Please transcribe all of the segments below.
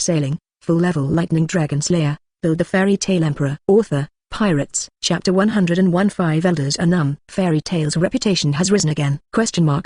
Sailing, Full-Level Lightning Dragon Slayer, Build the Fairy Tale Emperor. Author, Pirates. Chapter 101. 5 Elders are Numb. Fairy Tale's reputation has risen again.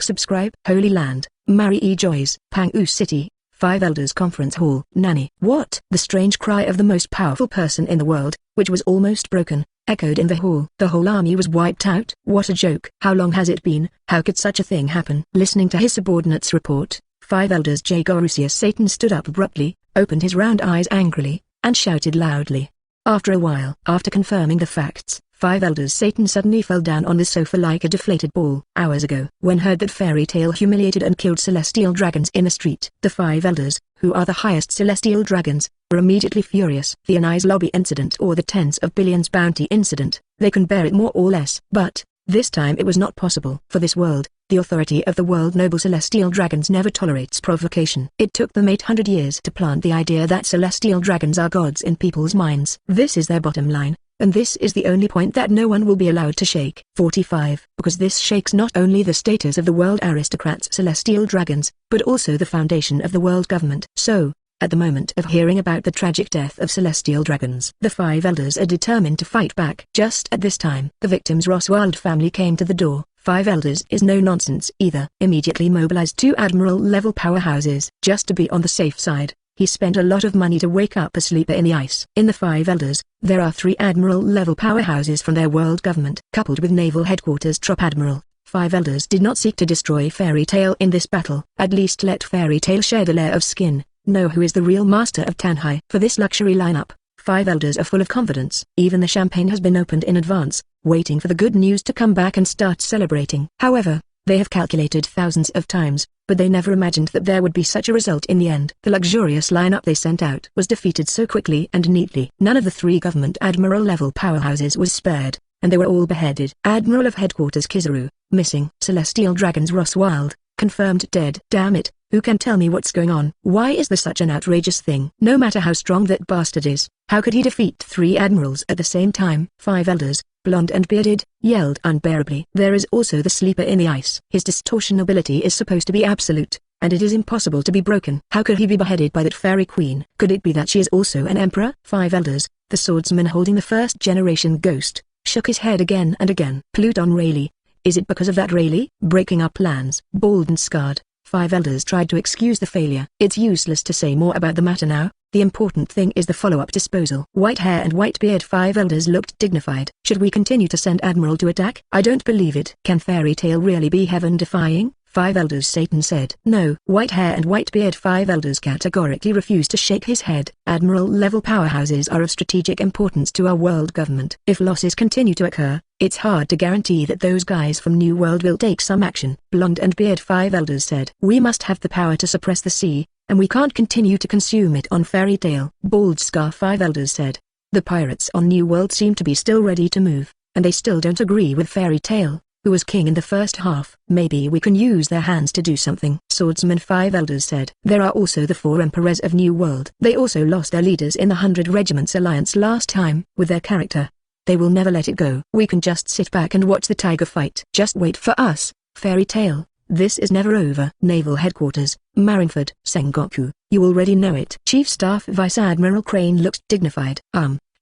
Subscribe. Holy Land, Mari E. Joyce. Pang-U City, 5 Elders Conference Hall. Nani. What? The strange cry of the most powerful person in the world, which was almost broken, echoed in the hall. The whole army was wiped out. What a joke. How long has it been? How could such a thing happen? Listening to his subordinate's report, 5 Elders J. Urutia Satan stood up abruptly, opened his round eyes angrily, and shouted loudly. After a while, after confirming the facts, 5 Elders Satan suddenly fell down on the sofa like a deflated ball. Hours ago, when heard that Fairy Tale humiliated and killed celestial dragons in the street, the 5 Elders, who are the highest celestial dragons, were immediately furious. The Anais Lobby incident or the tens of billions bounty incident, they can bear it more or less. But, this time it was not possible. For this world, the authority of the world noble celestial dragons never tolerates provocation. It took them 800 years to plant the idea that celestial dragons are gods in people's minds. This is their bottom line, and this is the only point that no one will be allowed to shake. 45. Because this shakes not only the status of the world aristocrats celestial dragons, but also the foundation of the world government. So, at the moment of hearing about the tragic death of celestial dragons, the 5 Elders are determined to fight back. Just at this time, the victim's Roswald family came to the door. 5 Elders is no nonsense either. Immediately mobilized 2 Admiral-level powerhouses. Just to be on the safe side, he spent a lot of money to wake up a sleeper in the ice. In the 5 Elders, there are 3 Admiral-level powerhouses from their world government. Coupled with Naval Headquarters Trop Admiral, 5 Elders did not seek to destroy Fairy Tale in this battle. At least let Fairy Tale shed a layer of skin, know who is the real master of Tanhai. For this luxury lineup, 5 Elders are full of confidence. Even the champagne has been opened in advance, waiting for the good news to come back and start celebrating. However, they have calculated thousands of times, but they never imagined that there would be such a result in the end. The luxurious lineup they sent out was defeated so quickly and neatly. None of the 3 government Admiral-level powerhouses was spared, and they were all beheaded. Admiral of Headquarters Kizaru, missing. Celestial Dragons Roswald, confirmed dead. Damn it, who can tell me what's going on? Why is there such an outrageous thing? No matter how strong that bastard is, how could he defeat 3 admirals at the same time? 5 Elders, blonde and bearded, yelled unbearably. There is also the sleeper in the ice. His distortion ability is supposed to be absolute, and it is impossible to be broken. How could he be beheaded by that fairy queen? Could it be that she is also an emperor? 5 Elders, the swordsman holding the first-generation ghost, shook his head again and again. Pluton Rayleigh. Is it because of that Rayleigh? Breaking our plans. Bald and scarred, 5 Elders tried to excuse the failure. It's useless to say more about the matter now. The important thing is the follow-up disposal. White hair and Whitebeard. 5 Elders looked dignified. Should we continue to send Admiral to attack? I don't believe it. Can Fairy Tale really be heaven-defying? 5 Elders Satan said. No. White hair and Whitebeard. 5 Elders categorically refused to shake his head. Admiral-level powerhouses are of strategic importance to our world government. If losses continue to occur, it's hard to guarantee that those guys from New World will take some action. Blonde and beard. 5 Elders said. We must have the power to suppress the sea, and we can't continue to consume it on Fairy Tale. Bald Scar. 5 Elders said. The pirates on New World seem to be still ready to move, and they still don't agree with Fairy Tale, who was king in the first half. Maybe we can use their hands to do something. Swordsman. 5 Elders said. There are also the 4 emperors of New World. They also lost their leaders in the 100 Regiments Alliance last time. With their character, they will never let it go. We can just sit back and watch the tiger fight. Just wait for us, Fairy Tale. This is never over. Naval Headquarters, Marineford. Sengoku, you already know it. Chief Staff Vice Admiral Crane looked dignified.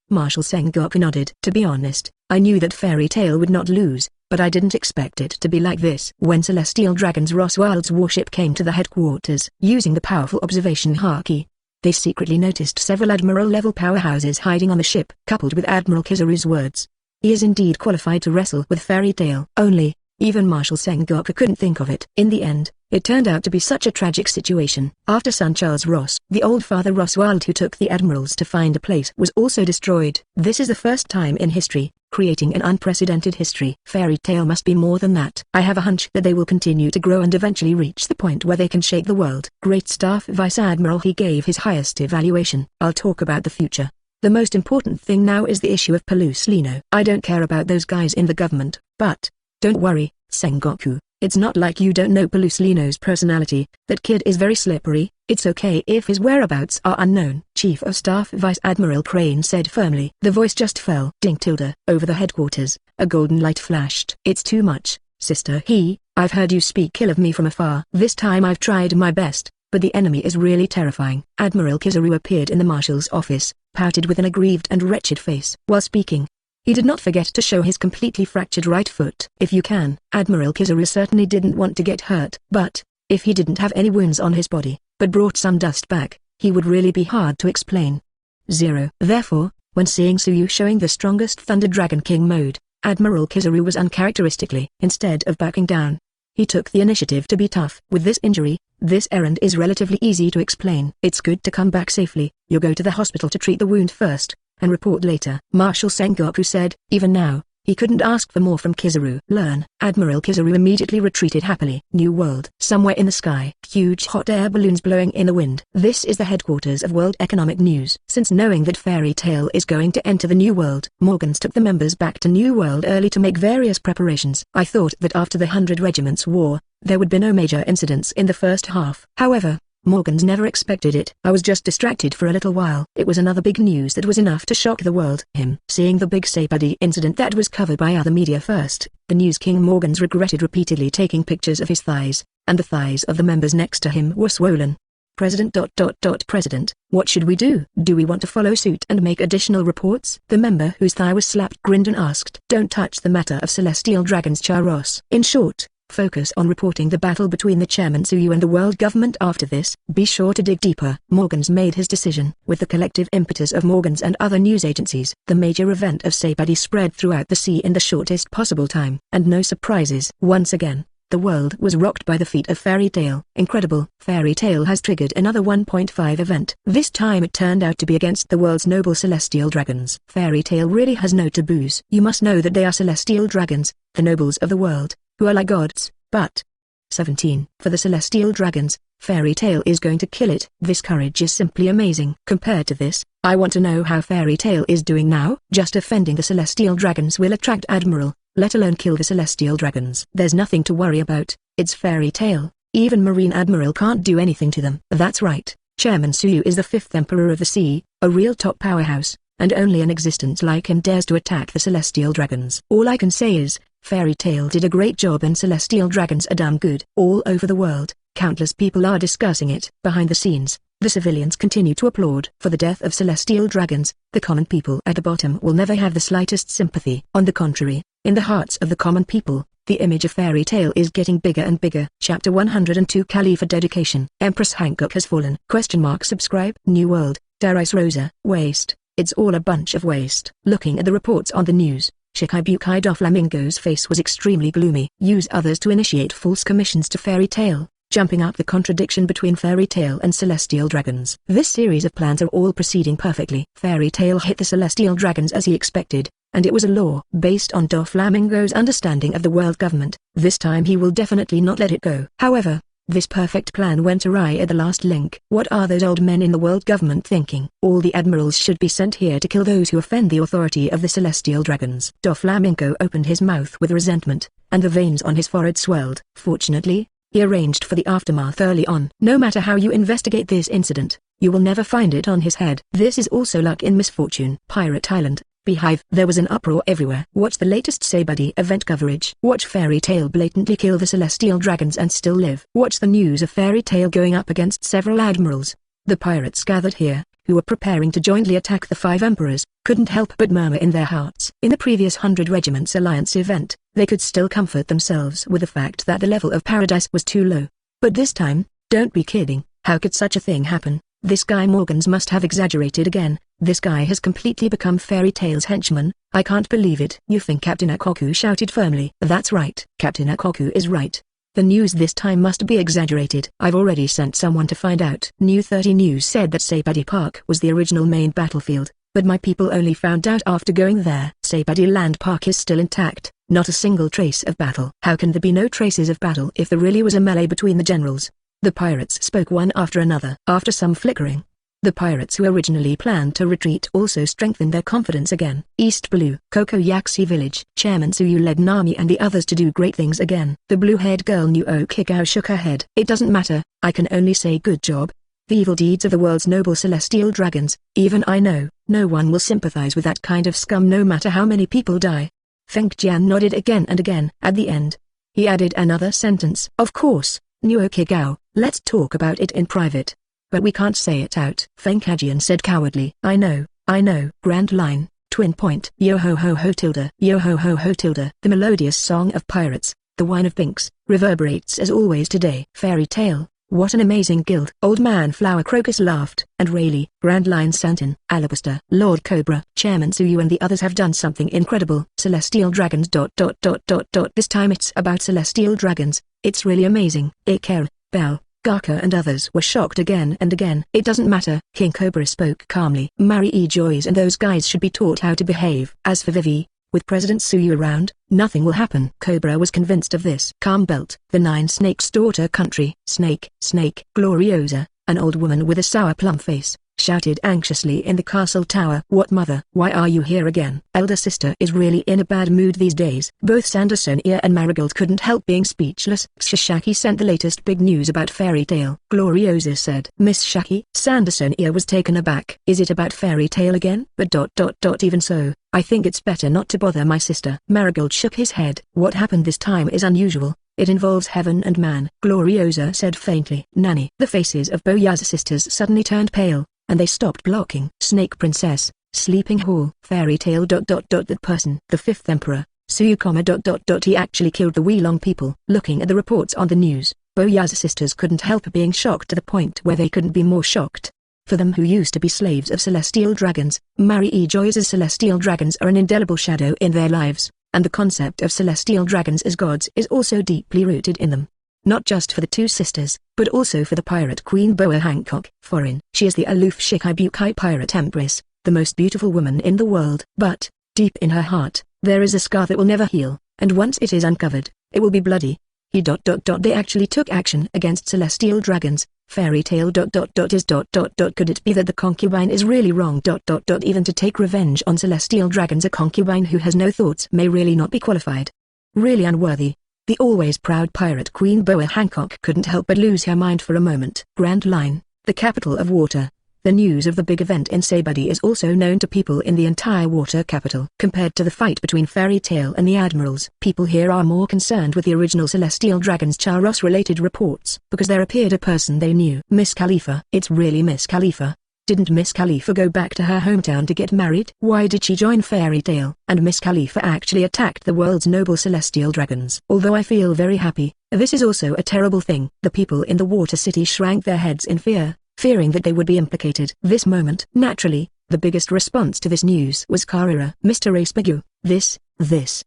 Marshal Sengoku nodded. To be honest, I knew that Fairy Tale would not lose, but I didn't expect it to be like this. When Celestial Dragons Roswald's warship came to the headquarters, using the powerful observation haki, they secretly noticed several Admiral-level powerhouses hiding on the ship. Coupled with Admiral Kizaru's words, he is indeed qualified to wrestle with Fairy Tale. Only, even Marshal Sengoku couldn't think of it. In the end, it turned out to be such a tragic situation. After son Charles Ross, the old father Roswald who took the admirals to find a place, was also destroyed. This is the first time in history, creating an unprecedented history. Fairy Tale must be more than that. I have a hunch that they will continue to grow and eventually reach the point where they can shake the world. Great Staff Vice Admiral. He gave his highest evaluation. I'll talk about the future. The most important thing now is the issue of Pelusilino. I don't care about those guys in the government, but don't worry, Sengoku. It's not like you don't know Pelusilino's personality. That kid is very slippery. It's okay if his whereabouts are unknown. Chief of Staff Vice Admiral Crane said firmly. The voice just fell. Ding tilde. Over the headquarters, a golden light flashed. It's too much, sister. I've heard you speak ill of me from afar. This time I've tried my best, but the enemy is really terrifying. Admiral Kizaru appeared in the marshal's office, pouted with an aggrieved and wretched face. While speaking, he did not forget to show his completely fractured right foot. If you can, Admiral Kizaru certainly didn't want to get hurt. But, if he didn't have any wounds on his body, but brought some dust back, he would really be hard to explain. 0. Therefore, when seeing Suyu showing the strongest Thunder Dragon King mode, Admiral Kizaru was uncharacteristically, instead of backing down, he took the initiative to be tough. With this injury, this errand is relatively easy to explain. It's good to come back safely. You'll go to the hospital to treat the wound first, and report later. Marshal Sengoku said. Even now, he couldn't ask for more from Kizaru. Learn. Admiral Kizaru immediately retreated happily. New world. Somewhere in the sky, huge hot air balloons blowing in the wind. This is the headquarters of World Economic News. Since knowing that Fairy Tail is going to enter the New World, Morgans took the members back to New World early to make various preparations. I thought that after the 100 Regiments War, there would be no major incidents in the first half. However, Morgans never expected it. I was just distracted for a little while. It was another big news that was enough to shock the world. Seeing the big Saibadi incident that was covered by other media first, the News King Morgans regretted repeatedly taking pictures of his thighs, and the thighs of the members next to him were swollen. President. President, what should we do? Do we want to follow suit and make additional reports? The member whose thigh was slapped grinned and asked. Don't touch the matter of Celestial Dragons, Charos. In short, focus on reporting the battle between the chairman Suyu and the world government. After this, be sure to dig deeper. Morgans made his decision. With the collective impetus of Morgans and other news agencies, the major event of Saibadi spread throughout the sea in the shortest possible time. And no surprises. Once again, the world was rocked by the feat of Fairy Tail. Incredible. Fairy Tail has triggered another 1.5 event. This time it turned out to be against the world's noble celestial dragons. Fairy Tail really has no taboos. You must know that they are celestial dragons, the nobles of the world, who are like gods, but 17. For the celestial dragons, Fairy Tail is going to kill it. This courage is simply amazing. Compared to this, I want to know how Fairy Tail is doing now. Just offending the celestial dragons will attract Admiral, let alone kill the celestial dragons. There's nothing to worry about. It's Fairy Tail. Even Marine Admiral can't do anything to them. That's right. Chairman Suyu is the 5th Emperor of the Sea, a real top powerhouse, and only an existence like him dares to attack the celestial dragons. All I can say is, Fairy Tail did a great job and celestial dragons are damn good. All over the world, countless people are discussing it. Behind the scenes, the civilians continue to applaud. For the death of celestial dragons, the common people at the bottom will never have the slightest sympathy. On the contrary, in the hearts of the common people, the image of Fairy Tail is getting bigger and bigger. Chapter 102 Kalifa Dedication. Empress Hankook has fallen. Subscribe. New World, Darius Rosa. Waste. It's all a bunch of waste. Looking at the reports on the news, Shikibukai Doflamingo's face was extremely gloomy. Use others to initiate false commissions to Fairy Tail, jumping up the contradiction between Fairy Tail and Celestial Dragons. This series of plans are all proceeding perfectly. Fairy Tail hit the Celestial Dragons as he expected, and it was a law. Based on Doflamingo's understanding of the world government, this time he will definitely not let it go. However, this perfect plan went awry at the last link. What are those old men in the world government thinking? All the admirals should be sent here to kill those who offend the authority of the celestial dragons. Doflamingo opened his mouth with resentment, and the veins on his forehead swelled. Fortunately, he arranged for the aftermath early on. No matter how you investigate this incident, you will never find it on his head. This is also luck in misfortune. Pirate Island. Beehive. There was an uproar everywhere. Watch the latest Saibadi event coverage. Watch Fairy Tail blatantly kill the celestial dragons and still live. Watch the news of Fairy Tail going up against several admirals. The pirates gathered here, who were preparing to jointly attack the 5 emperors, couldn't help but murmur in their hearts. In the previous 100 Regiments Alliance event, they could still comfort themselves with the fact that the level of paradise was too low. But this time, don't be kidding, how could such a thing happen? This guy Morgans must have exaggerated again. This guy has completely become Fairy Tail's henchman. I can't believe it. You think Captain Akoku shouted firmly. That's right. Captain Akoku is right. The news this time must be exaggerated. I've already sent someone to find out. New 30 News said that Saibadi Park was the original main battlefield, but my people only found out after going there. Saibadi Land Park is still intact, not a single trace of battle. How can there be no traces of battle if there really was a melee between the generals? The pirates spoke one after another. After some flickering, the pirates who originally planned to retreat also strengthened their confidence again. East Blue, Kokoyaksi Village. Chairman Suyu led Nami and the others to do great things again. The blue-haired girl Nuo Kikao shook her head. It doesn't matter, I can only say good job. The evil deeds of the world's noble celestial dragons, even I know, no one will sympathize with that kind of scum no matter how many people die. Feng Jian nodded again and again. At the end, he added another sentence. Of course, Nuo Kigao, let's talk about it in private. But we can't say it out. Feng Kajian said cowardly. I know. Grand line, twin point. Yo ho ho ho tilde. Yo ho ho ho tilde. The melodious song of pirates, the wine of binks, reverberates as always today. Fairy tale. What an amazing guild. Old Man Flower Crocus laughed. And Rayleigh, Grand Line Santin, Alabaster, Lord Cobra, Chairman Suyu and the others have done something incredible. Celestial Dragons ... This time it's about Celestial Dragons. It's really amazing. Ikera, Bell, Gaka and others were shocked again and again. It doesn't matter. King Cobra spoke calmly. Mary Joyce and those guys should be taught how to behave. As for Vivi, with President Suyu around, nothing will happen. Cobra was convinced of this. Calm Belt, the Nine Snakes' daughter country. Snake, Gloriosa, an old woman with a sour plum face, shouted anxiously in the castle tower. What mother? Why are you here again? Elder sister is really in a bad mood these days. Both Sandersonia and Marigold couldn't help being speechless. Shishaki sent the latest big news about Fairy Tail. Gloriosa said. Miss Shaki? Sandersonia was taken aback. Is it about Fairy Tail again? But ... Even so, I think it's better not to bother my sister. Marigold shook his head. What happened this time is unusual. It involves heaven and man. Gloriosa said faintly. Nanny. The faces of Boya's sisters suddenly turned pale, and they stopped blocking. Snake Princess, Sleeping Hall, Fairy Tale ... That person. The fifth emperor, Suyu, ... He actually killed the Weelong people. Looking at the reports on the news, Boya's sisters couldn't help being shocked to the point where they couldn't be more shocked. For them who used to be slaves of celestial dragons, Mary Joyce's celestial dragons are an indelible shadow in their lives, and the concept of celestial dragons as gods is also deeply rooted in them. Not just for the two sisters, but also for the pirate queen Boa Hancock. Foreign. She is the aloof Shikibukai pirate empress, the most beautiful woman in the world. But, deep in her heart, there is a scar that will never heal, and once it is uncovered, it will be bloody. They actually took action against celestial dragons. Fairy Tale ... Could it be that the concubine is really wrong ... Even to take revenge on celestial dragons, a concubine who has no thoughts may really not be qualified. Really unworthy. The always proud pirate queen Boa Hancock couldn't help but lose her mind for a moment. Grand Line, the capital of water. The news of the big event in Saibudi is also known to people in the entire water capital. Compared to the fight between Fairy Tail and the Admirals, people here are more concerned with the original Celestial Dragons Charos-related reports, because there appeared a person they knew. Miss Kalifa. It's really Miss Kalifa. Didn't Miss Kalifa go back to her hometown to get married? Why did she join Fairy Tail? And Miss Kalifa actually attacked the world's noble celestial dragons. Although I feel very happy, this is also a terrible thing. The people in the water city shrank their heads in fear, fearing that they would be implicated. This moment. Naturally, the biggest response to this news was Karira. Mr. Aspegu,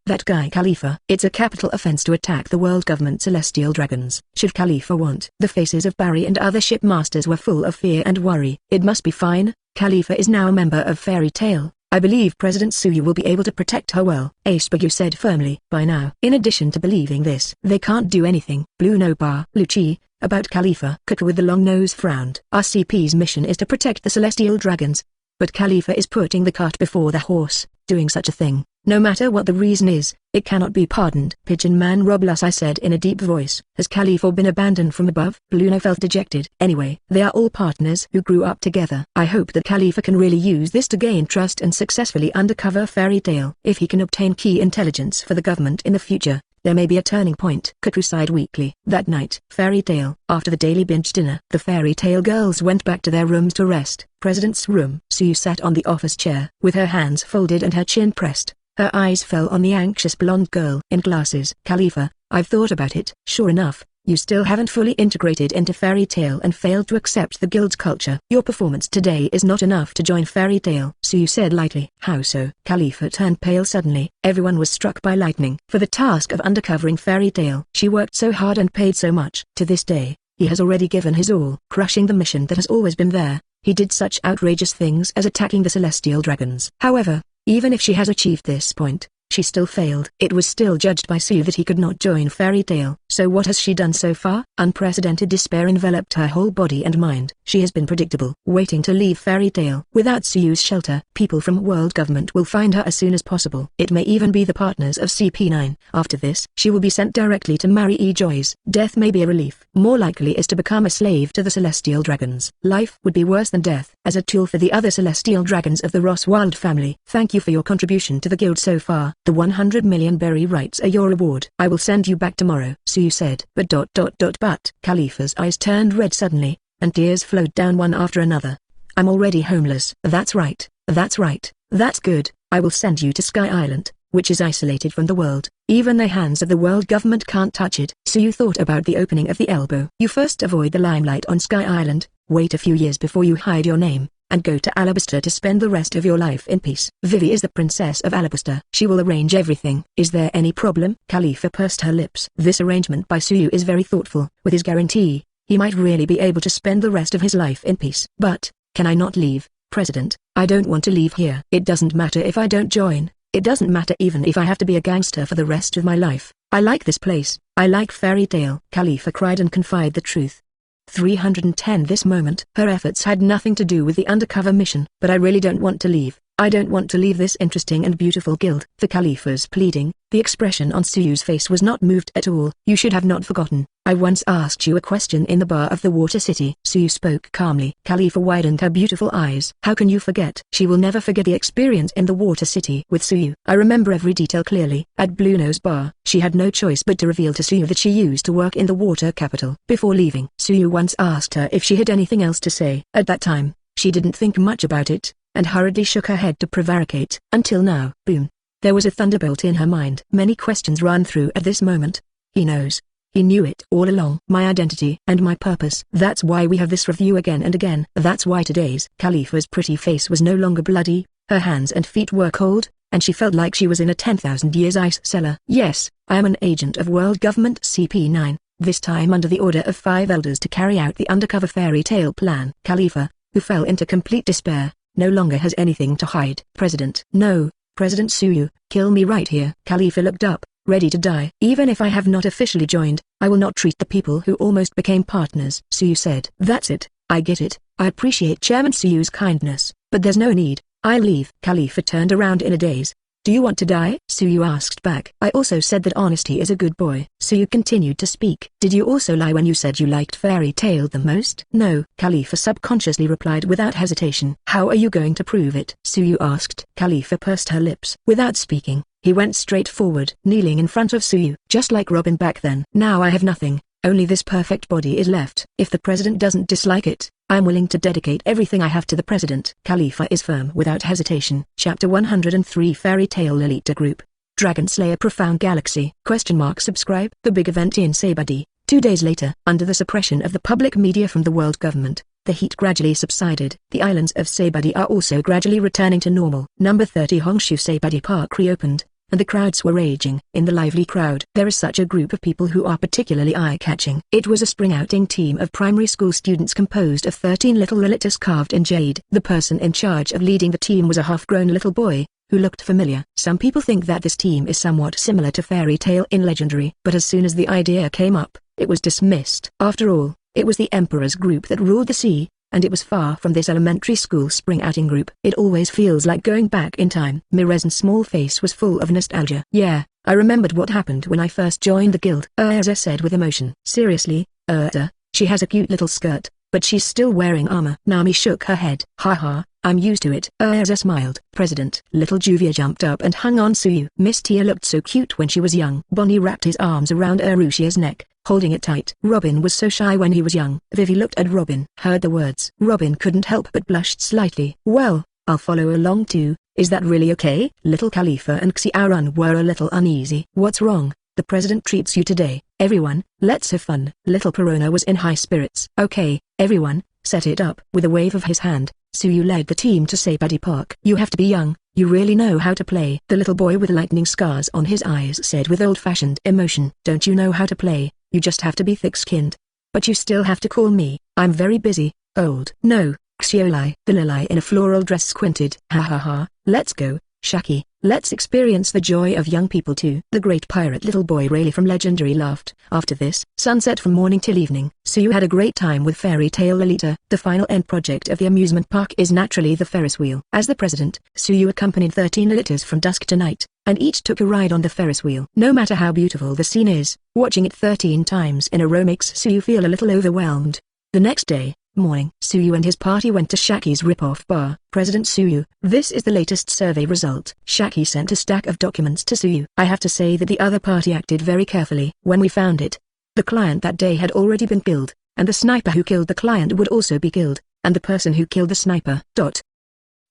that guy Kalifa. It's a capital offense to attack the world government celestial dragons. Should Kalifa want? The faces of Barry and other shipmasters were full of fear and worry. It must be fine. Kalifa is now a member of Fairy Tail. I believe President Suyu will be able to protect her well, Aspegu said firmly. By now, in addition to believing this, they can't do anything. Blue Nopar. Lucci. About Kalifa. Kuka with the long nose frowned. RCP's mission is to protect the celestial dragons. But Kalifa is putting the cart before the horse. Doing such a thing, no matter what the reason is, it cannot be pardoned. Pigeon Man Roblus, I said in a deep voice. Has Kalifa been abandoned from above? Bluno felt dejected. Anyway, they are all partners who grew up together. I hope that Kalifa can really use this to gain trust and successfully undercover Fairy Tail. If he can obtain key intelligence for the government in the future, there may be a turning point. Crusade Weekly. That night, Fairy Tail. After the daily binge dinner, the Fairy Tail girls went back to their rooms to rest. President's room. Suyu sat on the office chair, with her hands folded and her chin pressed. Her eyes fell on the anxious blonde girl in glasses. Kalifa, I've thought about it. Sure enough, you still haven't fully integrated into Fairy Tail and failed to accept the guild's culture. Your performance today is not enough to join Fairy Tail. Suyu said lightly. How so? Kalifa turned pale suddenly. Everyone was struck by lightning. For the task of undercovering Fairy Tail, she worked so hard and paid so much. To this day, he has already given his all, crushing the mission that has always been there. He did such outrageous things as attacking the celestial dragons. However, even if she has achieved this point, she still failed. It was still judged by Suyu that he could not join Fairy Tail. So what has she done so far? Unprecedented despair enveloped her whole body and mind. She has been predictable, waiting to leave Fairy Tail. Without Suyu's shelter, people from world government will find her as soon as possible. It may even be the partners of CP9. After this, she will be sent directly to Mary Joyce. Death may be a relief. More likely is to become a slave to the celestial dragons. Life would be worse than death. As a tool for the other celestial dragons of the Roswald family. Thank you for your contribution to the guild so far. The 100 million berry rights are your reward. I will send you back tomorrow, Suyu said. But Kalifa's eyes turned red suddenly, and tears flowed down one after another. I'm already homeless. That's right, that's right, that's good. I will send you to Sky Island, which is isolated from the world. Even the hands of the world government can't touch it. Suyu thought about the opening of the elbow. You first avoid the limelight on Sky Island, wait a few years before you hide your name, and go to Alabasta to spend the rest of your life in peace. Vivi is the princess of Alabasta. She will arrange everything. Is there any problem? Kalifa pursed her lips. This arrangement by Suyu is very thoughtful. With his guarantee, he might really be able to spend the rest of his life in peace. But, can I not leave, President? I don't want to leave here. It doesn't matter if I don't join. It doesn't matter even if I have to be a gangster for the rest of my life. I like this place. I like Fairy Tail. Kalifa cried and confided the truth. 310 This moment. Her efforts had nothing to do with the undercover mission. But I really don't want to leave. I don't want to leave this interesting and beautiful guild. For Kalifa's pleading, the expression on Suyu's face was not moved at all. You should have not forgotten. I once asked you a question in the bar of the Water City. Suyu spoke calmly. Kalifa widened her beautiful eyes. How can you forget? She will never forget the experience in the Water City with Suyu. I remember every detail clearly. At Blue Nose Bar, she had no choice but to reveal to Suyu that she used to work in the water capital. Before leaving, Suyu once asked her if she had anything else to say. At that time, she didn't think much about it, and hurriedly shook her head to prevaricate. Until now. Boom. There was a thunderbolt in her mind. Many questions ran through at this moment. He knows. He knew it all along. My identity and my purpose. That's why we have this review again and again. That's why today's. Kalifa's pretty face was no longer bloody, her hands and feet were cold, and she felt like she was in a 10,000 years ice cellar. Yes, I am an agent of World Government CP9, this time under the order of 5 elders to carry out the undercover fairy tale plan. Kalifa, who fell into complete despair, no longer has anything to hide. President. No, President Suyu, kill me right here. Kalifa looked up, ready to die. Even if I have not officially joined, I will not treat the people who almost became partners. Suyu said. That's it, I get it. I appreciate Chairman Suyu's kindness, but there's no need. I leave. Kalifa turned around in a daze. Do you want to die? Suyu asked back. I also said that honesty is a good boy. Suyu continued to speak. Did you also lie when you said you liked Fairy Tail the most? No. Kalifa subconsciously replied without hesitation. How are you going to prove it? Suyu asked. Kalifa pursed her lips. Without speaking, he went straight forward, kneeling in front of Suyu. Just like Robin back then. Now I have nothing. Only this perfect body is left. If the president doesn't dislike it, I am willing to dedicate everything I have to the president. Kalifa is firm without hesitation. Chapter 103 Fairy Tail Lolita Group. Dragon Slayer Profound Galaxy. Subscribe. The big event in Saibadi. 2 days later. Under the suppression of the public media from the world government, the heat gradually subsided. The islands of Saibadi are also gradually returning to normal. Number 30 Hongshu Saibadi Park reopened, and the crowds were raging. In the lively crowd, there is such a group of people who are particularly eye-catching. It was a spring outing team of primary school students composed of 13 little Lolitas carved in jade. The person in charge of leading the team was a half-grown little boy, who looked familiar. Some people think that this team is somewhat similar to Fairy Tail in Legendary, but as soon as the idea came up, it was dismissed. After all, it was the Emperor's group that ruled the sea, and it was far from this elementary school spring outing group. It always feels like going back in time. Mireze's small face was full of nostalgia. Yeah, I remembered what happened when I first joined the guild, Urza said with emotion. Seriously, Urza, she has a cute little skirt, but she's still wearing armor. Nami shook her head. Haha, I'm used to it. Urza smiled. President. Little Juvia jumped up and hung on Suyu. Miss Tia looked so cute when she was young. Bonnie wrapped his arms around Urutia's neck, holding it tight. Robin was so shy when he was young. Vivi looked at Robin. Heard the words. Robin couldn't help but blushed slightly. Well, I'll follow along too. Is that really okay? Little Kalifa and Xiaorun were a little uneasy. What's wrong? The president treats you today. Everyone, let's have fun. Little Perona was in high spirits. Okay, everyone, set it up. With a wave of his hand, Suyu led the team to Saibadi Park. You have to be young, you really know how to play. The little boy with lightning scars on his eyes said with old-fashioned emotion. Don't you know how to play? You just have to be thick-skinned. But you still have to call me. I'm very busy, old. No, Xioli. The Lilai in a floral dress squinted. Ha ha ha, let's go, Shaki. Let's experience the joy of young people too. The great pirate little boy Rayleigh from Legendary laughed. After this, sunset from morning till evening. Suyu had a great time with Fairy Tail Lolita. The final end project of the amusement park is naturally the Ferris wheel. As the president, Suyu accompanied 13 Lolitas from dusk to night, and each took a ride on the Ferris wheel. No matter how beautiful the scene is, watching it 13 times in a row makes Suyu feel a little overwhelmed. The next day, Morning. Suyu and his party went to Shaki's rip-off bar. President Suyu, this is the latest survey result. Shaki sent a stack of documents to Suyu. I have to say that the other party acted very carefully. When we found it, the client that day had already been killed, and the sniper who killed the client would also be killed, and the person who killed the sniper.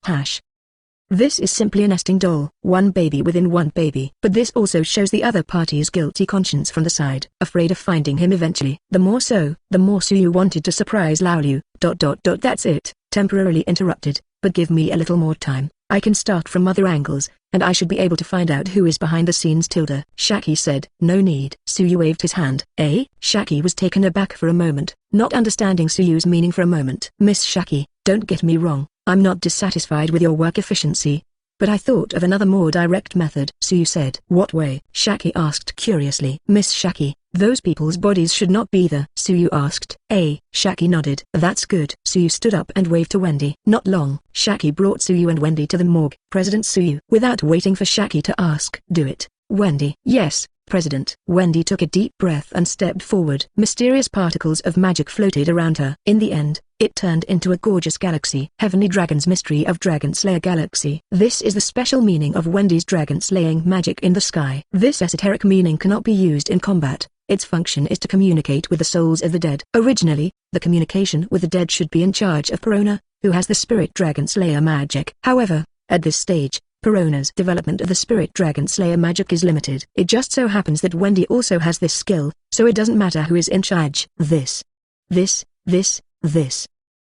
Hash. This is simply a nesting doll, one baby within one baby. But this also shows the other party's guilty conscience from the side, afraid of finding him eventually. The more so, the more Suyu wanted to surprise Laolu. That's it, temporarily interrupted, but give me a little more time. I can start from other angles, and I should be able to find out who is behind the scenes. Shaki said. No need. Suyu waved his hand. Shaki was taken aback for a moment, not understanding Suyu's meaning for a moment. Miss Shaki, don't get me wrong. I'm not dissatisfied with your work efficiency, but I thought of another more direct method. Suyu said. What way? Shaki asked curiously. Miss Shaki, those people's bodies should not be there. Suyu asked. Shaki nodded. That's good. Suyu stood up and waved to Wendy. Not long, Shaki brought Suyu and Wendy to the morgue. President Suyu. Without waiting for Shaki to ask. Do it, Wendy. Yes, President. Wendy took a deep breath and stepped forward. Mysterious particles of magic floated around her. In the end, it turned into a gorgeous galaxy. Heavenly Dragon's Mystery of Dragon Slayer Galaxy. This is the special meaning of Wendy's dragon slaying magic in the sky. This esoteric meaning cannot be used in combat. Its function is to communicate with the souls of the dead. Originally, the communication with the dead should be in charge of Perona, who has the spirit dragon slayer magic. However, at this stage, Perona's development of the spirit dragon slayer magic is limited. It just so happens that Wendy also has this skill, so it doesn't matter who is in charge. This.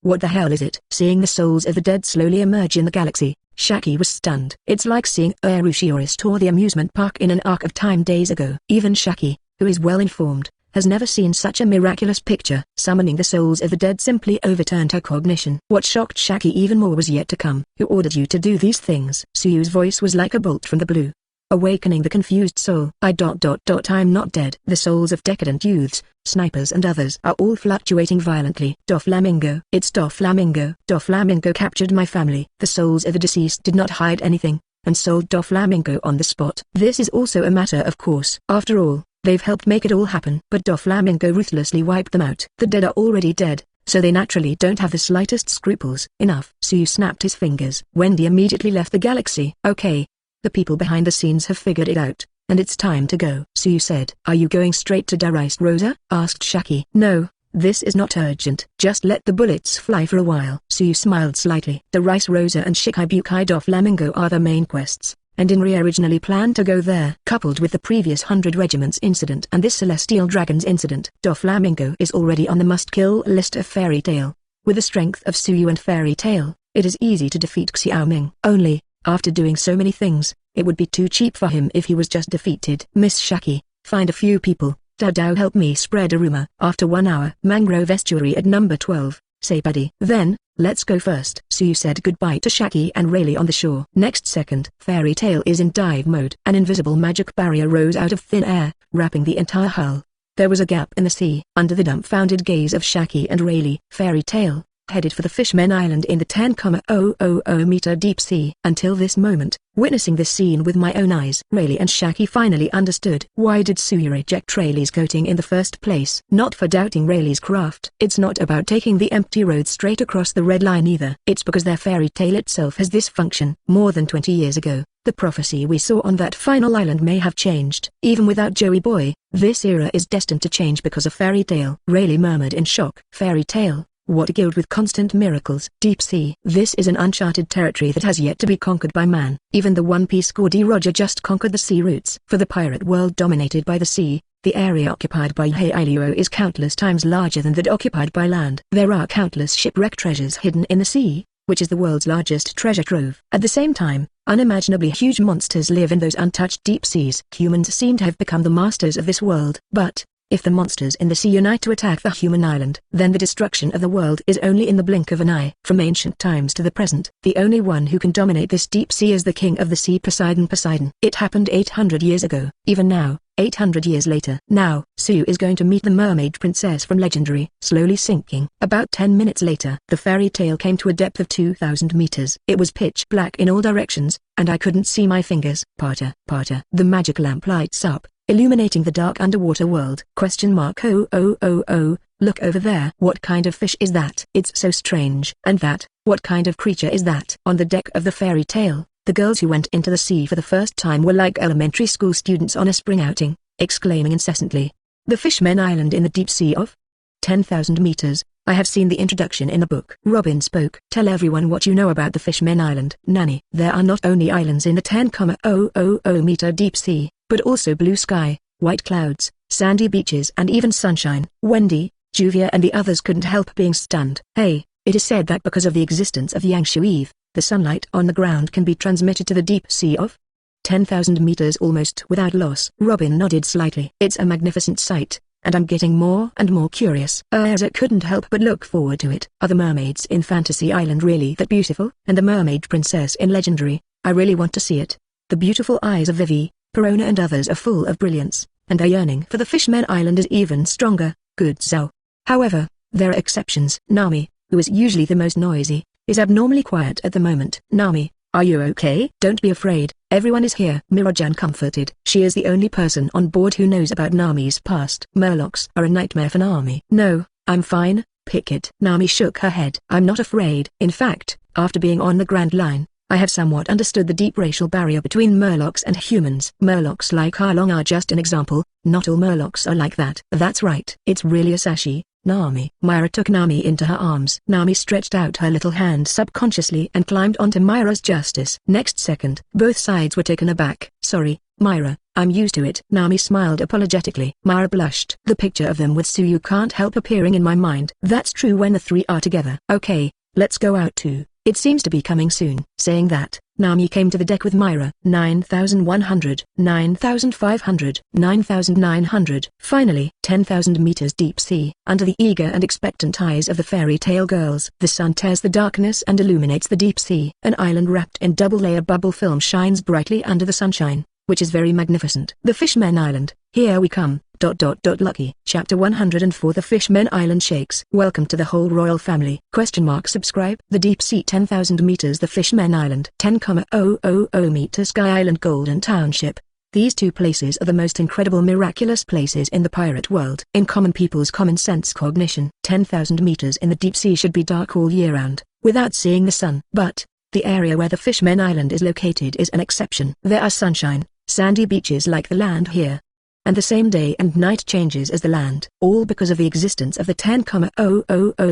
What the hell is it? Seeing the souls of the dead slowly emerge in the galaxy, Shaki was stunned. It's like seeing Urutia or the amusement park in an arc of time days ago. Even Shaki, who is well informed, has never seen such a miraculous picture. Summoning the souls of the dead simply overturned her cognition. What shocked Shaki even more was yet to come. Who ordered you to do these things? Suyu's voice was like a bolt from the blue, awakening the confused soul. I'm not dead. The souls of decadent youths, snipers and others are all fluctuating violently. Doflamingo. It's Doflamingo. Doflamingo captured my family. The souls of the deceased did not hide anything, and sold Doflamingo on the spot. This is also a matter of course. After all, they've helped make it all happen. But Doflamingo ruthlessly wiped them out. The dead are already dead, so they naturally don't have the slightest scruples. Enough. Suyu snapped his fingers. Wendy immediately left the galaxy. Okay. The people behind the scenes have figured it out, and it's time to go. Suyu said. Are you going straight to Darice Rosa? Asked Shaki. No, this is not urgent. Just let the bullets fly for a while. Suyu smiled slightly. Darice Rosa and Shikibukai Doflamingo are the main quests, and Inri originally planned to go there. Coupled with the previous 100 regiments incident and this Celestial Dragons incident, Doflamingo is already on the must-kill list of Fairy Tail. With the strength of Suyu and Fairy Tail, it is easy to defeat Xiaoming. Only, after doing so many things, it would be too cheap for him if he was just defeated. Miss Shaki, find a few people. Dao help me spread a rumor. After 1 hour. Mangrove Estuary at number 12, say buddy. Then, let's go first. Suyu said goodbye to Shaki and Rayleigh on the shore. Next second, Fairy Tail is in dive mode. An invisible magic barrier rose out of thin air, wrapping the entire hull. There was a gap in the sea. Under the dumbfounded gaze of Shaki and Rayleigh, Fairy Tail headed for the Fishmen Island in the 10,000 meter deep sea. Until this moment, witnessing this scene with my own eyes, Rayleigh and Shaki finally understood. Why did Suyu reject Rayleigh's coating in the first place? Not for doubting Rayleigh's craft. It's not about taking the empty road straight across the red line either. It's because their fairy tale itself has this function. More than 20 years ago, the prophecy we saw on that final island may have changed. Even without Joey Boy, this era is destined to change because of Fairy Tail. Rayleigh murmured in shock. Fairy Tail? What a guild with constant miracles. Deep sea. This is an uncharted territory that has yet to be conquered by man. Even the One Piece Gordy Roger just conquered the sea routes. For the pirate world dominated by the sea, the area occupied by Heiluo is countless times larger than that occupied by land. There are countless shipwreck treasures hidden in the sea, which is the world's largest treasure trove. At the same time, unimaginably huge monsters live in those untouched deep seas. Humans seem to have become the masters of this world. But if the monsters in the sea unite to attack the human island, then the destruction of the world is only in the blink of an eye. From ancient times to the present, the only one who can dominate this deep sea is the king of the sea, Poseidon. It happened 800 years ago. Even now, 800 years later. Now, Suyu is going to meet the mermaid princess from Legendary. Slowly sinking. About 10 minutes later, the Fairy Tail came to a depth of 2,000 meters. It was pitch black in all directions, and I couldn't see my fingers. Parter. The magic lamp lights up, illuminating the dark underwater world. Look over there. What kind of fish is that? It's so strange. And that, what kind of creature is that? On the deck of the fairy tale, the girls who went into the sea for the first time were like elementary school students on a spring outing, exclaiming incessantly. The Fishmen Island in the deep sea of 10,000 meters. I have seen the introduction in the book. Robin spoke. Tell everyone what you know about the Fishmen Island. Nanny. There are not only islands in the 10,000 meter deep sea, but also blue sky, white clouds, sandy beaches and even sunshine. Wendy, Juvia and the others couldn't help being stunned. Hey, it is said that because of the existence of Yang Shueve, the sunlight on the ground can be transmitted to the deep sea of 10,000 meters almost without loss. Robin nodded slightly. It's a magnificent sight, and I'm getting more and more curious. Erza couldn't help but look forward to it. Are the mermaids in Fantasy Island really that beautiful? And the mermaid princess in Legendary? I really want to see it. The beautiful eyes of Vivi, Perona and others are full of brilliance, and their yearning for the Fishmen Island is even stronger. Good Zhao. However, there are exceptions. Nami, who is usually the most noisy, is abnormally quiet at the moment. Nami, are you okay? Don't be afraid, everyone is here. Mirajan comforted. She is the only person on board who knows about Nami's past. Murlocs are a nightmare for Nami. No, I'm fine, pick it. Nami shook her head. I'm not afraid. In fact, after being on the Grand Line, I have somewhat understood the deep racial barrier between Murlocs and humans. Murlocs like Harlong are just an example, not all Murlocs are like that. That's right. It's really a Sashi. Nami. Myra took Nami into her arms. Nami stretched out her little hand subconsciously and climbed onto Myra's justice. Next second, both sides were taken aback. Sorry, Myra, I'm used to it. Nami smiled apologetically. Myra blushed. The picture of them with Suyu can't help appearing in my mind. That's true when the three are together. Okay, let's go out too. It seems to be coming soon. Saying that, Nami came to the deck with Myra. 9,100, 9,500, 9,900. Finally, 10,000 meters deep sea. Under the eager and expectant eyes of the fairy tale girls, the sun tears the darkness and illuminates the deep sea. An island wrapped in double-layer bubble film shines brightly under the sunshine, which is very magnificent. The Fishmen Island, here we come. Lucky. Chapter 104. The Fishmen Island shakes. Welcome to the whole royal family. Subscribe. The deep sea 10,000 meters. The Fishmen Island 10,000 meter Sky Island Golden Township. These two places are the most incredible miraculous places in the pirate world. In common people's common sense cognition, 10,000 meters in the deep sea should be dark all year round, without seeing the sun. But, the area where the Fishmen Island is located is an exception. There are sunshine, sandy beaches like the land here, and the same day and night changes as the land, all because of the existence of the 10,000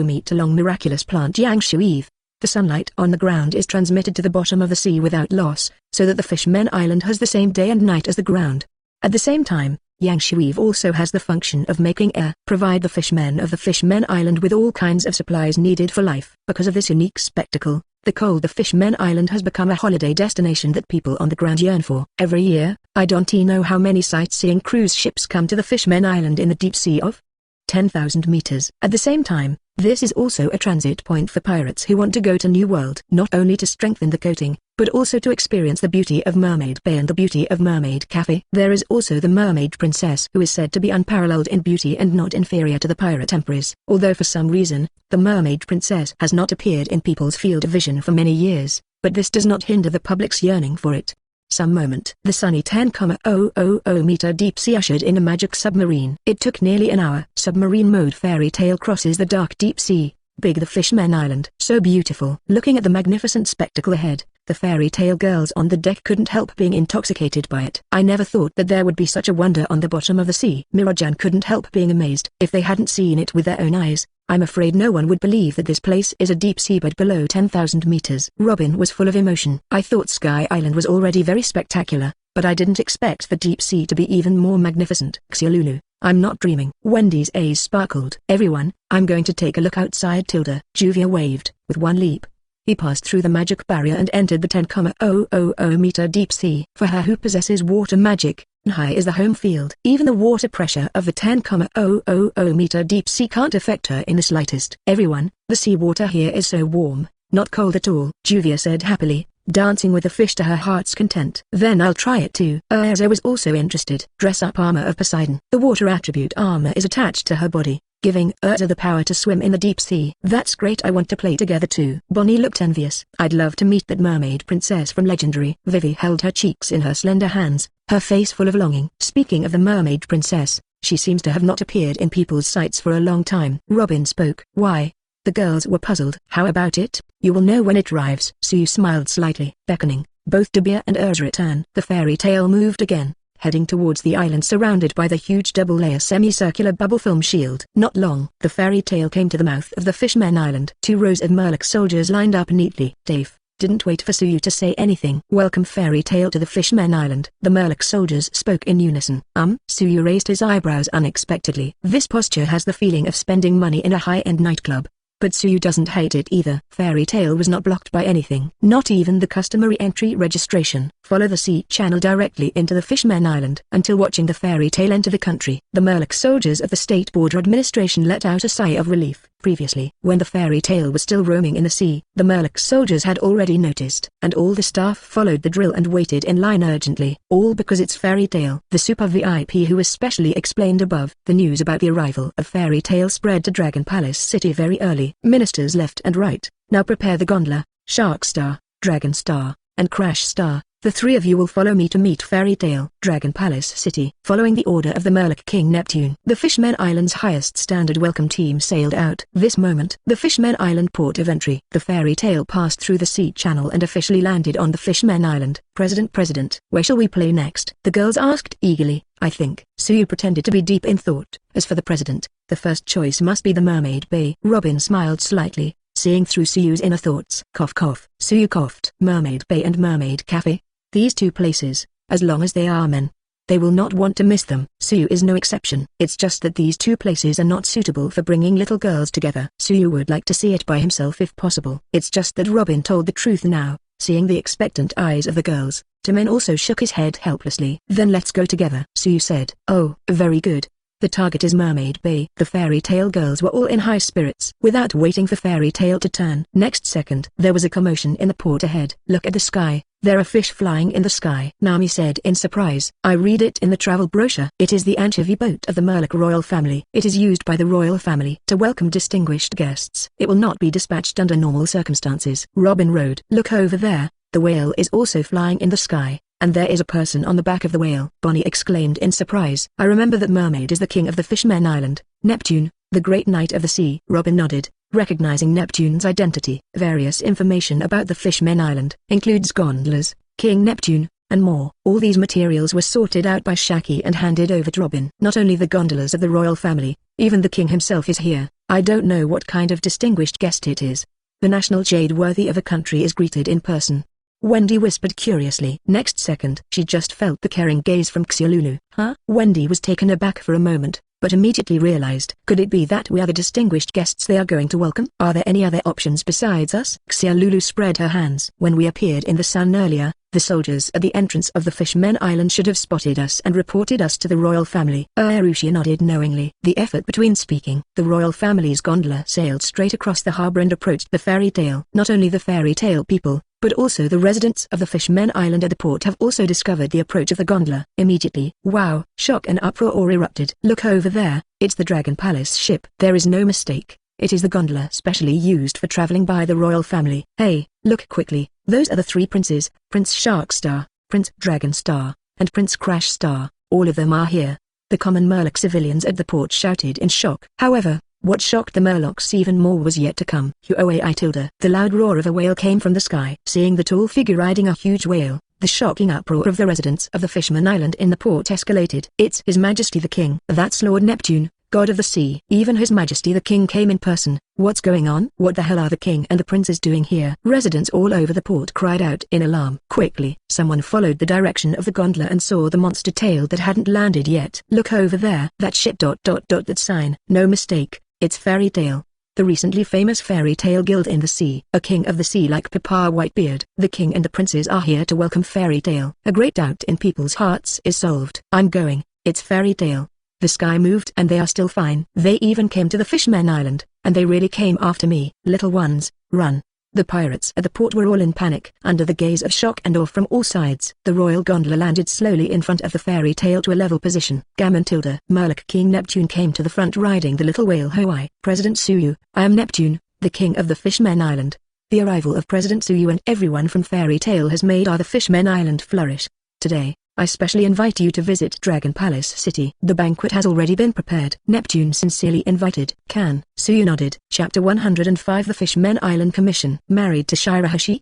meter long miraculous plant Yang Shueve. The sunlight on the ground is transmitted to the bottom of the sea without loss, so that the Fishmen Island has the same day and night as the ground. At the same time, Yang Shueve also has the function of making air, provide the fishmen of the Fishmen Island with all kinds of supplies needed for life. Because of this unique spectacle, the Fishmen Island has become a holiday destination that people on the ground yearn for. Every year, I don't know how many sightseeing cruise ships come to the Fishmen Island in the deep sea of 10,000 meters. At the same time, this is also a transit point for pirates who want to go to New World, not only to strengthen the coating, but also to experience the beauty of Mermaid Bay and the beauty of Mermaid Cafe. There is also the Mermaid Princess, who is said to be unparalleled in beauty and not inferior to the pirate empress. Although for some reason, the Mermaid Princess has not appeared in people's field of vision for many years, but this does not hinder the public's yearning for it. Some moment. The sunny 10,000 meter deep sea ushered in a magic submarine. It took nearly an hour. Submarine mode. Fairy tale crosses the dark deep sea. Big the Fishmen Island. So beautiful. Looking at the magnificent spectacle ahead, the fairy tale girls on the deck couldn't help being intoxicated by it. I never thought that there would be such a wonder on the bottom of the sea. Mirajan couldn't help being amazed. If they hadn't seen it with their own eyes, I'm afraid no one would believe that this place is a deep seabed below 10,000 meters. Robin was full of emotion. I thought Sky Island was already very spectacular, but I didn't expect the deep sea to be even more magnificent. Xiaolulu, I'm not dreaming. Wendy's eyes sparkled. Everyone, I'm going to take a look outside. Juvia waved. With one leap, he passed through the magic barrier and entered the 10,000 meter deep sea. For her who possesses water magic, high is the home field. Even the water pressure of the 10,000 meter deep sea can't affect her in the slightest. Everyone, the sea water here is so warm, not cold at all, Juvia said happily, dancing with the fish to her heart's content. Then I'll try it too. Erza was also interested. Dress-up armor of Poseidon. The water attribute armor is attached to her body, giving Erza the power to swim in the deep sea. That's great. I want to play together too. Bonnie looked envious. I'd love to meet that mermaid princess from Legendary. Vivi held her cheeks in her slender hands, her face full of longing. Speaking of the mermaid princess, She seems to have not appeared in people's sights for a long time. Robin spoke. Why? The girls were puzzled. How about it? You will know when it arrives. Suyu smiled slightly, beckoning both Dabir and Urza return. The fairy tale moved again, heading towards the island surrounded by the huge double-layer semicircular bubble film shield. Not long, the fairy tale came to the mouth of the Fishmen Island. 2 rows of Murloc soldiers lined up neatly. Dave didn't wait for Suyu to say anything. Welcome fairy tale to the Fishmen Island. The Murloc soldiers spoke in unison. Suyu raised his eyebrows unexpectedly. This posture has the feeling of spending money in a high-end nightclub. But Suyu doesn't hate it either. Fairy tale was not blocked by anything. Not even the customary entry registration. Follow the sea channel directly into the Fishmen Island. Until watching the fairy tale enter the country, the Murloc soldiers of the State Border Administration let out a sigh of relief. Previously, when the fairy tale was still roaming in the sea, the Murloc soldiers had already noticed, and all the staff followed the drill and waited in line urgently. All because it's fairy tale. The super VIP who was specially explained above. The news about the arrival of fairy tale spread to Dragon Palace City very early. Ministers left and right. Now prepare the gondola, Shark Star, Dragon Star, and Crash Star. The 3 of you will follow me to meet Fairy Tale. Dragon Palace City. Following the order of the Murloc King Neptune, the Fishmen Island's highest standard welcome team sailed out. This moment, the Fishmen Island port of entry. The Fairy Tale passed through the sea channel and officially landed on the Fishmen Island. President, where shall we play next? The girls asked eagerly. I think. Suyu pretended to be deep in thought. As for the president, the first choice must be the Mermaid Bay. Robin smiled slightly, seeing through Suyu's inner thoughts. Cough cough. Suyu coughed. Mermaid Bay and Mermaid Cafe. These 2 places, as long as they are men, they will not want to miss them. Suyu is no exception. It's just that these 2 places are not suitable for bringing little girls together. Suyu would like to see it by himself if possible. It's just that Robin told the truth now, seeing the expectant eyes of the girls. Tamen also shook his head helplessly. Then let's go together, Suyu said. Oh, very good. The target is Mermaid Bay. The fairy tale girls were all in high spirits. Without waiting for fairy tale to turn, next second, there was a commotion in the port ahead. Look at the sky. There are fish flying in the sky, Nami said in surprise. I read it in the travel brochure. It is the anchovy boat of the Murloc royal family. It is used by the royal family to welcome distinguished guests. It will not be dispatched under normal circumstances. Robin rowed. Look over there. The whale is also flying in the sky. And there is a person on the back of the whale. Bonnie exclaimed in surprise. I remember that Mermaid is the king of the Fishmen Island, Neptune, the great knight of the sea. Robin nodded, recognizing Neptune's identity. Various information about the Fishmen Island includes gondolas, King Neptune, and more. All these materials were sorted out by Shaki and handed over to Robin. Not only the gondolas of the royal family, even the king himself is here. I don't know what kind of distinguished guest it is. The national jade worthy of a country is greeted in person. Wendy whispered curiously. Next second, she just felt the caring gaze from Cthulhu. Huh? Wendy was taken aback for a moment, but immediately realized. Could it be that we are the distinguished guests they are going to welcome? Are there any other options besides us? Cthulhu spread her hands. When we appeared in the sun earlier, the soldiers at the entrance of the Fishmen Island should have spotted us and reported us to the royal family. Urutia nodded knowingly. The effort between speaking. The royal family's gondola sailed straight across the harbor and approached the fairy tale. Not only the fairy tale people, but also the residents of the Fishmen Island at the port have also discovered the approach of the gondola. Immediately, wow, shock and uproar erupted. Look over there, it's the Dragon Palace ship. There is no mistake, it is the gondola specially used for traveling by the royal family. Hey, look quickly, those are the 3 princes, Prince Shark Star, Prince Dragon Star, and Prince Crash Star. All of them are here. The common Murloc civilians at the port shouted in shock. However, what shocked the Murlocs even more was yet to come. The loud roar of a whale came from the sky. Seeing the tall figure riding a huge whale, the shocking uproar of the residents of the Fishmen Island in the port escalated. It's His Majesty the King. That's Lord Neptune, God of the Sea. Even His Majesty the King came in person. What's going on? What the hell are the King and the Princes doing here? Residents all over the port cried out in alarm. Quickly, someone followed the direction of the gondola and saw the monster tail that hadn't landed yet. Look over there. That ship ... that sign. No mistake. It's Fairy Tale, the recently famous Fairy Tale Guild in the sea. A king of the sea like Papa Whitebeard. The king and the princes are here to welcome Fairy Tale. A great doubt in people's hearts is solved. I'm going, it's Fairy Tale. The sky moved and they are still fine. They even came to the Fishmen Island, and they really came after me. Little ones, run. The pirates at the port were all in panic. Under the gaze of shock and awe from all sides, the royal gondola landed slowly in front of the Fairy Tale to a level position. Murloc King Neptune came to the front riding the little whale. Hawaii. President Suyu, I am Neptune, the king of the Fishmen Island. The arrival of President Suyu and everyone from Fairy Tale has made the Fishmen Island flourish. Today, I specially invite you to visit Dragon Palace City. The banquet has already been prepared. Neptune sincerely invited. Can. Suyu nodded. Chapter 105 The Fishmen Island Commission. Married to Shirahoshi?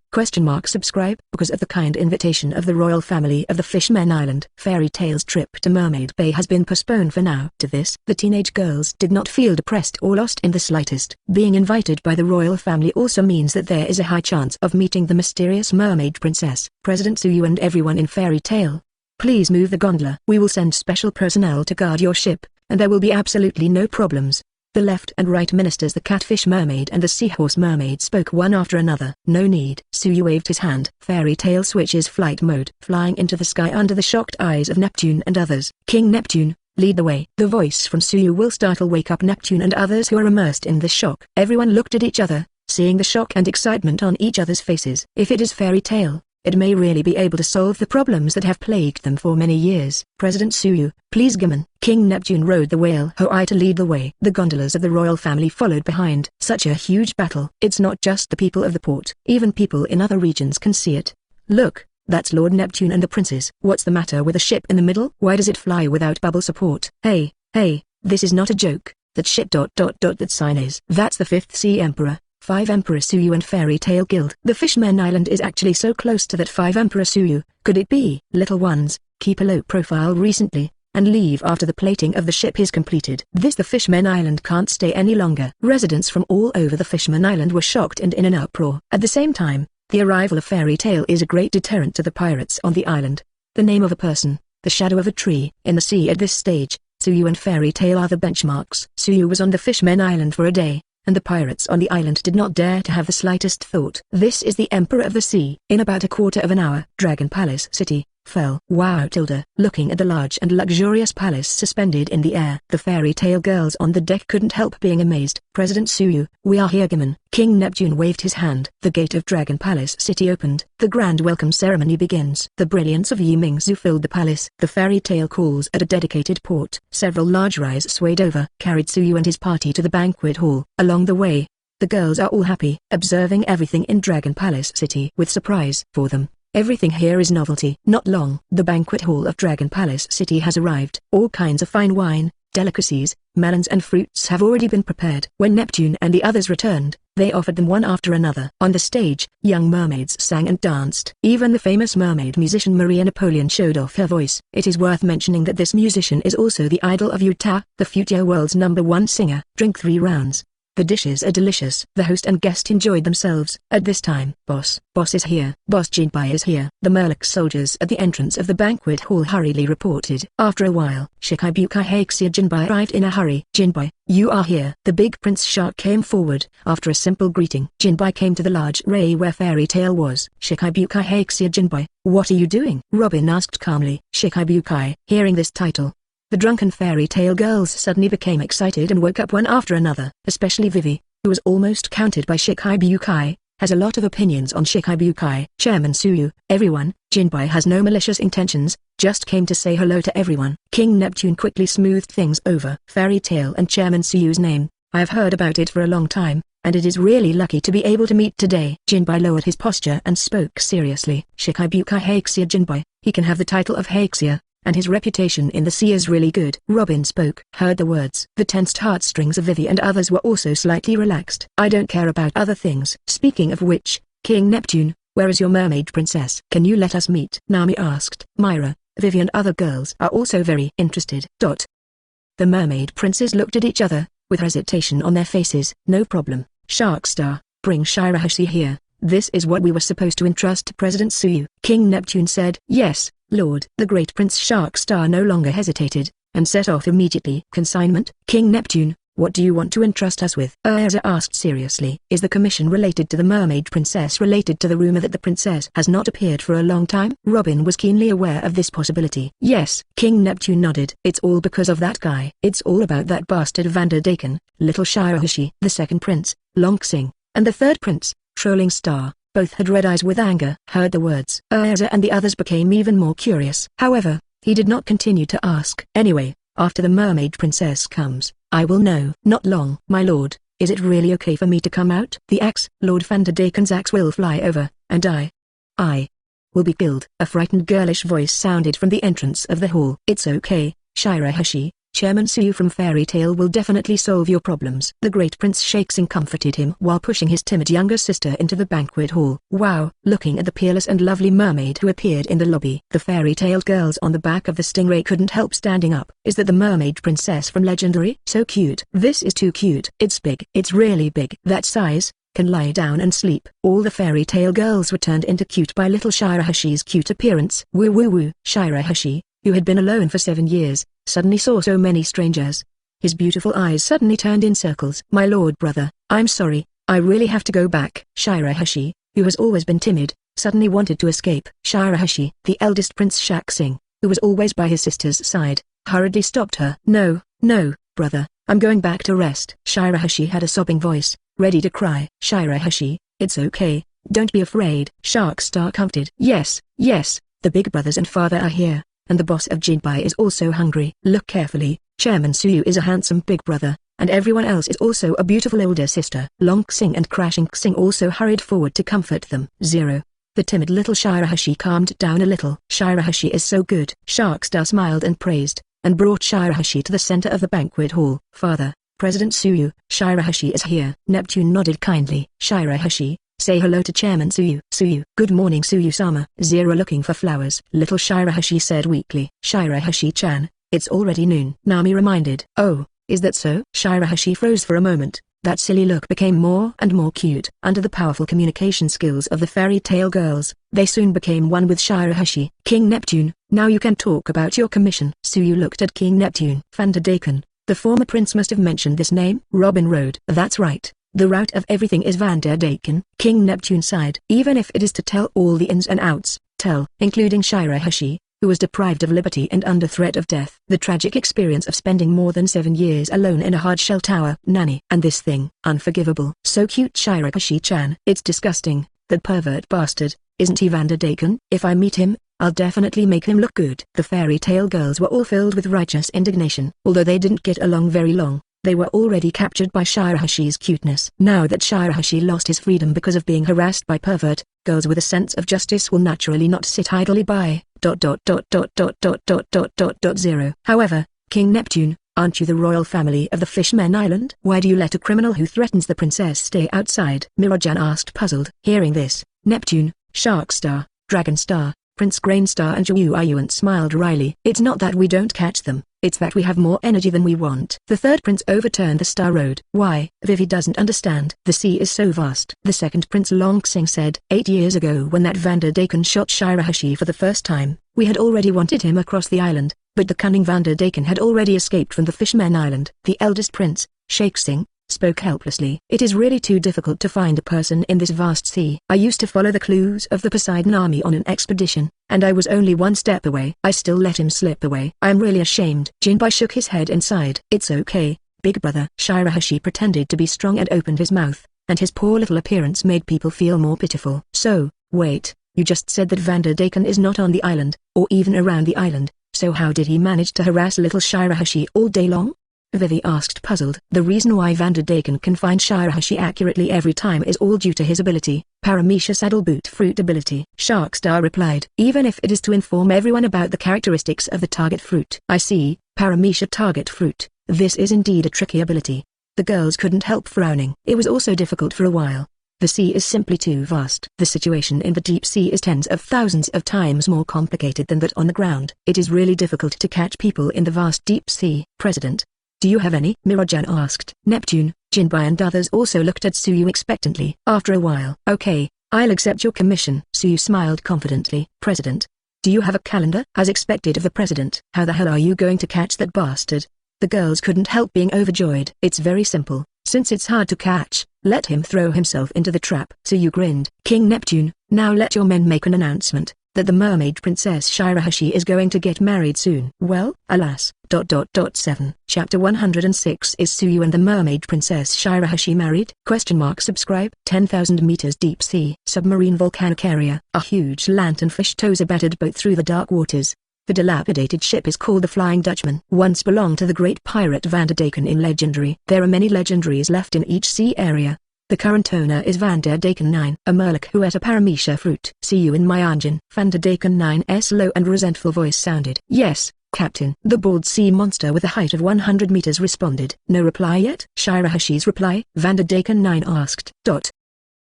Subscribe. Because of the kind invitation of the royal family of the Fishmen Island, Fairy Tail's trip to Mermaid Bay has been postponed for now. To this, the teenage girls did not feel depressed or lost in the slightest. Being invited by the royal family also means that there is a high chance of meeting the mysterious mermaid princess. President Suyu and everyone in Fairy Tail, please move the gondola. We will send special personnel to guard your ship, and there will be absolutely no problems. The left and right ministers, the Catfish Mermaid and the Seahorse Mermaid, spoke one after another. No need. Suyu waved his hand. Fairy Tail switches flight mode, flying into the sky under the shocked eyes of Neptune and others. King Neptune, lead the way. The voice from Suyu will wake up Neptune and others who are immersed in the shock. Everyone looked at each other, seeing the shock and excitement on each other's faces. If it is Fairy Tail, it may really be able to solve the problems that have plagued them for many years. President Suyu, please Gammon. King Neptune rode the whale Hoi to lead the way. The gondolas of the royal family followed behind. Such a huge battle. It's not just the people of the port. Even people in other regions can see it. Look, that's Lord Neptune and the princes. What's the matter with the ship in the middle? Why does it fly without bubble support? Hey, this is not a joke. That ship ... that sign is. That's the 5th Sea Emperor. 5 Emperor Suyu and Fairy Tail Guild. The Fishmen Island is actually so close to that 5 Emperor Suyu. Could it be? Little ones, keep a low profile recently, and leave after the plating of the ship is completed. The Fishmen Island can't stay any longer. Residents from all over the Fishmen Island were shocked and in an uproar. At the same time, the arrival of Fairy Tail is a great deterrent to the pirates on the island. The name of a person, the shadow of a tree, in the sea at this stage, Suyu and Fairy Tail are the benchmarks. Suyu was on the Fishmen Island for a day, and the pirates on the island did not dare to have the slightest thought. This is the Emperor of the Sea. In about a quarter of an hour, Dragon Palace City fell. Wow! Looking at the large and luxurious palace suspended in the air, the Fairy Tail girls on the deck couldn't help being amazed. President Suyu, we are here Gammon. King Neptune waved his hand. The gate of Dragon Palace City opened. The grand welcome ceremony begins. The brilliance of Yimingzu filled the palace. The Fairy Tail calls at a dedicated port. Several large rides swayed over, carried Suyu and his party to the banquet hall. Along the way, the girls are all happy, observing everything in Dragon Palace City with surprise for them. Everything here is novelty. Not long, the banquet hall of Dragon Palace City has arrived. All kinds of fine wine, delicacies, melons and fruits have already been prepared. When Neptune and the others returned, they offered them one after another. On the stage, young mermaids sang and danced. Even the famous mermaid musician Maria Napoleon showed off her voice. It is worth mentioning that this musician is also the idol of Urutia, the future world's #1 singer. Drink 3 rounds. The dishes are delicious. The host and guest enjoyed themselves. At this time, Boss is here. Boss Jinbai is here. The Murloc soldiers at the entrance of the banquet hall hurriedly reported. After a while, Shikibukai Hakuya Jinbai arrived in a hurry. Jinbai, you are here. The big Prince Shark came forward. After a simple greeting, Jinbai came to the large ray where Fairy Tail was. Shikibukai Hakuya Jinbai, what are you doing? Robin asked calmly. Shikibukai. Hearing this title, the drunken Fairy Tail girls suddenly became excited and woke up one after another. Especially Vivi, who was almost counted by Shikibukai, has a lot of opinions on Shikibukai. Chairman Suyu, everyone, Jinbai has no malicious intentions, just came to say hello to everyone. King Neptune quickly smoothed things over. Fairy Tail and Chairman Suyu's name, I have heard about it for a long time, and it is really lucky to be able to meet today. Jinbai lowered his posture and spoke seriously. Shikibukai Hakuya Jinbai, he can have the title of Hakuya, and his reputation in the sea is really good. Robin spoke. Heard the words. The tensed heartstrings of Vivi and others were also slightly relaxed. I don't care about other things. Speaking of which, King Neptune, where is your mermaid princess? Can you let us meet? Nami asked. Myra, Vivi and other girls are also very interested. The mermaid princes looked at each other, with hesitation on their faces. No problem. Sharkstar, bring Shirahoshi here. This is what we were supposed to entrust to President Suyu. King Neptune said. Yes, Lord. The great Prince Sharkstar no longer hesitated, and set off immediately. Consignment? King Neptune, what do you want to entrust us with? Urza asked seriously. Is the commission related to the mermaid princess related to the rumor that the princess has not appeared for a long time? Robin was keenly aware of this possibility. Yes. King Neptune nodded. It's all because of that guy. It's all about that bastard Vander Daken, little Shirahoshi. The second prince, Longsing, and the third prince, Trolling Star, both had red eyes with anger. Heard the words. Urza and the others became even more curious. However, he did not continue to ask. Anyway, after the mermaid princess comes, I will know. Not long. My lord, is it really okay for me to come out? The axe, Lord Vander Daken's axe will fly over, and I will be killed. A frightened girlish voice sounded from the entrance of the hall. It's okay, Shirahoshi. Chairman Suyu from Fairy Tail will definitely solve your problems. The Great Prince Shakesing comforted him while pushing his timid younger sister into the banquet hall. Wow! Looking at the peerless and lovely mermaid who appeared in the lobby, the Fairy Tail girls on the back of the stingray couldn't help standing up. Is that the mermaid princess from Legendary? So cute. This is too cute. It's big. It's really big. That size can lie down and sleep. All the Fairy Tail girls were turned into cute by little Shirahoshi's cute appearance. Woo woo woo. Shirahoshi, who had been alone for 7 years, suddenly saw so many strangers. His beautiful eyes suddenly turned in circles. My lord brother, I'm sorry, I really have to go back. Shirahoshi, who has always been timid, suddenly wanted to escape. Shirahoshi, the eldest Prince Shakesing, who was always by his sister's side, hurriedly stopped her. No, no, brother, I'm going back to rest. Shirahoshi had a sobbing voice, ready to cry. Shirahoshi, it's okay, don't be afraid. Sharkstar comforted. Yes, yes, the big brothers and father are here. And the boss of Jinbai is also hungry. Look carefully, Chairman Suyu is a handsome big brother, and everyone else is also a beautiful older sister. Long Xing and Crashing Xing also hurried forward to comfort them. The timid little Shirahoshi calmed down a little. Shirahoshi is so good. Sharkstar smiled and praised, and brought Shirahoshi to the center of the banquet hall. Father, President Suyu, Shirahoshi is here. Neptune nodded kindly. Shirahoshi, say hello to Chairman Suyu. Suyu. Good morning Suyu-sama. Looking for flowers. Little Shirahoshi said weakly. Shirahoshi-chan, it's already noon. Nami reminded. Oh, is that so? Shirahoshi froze for a moment. That silly look became more and more cute. Under the powerful communication skills of the Fairy Tail girls, they soon became one with Shirahoshi. King Neptune, now you can talk about your commission. Suyu looked at King Neptune. Vanderdaken, the former prince must have mentioned this name. Robin Road. That's right. The root of everything is Vanderdaken. King Neptune sighed. Even if it is to tell all the ins and outs, tell, including Shirahoshi, who was deprived of liberty and under threat of death. The tragic experience of spending more than 7 years alone in a hard-shell tower. Nanny. And this thing. Unforgivable. So cute Shirahoshi-chan. It's disgusting. That pervert bastard. Isn't he Vanderdaken? If I meet him, I'll definitely make him look good. The Fairy Tail girls were all filled with righteous indignation. Although they didn't get along very long, they were already captured by Shirahoshi's cuteness. Now that Shirahoshi lost his freedom because of being harassed by pervert, girls with a sense of justice will naturally not sit idly by. However, King Neptune, aren't you the royal family of the Fishmen Island? Why do you let a criminal who threatens the princess stay outside? Mirojan asked puzzled. Hearing this, Neptune, Sharkstar, Dragonstar, Prince Grainstar and Yuan smiled wryly. It's not that we don't catch them, it's that we have more energy than we want. The third prince overturned the Star Road. Why? Vivi doesn't understand. The sea is so vast. The second prince Longxing said. 8 years ago when that Vanderdaken shot Shirahoshi for the first time, we had already wanted him across the island, but the cunning Vanderdaken had already escaped from the Fishmen Island. The eldest prince, Shakesing, spoke helplessly. It is really too difficult to find a person in this vast sea. I used to follow the clues of the Poseidon army on an expedition, and I was only one step away. I still let him slip away. I am really ashamed. Jinbai shook his head and sighed. It's okay, big brother. Shirahoshi pretended to be strong and opened his mouth, and his poor little appearance made people feel more pitiful. So, wait, you just said that Vanderdaken is not on the island, or even around the island, so how did he manage to harass little Shirahoshi all day long? Vivi asked puzzled. The reason why Vanderdaken can find Shirahoshi accurately every time is all due to his ability, Paramecia Saddle Boot Fruit ability. Sharkstar replied. Even if it is to inform everyone about the characteristics of the target fruit. I see, Paramecia target fruit. This is indeed a tricky ability. The girls couldn't help frowning. It was also difficult for a while. The sea is simply too vast. The situation in the deep sea is tens of thousands of times more complicated than that on the ground. It is really difficult to catch people in the vast deep sea. President, do you have any? Mirojan asked. Neptune, Jinbai and others also looked at Suyu expectantly. After a while. Okay, I'll accept your commission. Suyu smiled confidently. President, do you have a calendar? As expected of the president. How the hell are you going to catch that bastard? The girls couldn't help being overjoyed. It's very simple. Since it's hard to catch, let him throw himself into the trap. Suyu grinned. King Neptune, now let your men make an announcement that the mermaid princess Shirahoshi is going to get married soon. Well, alas. 7. Chapter 106 Is Suyu and the mermaid princess Shirahoshi married? Subscribe. 10,000 meters deep sea. Submarine volcanic area. A huge lanternfish tows a battered boat through the dark waters. The dilapidated ship is called the Flying Dutchman. Once belonged to the great pirate Vanderdaken in Legendary. There are many legendaries left in each sea area. The current owner is Vanderdaken 9, a Murloc who ate a paramecia fruit. See you in my engine. Vanderdaken 9's low and resentful voice sounded. Yes, Captain. The bald sea monster with a height of 100 meters responded. No reply yet? Shirahoshi's reply? Vanderdaken 9 asked.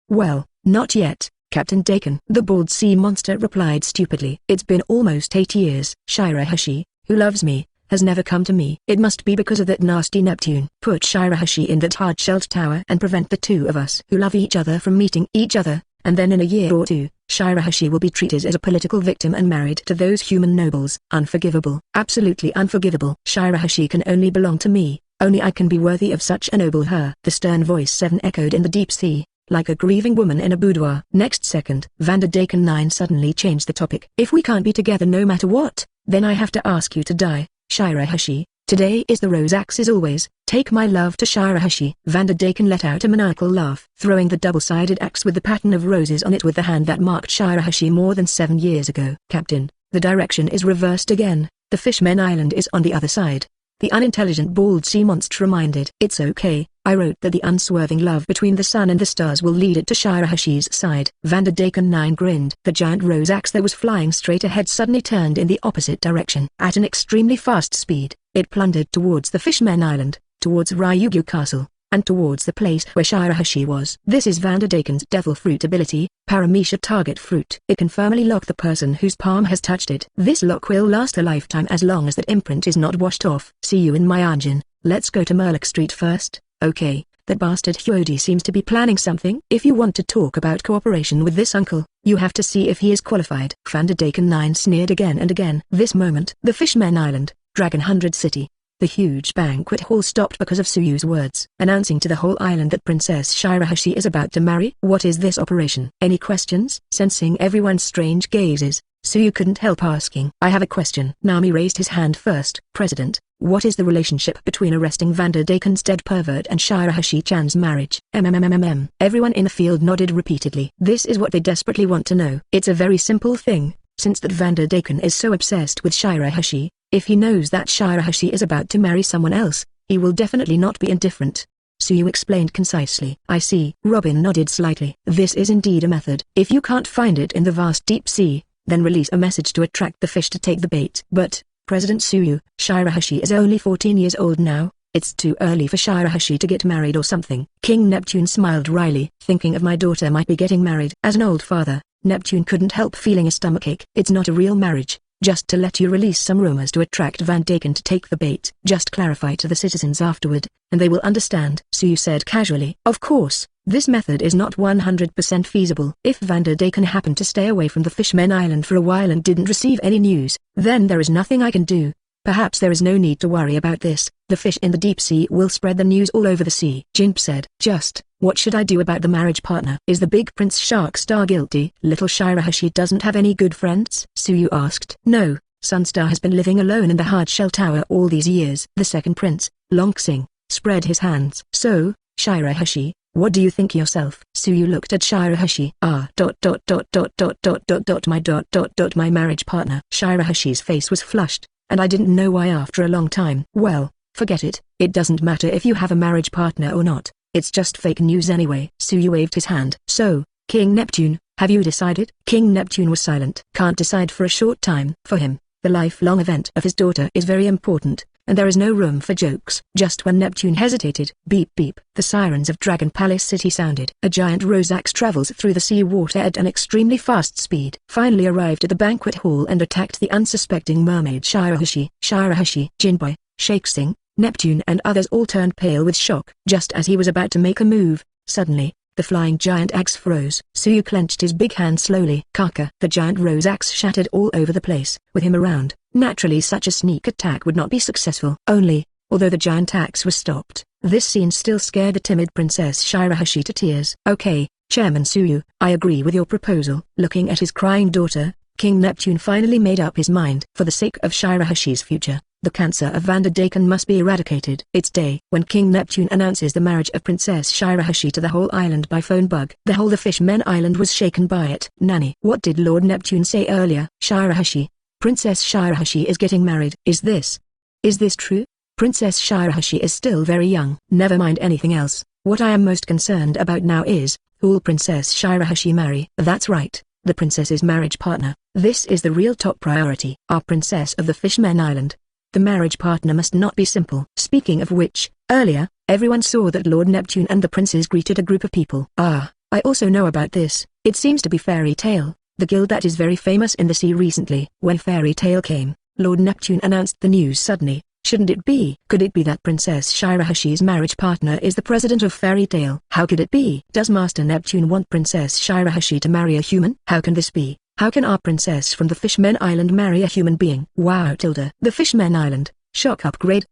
Well, not yet, Captain Daken. The bald sea monster replied stupidly. It's been almost 8 years. Shirahoshi, who loves me, has never come to me. It must be because of that nasty Neptune. Put Shirahoshi in that hard-shelled tower and prevent the two of us who love each other from meeting each other, and then in a year or two, Shirahoshi will be treated as a political victim and married to those human nobles. Unforgivable. Absolutely unforgivable. Shirahoshi can only belong to me. Only I can be worthy of such a noble her. The stern voice 7 echoed in the deep sea, like a grieving woman in a boudoir. Next second, Vanderdaken 9 suddenly changed the topic. If we can't be together no matter what, then I have to ask you to die. Shirahoshi, today is the rose axe as always. Take my love to Shirahoshi. Vanderdaken let out a maniacal laugh, throwing the double-sided axe with the pattern of roses on it with the hand that marked Shirahoshi more than 7 years ago. Captain, the direction is reversed again. The Fishmen Island is on the other side. The unintelligent bald sea monster reminded. It's okay, I wrote that the unswerving love between the sun and the stars will lead it to Shirahoshi's side. Vanderdaken 9 grinned. The giant rose axe that was flying straight ahead suddenly turned in the opposite direction. At an extremely fast speed, it plundered towards the Fishmen Island, towards Ryugu Castle, and towards the place where Shirahoshi was. This is Vanderdaken's Devil Fruit ability, Paramecia Target Fruit. It can firmly lock the person whose palm has touched it. This lock will last a lifetime as long as that imprint is not washed off. See you in my engine. Let's go to Murloc Street first. Okay, that bastard Hyodi seems to be planning something. If you want to talk about cooperation with this uncle, you have to see if he is qualified. Vanderdaken 9 sneered again and again. This moment, the Fishmen Island, Dragon 100 City. The huge banquet hall stopped because of Suyu's words, announcing to the whole island that Princess Shirahoshi is about to marry. What is this operation? Any questions? Sensing everyone's strange gazes, Suyu couldn't help asking. I have a question. Nami raised his hand first. President, what is the relationship between arresting Vanderdaken's dead pervert and Shirahoshi-chan's marriage? Everyone in the field nodded repeatedly. This is what they desperately want to know. It's a very simple thing, since that Vanderdaken is so obsessed with Shirahoshi. If he knows that Shirahoshi is about to marry someone else, he will definitely not be indifferent. Suyu explained concisely. I see. Robin nodded slightly. This is indeed a method. If you can't find it in the vast deep sea, then release a message to attract the fish to take the bait. But, President Suyu, Shirahoshi is only 14 years old now. It's too early for Shirahoshi to get married or something. King Neptune smiled wryly. Thinking of my daughter might be getting married. As an old father, Neptune couldn't help feeling a stomachache. It's not a real marriage. Just to let you release some rumors to attract Vanderdaken to take the bait. Just clarify to the citizens afterward, and they will understand. Suyu said casually. Of course, this method is not 100% feasible. If Vanderdaken happened to stay away from the Fishmen Island for a while and didn't receive any news, then there is nothing I can do. Perhaps there is no need to worry about this. The fish in the deep sea will spread the news all over the sea. Jinp said. Just, what should I do about the marriage partner? Is the big Prince Shark Star guilty? Little Shirahoshi doesn't have any good friends? Suyu asked. No, Sunstar has been living alone in the hard-shell tower all these years. The second prince, Longsing, spread his hands. So, Shirahoshi, what do you think yourself? Suyu looked at Shirahoshi. My marriage partner. Shirahoshi's face was flushed, and I didn't know why after a long time. Well, forget it. It doesn't matter if you have a marriage partner or not. It's just fake news anyway. Suyu waved his hand. So, King Neptune, have you decided? King Neptune was silent. Can't decide for a short time. For him, the lifelong event of his daughter is very important, and there is no room for jokes. Just when Neptune hesitated, beep beep, the sirens of Dragon Palace City sounded. A giant rose axe travels through the sea water at an extremely fast speed. Finally arrived at the banquet hall and attacked the unsuspecting mermaid Shirahoshi. Shirahoshi, Jinbei, Shakesing, Neptune and others all turned pale with shock. Just as he was about to make a move, suddenly, the flying giant axe froze. Suyu clenched his big hand slowly. Kaka. The giant rose axe shattered all over the place. With him around, naturally such a sneak attack would not be successful. Although the giant axe was stopped, this scene still scared the timid Princess Shirahoshi to tears. Okay, Chairman Suyu, I agree with your proposal. Looking at his crying daughter, King Neptune finally made up his mind. For the sake of Shirahoshi's future, the cancer of Vanderdaken must be eradicated. It's day. When King Neptune announces the marriage of Princess Shirahoshi to the whole island by phone bug. The whole of Fishmen Island was shaken by it. Nanny. What did Lord Neptune say earlier? Shirahoshi. Princess Shirahoshi is getting married. Is this true? Princess Shirahoshi is still very young. Never mind anything else. What I am most concerned about now is, who'll Princess Shirahoshi marry? That's right, the princess's marriage partner. This is the real top priority. Our princess of the Fishmen Island. The marriage partner must not be simple. Speaking of which, earlier, everyone saw that Lord Neptune and the princes greeted a group of people. Ah, I also know about this. It seems to be Fairy Tail, the guild that is very famous in the sea recently. When Fairy Tail came, Lord Neptune announced the news suddenly. Shouldn't it be? Could it be that Princess Shirahoshi's marriage partner is the president of Fairy Tail? How could it be? Does Master Neptune want Princess Shirahoshi to marry a human? How can this be? How can our princess from the Fishmen Island marry a human being? Wow tilde. The Fishmen Island, shock upgrade.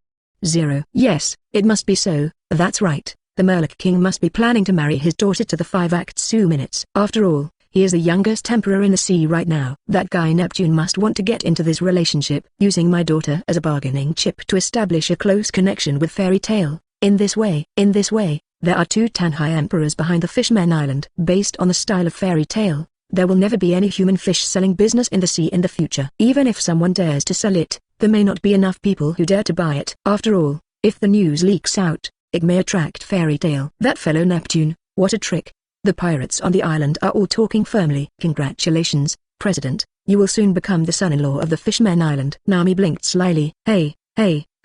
0. Yes, it must be so, that's right. The Murloc King must be planning to marry his daughter to the 5-Act minutes. After all, he is the youngest emperor in the sea right now. That guy Neptune must want to get into this relationship, using my daughter as a bargaining chip to establish a close connection with Fairy Tail. In this way, there are 2 Tanhai emperors behind the Fishmen Island. Based on the style of Fairy Tail, there will never be any human fish selling business in the sea in the future. Even if someone dares to sell it, there may not be enough people who dare to buy it. After all, if the news leaks out, it may attract Fairy Tail. That fellow Neptune, what a trick. The pirates on the island are all talking firmly. Congratulations, President, you will soon become the son-in-law of the Fishmen Island. Nami blinked slyly. Hey,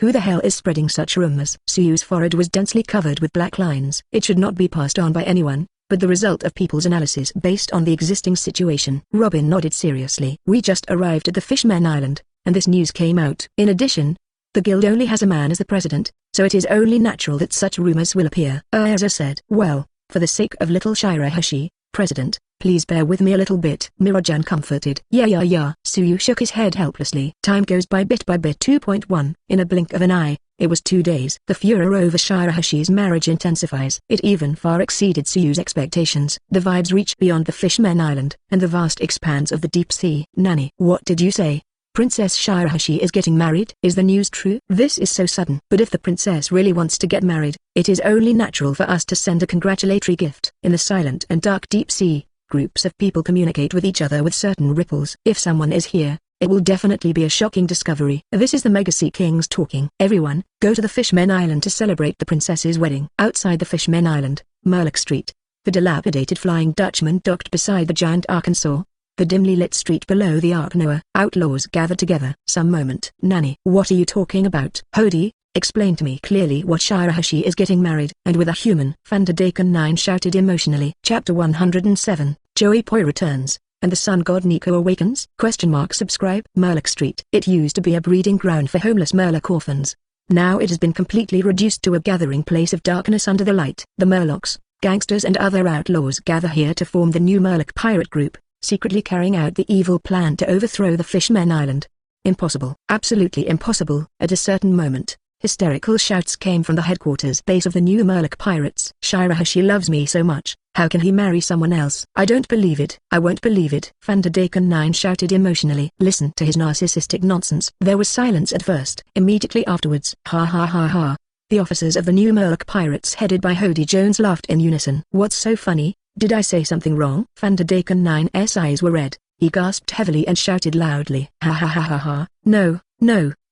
who the hell is spreading such rumors? Sui's forehead was densely covered with black lines. It should not be passed on by anyone, but the result of people's analysis based on the existing situation. Robin nodded seriously. We just arrived at the Fishmen Island, and this news came out. In addition, the guild only has a man as the president, so it is only natural that such rumors will appear. Erza said. Well, for the sake of little Shirahoshi, President, please bear with me a little bit. Mirajan comforted. Yeah. Suyu shook his head helplessly. Time goes by bit by bit. 2.1. In a blink of an eye, it was 2 days. The furor over Shirahoshi's marriage intensifies. It even far exceeded Suyu's expectations. The vibes reach beyond the Fishmen Island and the vast expanse of the deep sea. Nani? What did you say? Princess Shirahoshi is getting married? Is the news true? This is so sudden. But if the princess really wants to get married, it is only natural for us to send a congratulatory gift. In the silent and dark deep sea, groups of people communicate with each other with certain ripples. If someone is here, it will definitely be a shocking discovery. This is the Mega Sea Kings talking. Everyone, go to the Fishmen Island to celebrate the princess's wedding. Outside the Fishmen Island, Murloc Street, the dilapidated Flying Dutchman docked beside the giant Arkansas. The dimly lit street below the Ark Noah. Outlaws gathered together. Some moment. Nani? What are you talking about? Hody, explain to me clearly what Shirahoshi is getting married. And with a human. Vanderdaken 9 shouted emotionally. Chapter 107. Joey Poi returns, and the sun god Nika awakens? Subscribe. Murloc Street. It used to be a breeding ground for homeless Murloc orphans. Now it has been completely reduced to a gathering place of darkness under the light. The Murlocs, gangsters and other outlaws gather here to form the new Murloc pirate group, secretly carrying out the evil plan to overthrow the Fishmen Island. Impossible. Absolutely impossible. At a certain moment, hysterical shouts came from the headquarters base of the new Murloc pirates. Shirahoshi loves me so much, how can he marry someone else? I don't believe it. I won't believe it. Vanderdaken 9 shouted emotionally. Listen to his narcissistic nonsense. There was silence at first. Immediately afterwards, ha ha ha ha. The officers of the new Murloc pirates headed by Hody Jones laughed in unison. What's so funny? Did I say something wrong? Vanderdaken 9's eyes were red. He gasped heavily and shouted loudly. Ha ha ha ha ha. No,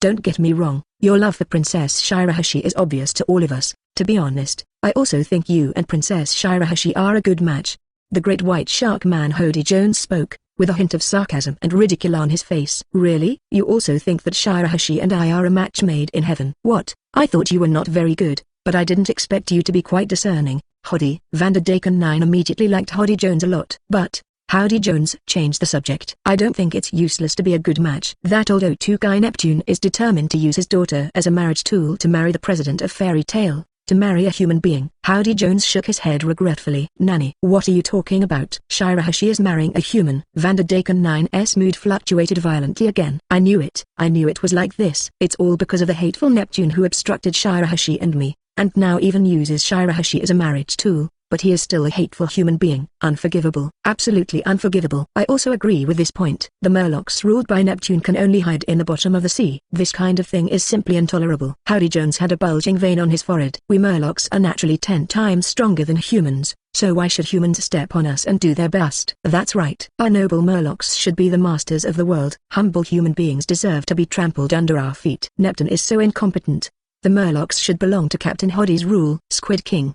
don't get me wrong. Your love for Princess Shirahoshi is obvious to all of us. To be honest, I also think you and Princess Shirahoshi are a good match. The great white shark man Hody Jones spoke, with a hint of sarcasm and ridicule on his face. Really? You also think that Shirahoshi and I are a match made in heaven? What? I thought you were not very good, but I didn't expect you to be quite discerning. Hody. Vanderdaken 9 immediately liked Hody Jones a lot. But, Hody Jones changed the subject. I don't think it's useless to be a good match. That old O2 guy Neptune is determined to use his daughter as a marriage tool to marry the president of Fairy Tail, to marry a human being. Hody Jones shook his head regretfully. Nani? What are you talking about? Shirahoshi is marrying a human. Vanderdaken 9's mood fluctuated violently again. I knew it. I knew it was like this. It's all because of the hateful Neptune who obstructed Shirahoshi and me, and now even uses Shirahoshi as a marriage tool. But he is still a hateful human being. Unforgivable. Absolutely unforgivable. I also agree with this point. The Murlocs ruled by Neptune can only hide in the bottom of the sea. This kind of thing is simply intolerable. Hody Jones had a bulging vein on his forehead. We Murlocs are naturally 10 times stronger than humans, so why should humans step on us and do their best? That's right. Our noble Murlocs should be the masters of the world. Humble human beings deserve to be trampled under our feet. Neptune is so incompetent. The Murlocs should belong to Captain Hody's rule. Squid King,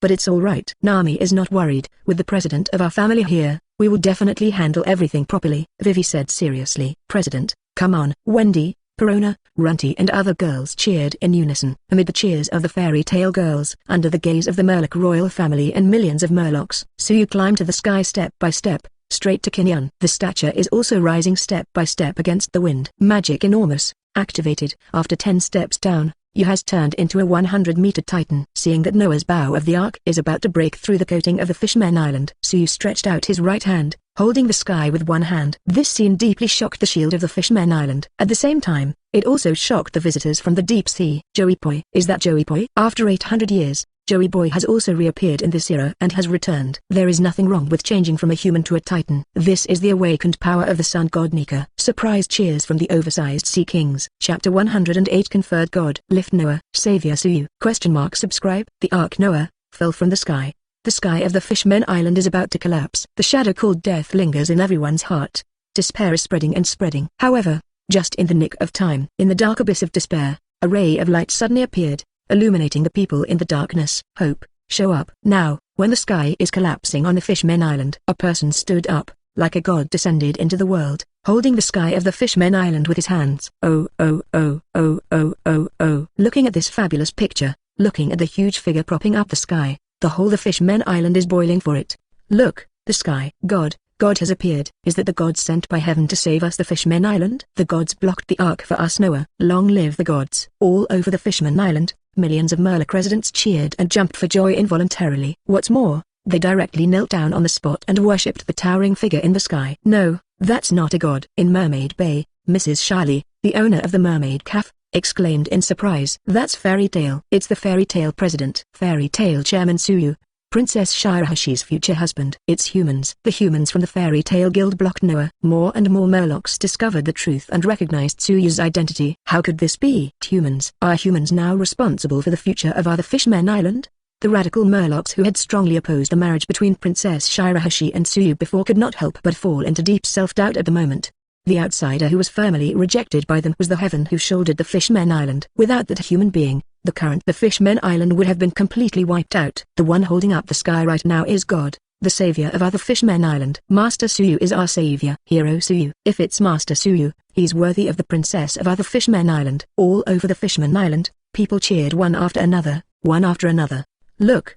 but it's alright. Nami is not worried. With the president of our family here, we will definitely handle everything properly, Vivi said seriously. President, come on. Wendy, Perona, Runty and other girls cheered in unison. Amid the cheers of the fairy tale girls, under the gaze of the Murloc royal family and millions of Murlocs, Suyu climbed to the sky step by step, straight to Gion. The stature is also rising step by step against the wind. Magic enormous, activated. After 10 steps down, Yu has turned into a 100-meter titan. Seeing that Noah's bow of the ark is about to break through the coating of the Fishmen Island, Suyu stretched out his right hand, holding the sky with one hand. This scene deeply shocked the shield of the Fishmen Island. At the same time, it also shocked the visitors from the deep sea. Joey Boy. Is that Joey Boy? After 800 years, Joey Boy has also reappeared in this era and has returned. There is nothing wrong with changing from a human to a titan. This is the awakened power of the sun god Nika. Surprised cheers from the oversized sea kings. Chapter 108 Conferred God. Lift Noah, Savior Suyu. Subscribe. The Ark Noah fell from the sky. The sky of the Fishmen Island is about to collapse. The shadow called death lingers in everyone's heart. Despair is spreading and spreading. However, just in the nick of time, in the dark abyss of despair, a ray of light suddenly appeared, illuminating the people in the darkness. Hope, show up. Now, when the sky is collapsing on the Fishmen Island, a person stood up, like a god descended into the world, holding the sky of the Fishmen Island with his hands. Oh. Looking at this fabulous picture, looking at the huge figure propping up the sky, the whole the Fishmen Island is boiling for it. Look, the sky. God has appeared. Is that the gods sent by heaven to save us? The Fishmen Island? The gods blocked the ark for us, Noah. Long live the gods. All over the Fishmen Island, millions of Murloc residents cheered and jumped for joy involuntarily. What's more, they directly knelt down on the spot and worshipped the towering figure in the sky. No, that's not a god. In Mermaid Bay, Mrs. Shiley, the owner of the Mermaid Cafe, exclaimed in surprise. That's Fairy Tale. It's the Fairy Tale president. Fairy Tale chairman Suyu, Princess Shirahoshi's future husband. It's humans. The humans from the Fairy Tale Guild blocked Noah. More and more Murlocs discovered the truth and recognized Suyu's identity. How could this be? Humans. Are humans now responsible for the future of other Fishmen Island? The radical Murlocs who had strongly opposed the marriage between Princess Shirahoshi and Suyu before could not help but fall into deep self-doubt at the moment. The outsider who was firmly rejected by them was the heaven who shouldered the Fishmen Island. Without that human being, the Fishmen Island would have been completely wiped out. The one holding up the sky right now is God, the savior of other Fishmen Island. Master Suyu is our savior. Hero Suyu. If it's Master Suyu, he's worthy of the princess of other Fishmen Island. All over the Fishmen Island, people cheered one after another. Look,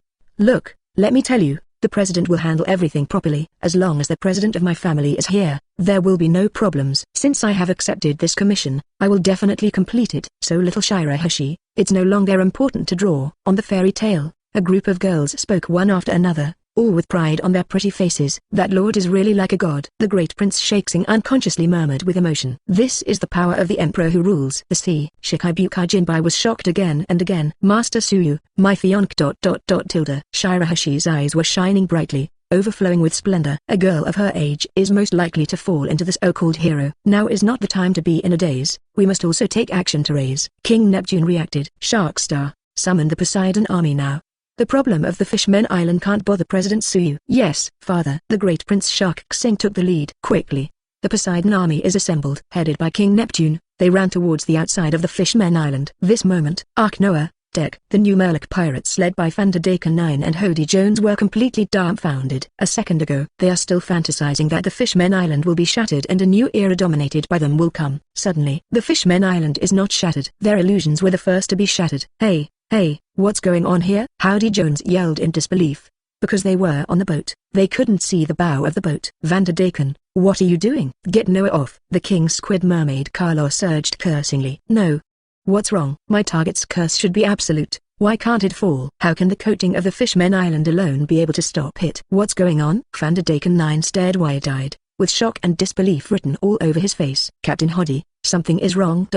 let me tell you. The president will handle everything properly. As long as the president of my family is here, there will be no problems. Since I have accepted this commission, I will definitely complete it. So little Shirahoshi, it's no longer important to draw on the fairy tale. A group of girls spoke one after another, all with pride on their pretty faces. That lord is really like a god. The great prince Shakesing unconsciously murmured with emotion. This is the power of the emperor who rules the sea. Shikibuka Jinbai was shocked again and again. Master Suyu, my fiancé. Shirahoshi's eyes were shining brightly, overflowing with splendor. A girl of her age is most likely to fall into this so-called hero. Now is not the time to be in a daze. We must also take action to raise. King Neptune reacted. Sharkstar, summon the Poseidon army now. The problem of the Fishmen Island can't bother President Suyu. Yes, father. The great Prince Sharksing took the lead. Quickly, the Poseidon army is assembled. Headed by King Neptune, they ran towards the outside of the Fishmen Island. This moment, Ark Noah, Deck, the new Murloc pirates led by Vanderdecken 9 and Hody Jones were completely dumbfounded. A second ago, they are still fantasizing that the Fishmen Island will be shattered and a new era dominated by them will come. Suddenly, the Fishmen Island is not shattered. Their illusions were the first to be shattered. Hey, what's going on here? Hody Jones yelled in disbelief. Because they were on the boat, they couldn't see the bow of the boat. Vanderdecken, what are you doing? Get Noah off. The King Squid Mermaid Carlos urged cursingly. No. What's wrong? My target's curse should be absolute. Why can't it fall? How can the coating of the Fishmen Island alone be able to stop it? What's going on? Vanderdecken 9 stared wide-eyed, with shock and disbelief written all over his face. Captain Hody, something is wrong.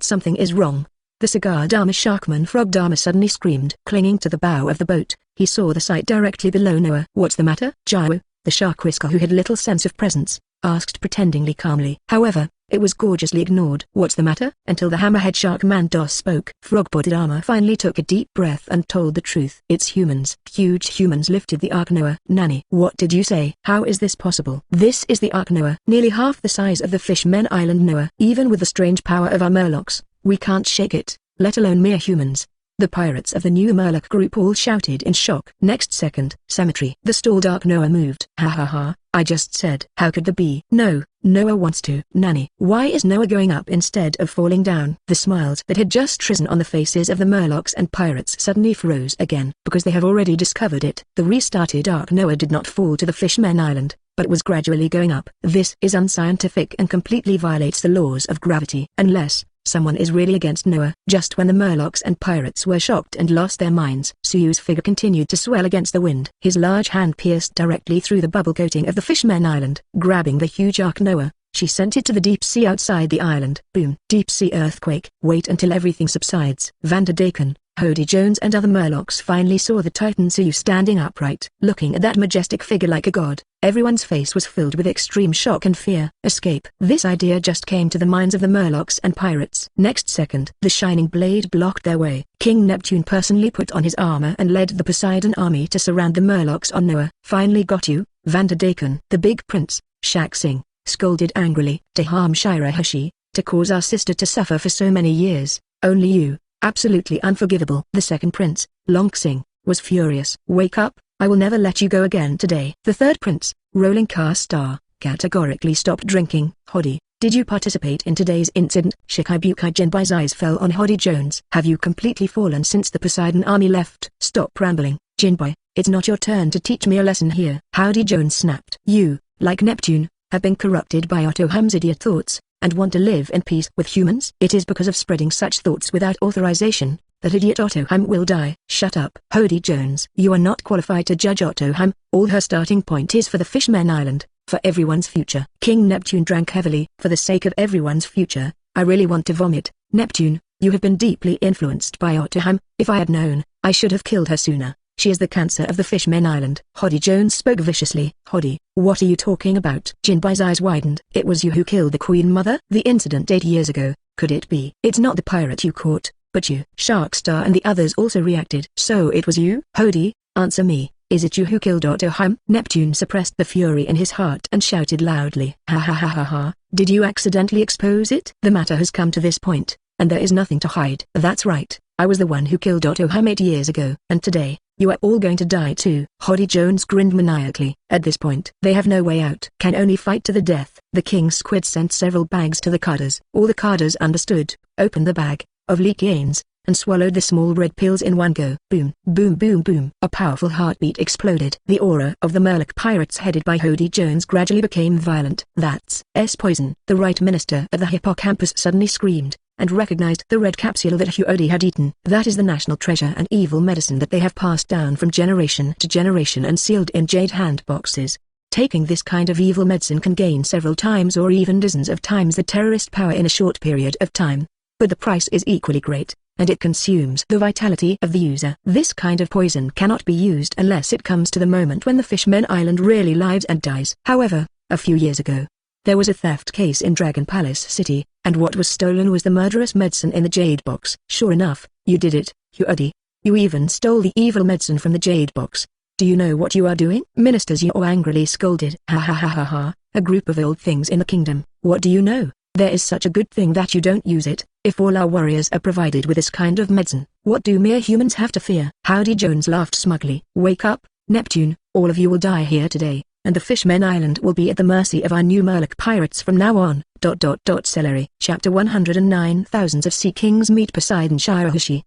Something is wrong. The Cigar Dama Sharkman Frog Dama suddenly screamed. Clinging to the bow of the boat, he saw the sight directly below Noah. What's the matter? Jao, the shark whisker who had little sense of presence, asked pretendingly calmly. However, it was gorgeously ignored. What's the matter? Until the hammerhead shark man Dos spoke. Frogbody Dama finally took a deep breath and told the truth. It's humans. Huge humans lifted the Ark Noah. Nanny. What did you say? How is this possible? This is the Ark Noah. Nearly half the size of the Fishmen Island Noah. Even with the strange power of our Murlocs, we can't shake it, let alone mere humans. The pirates of the new Murloc group all shouted in shock. Next second, cemetery. The stall Dark Noah moved. Ha ha ha, I just said. How could there be? No, Noah wants to. Nanny. Why is Noah going up instead of falling down? The smiles that had just risen on the faces of the Murlocs and pirates suddenly froze again. Because they have already discovered it. The restarted Dark Noah did not fall to the Fishmen Island, but was gradually going up. This is unscientific and completely violates the laws of gravity. Unless someone is really against Noah. Just when the Murlocs and pirates were shocked and lost their minds, Suiu's figure continued to swell against the wind. His large hand pierced directly through the bubble coating of the Fishmen Island. Grabbing the huge Dark Noah, she sent it to the deep sea outside the island. Boom. Deep sea earthquake. Wait until everything subsides. Vanderdaken, Hody Jones and other Murlocs finally saw the Titan Suiu standing upright. Looking at that majestic figure like a god, everyone's face was filled with extreme shock and fear. Escape. This idea just came to the minds of the Murlocs and pirates. Next second, the shining blade blocked their way. King Neptune personally put on his armor and led the Poseidon army to surround the Murlocs on Noah. Finally got you, Vanderdaken. The big prince, Shak Singh, scolded angrily. To harm Shirahoshi, to cause our sister to suffer for so many years, only you. Absolutely unforgivable. The second prince, Long Sing, was furious. Wake up, I will never let you go again today. The third prince, Rolling Car Star, categorically stopped drinking. Hody, did you participate in today's incident? Shikibukai Jinbai's eyes fell on Hody Jones. Have you completely fallen since the Poseidon army left? Stop rambling, Jinbai, it's not your turn to teach me a lesson here. Hody Jones snapped. You, like Neptune, have been corrupted by Ottoham's idiot thoughts, and want to live in peace with humans. It is because of spreading such thoughts without authorization that idiot Ottoham will die. Shut up. Hody Jones. You are not qualified to judge Ottoham. All her starting point is for the Fishmen Island, for everyone's future. King Neptune drank heavily. For the sake of everyone's future, I really want to vomit. Neptune, you have been deeply influenced by Ottoham. If I had known, I should have killed her sooner. She is the cancer of the Fishmen Island. Hody Jones spoke viciously. Hody, what are you talking about? Jinbai's eyes widened. It was you who killed the Queen Mother? The incident 8 years ago, could it be? It's not the pirate you caught, but you. Sharkstar and the others also reacted. So it was you? Hody, answer me. Is it you who killed Ottoham? Neptune suppressed the fury in his heart and shouted loudly. Ha ha ha ha ha. Did you accidentally expose it? The matter has come to this point, and there is nothing to hide. That's right. I was the one who killed Ottoham 8 years ago. And today, you are all going to die too. Hody Jones grinned maniacally. At this point, they have no way out. Can only fight to the death. The king squid sent several bags to the Carters. All the Carters understood, opened the bag of leakianes, and swallowed the small red pills in one go. Boom, boom, boom, boom. A powerful heartbeat exploded. The aura of the Murloc pirates headed by Hody Jones gradually became violent. That's poison. The right minister of the hippocampus suddenly screamed, and recognized the red capsule that Hody had eaten. That is the national treasure and evil medicine that they have passed down from generation to generation and sealed in jade hand boxes. Taking this kind of evil medicine can gain several times or even dozens of times the terrorist power in a short period of time. But the price is equally great, and it consumes the vitality of the user. This kind of poison cannot be used unless it comes to the moment when the Fishmen Island really lives and dies. However, a few years ago, there was a theft case in Dragon Palace City, and what was stolen was the murderous medicine in the jade box. Sure enough, you did it, Hody. You even stole the evil medicine from the jade box. Do you know what you are doing? Minister Zio angrily scolded. Ha ha ha ha ha, a group of old things in the kingdom. What do you know? There is such a good thing that you don't use it. If all our warriors are provided with this kind of medicine, what do mere humans have to fear? Hody Jones laughed smugly. Wake up, Neptune, all of you will die here today, and the Fishmen Island will be at the mercy of our new Murloc pirates from now on. Celery. Chapter 109. Thousands of Sea Kings meet Poseidon Shirahoshi!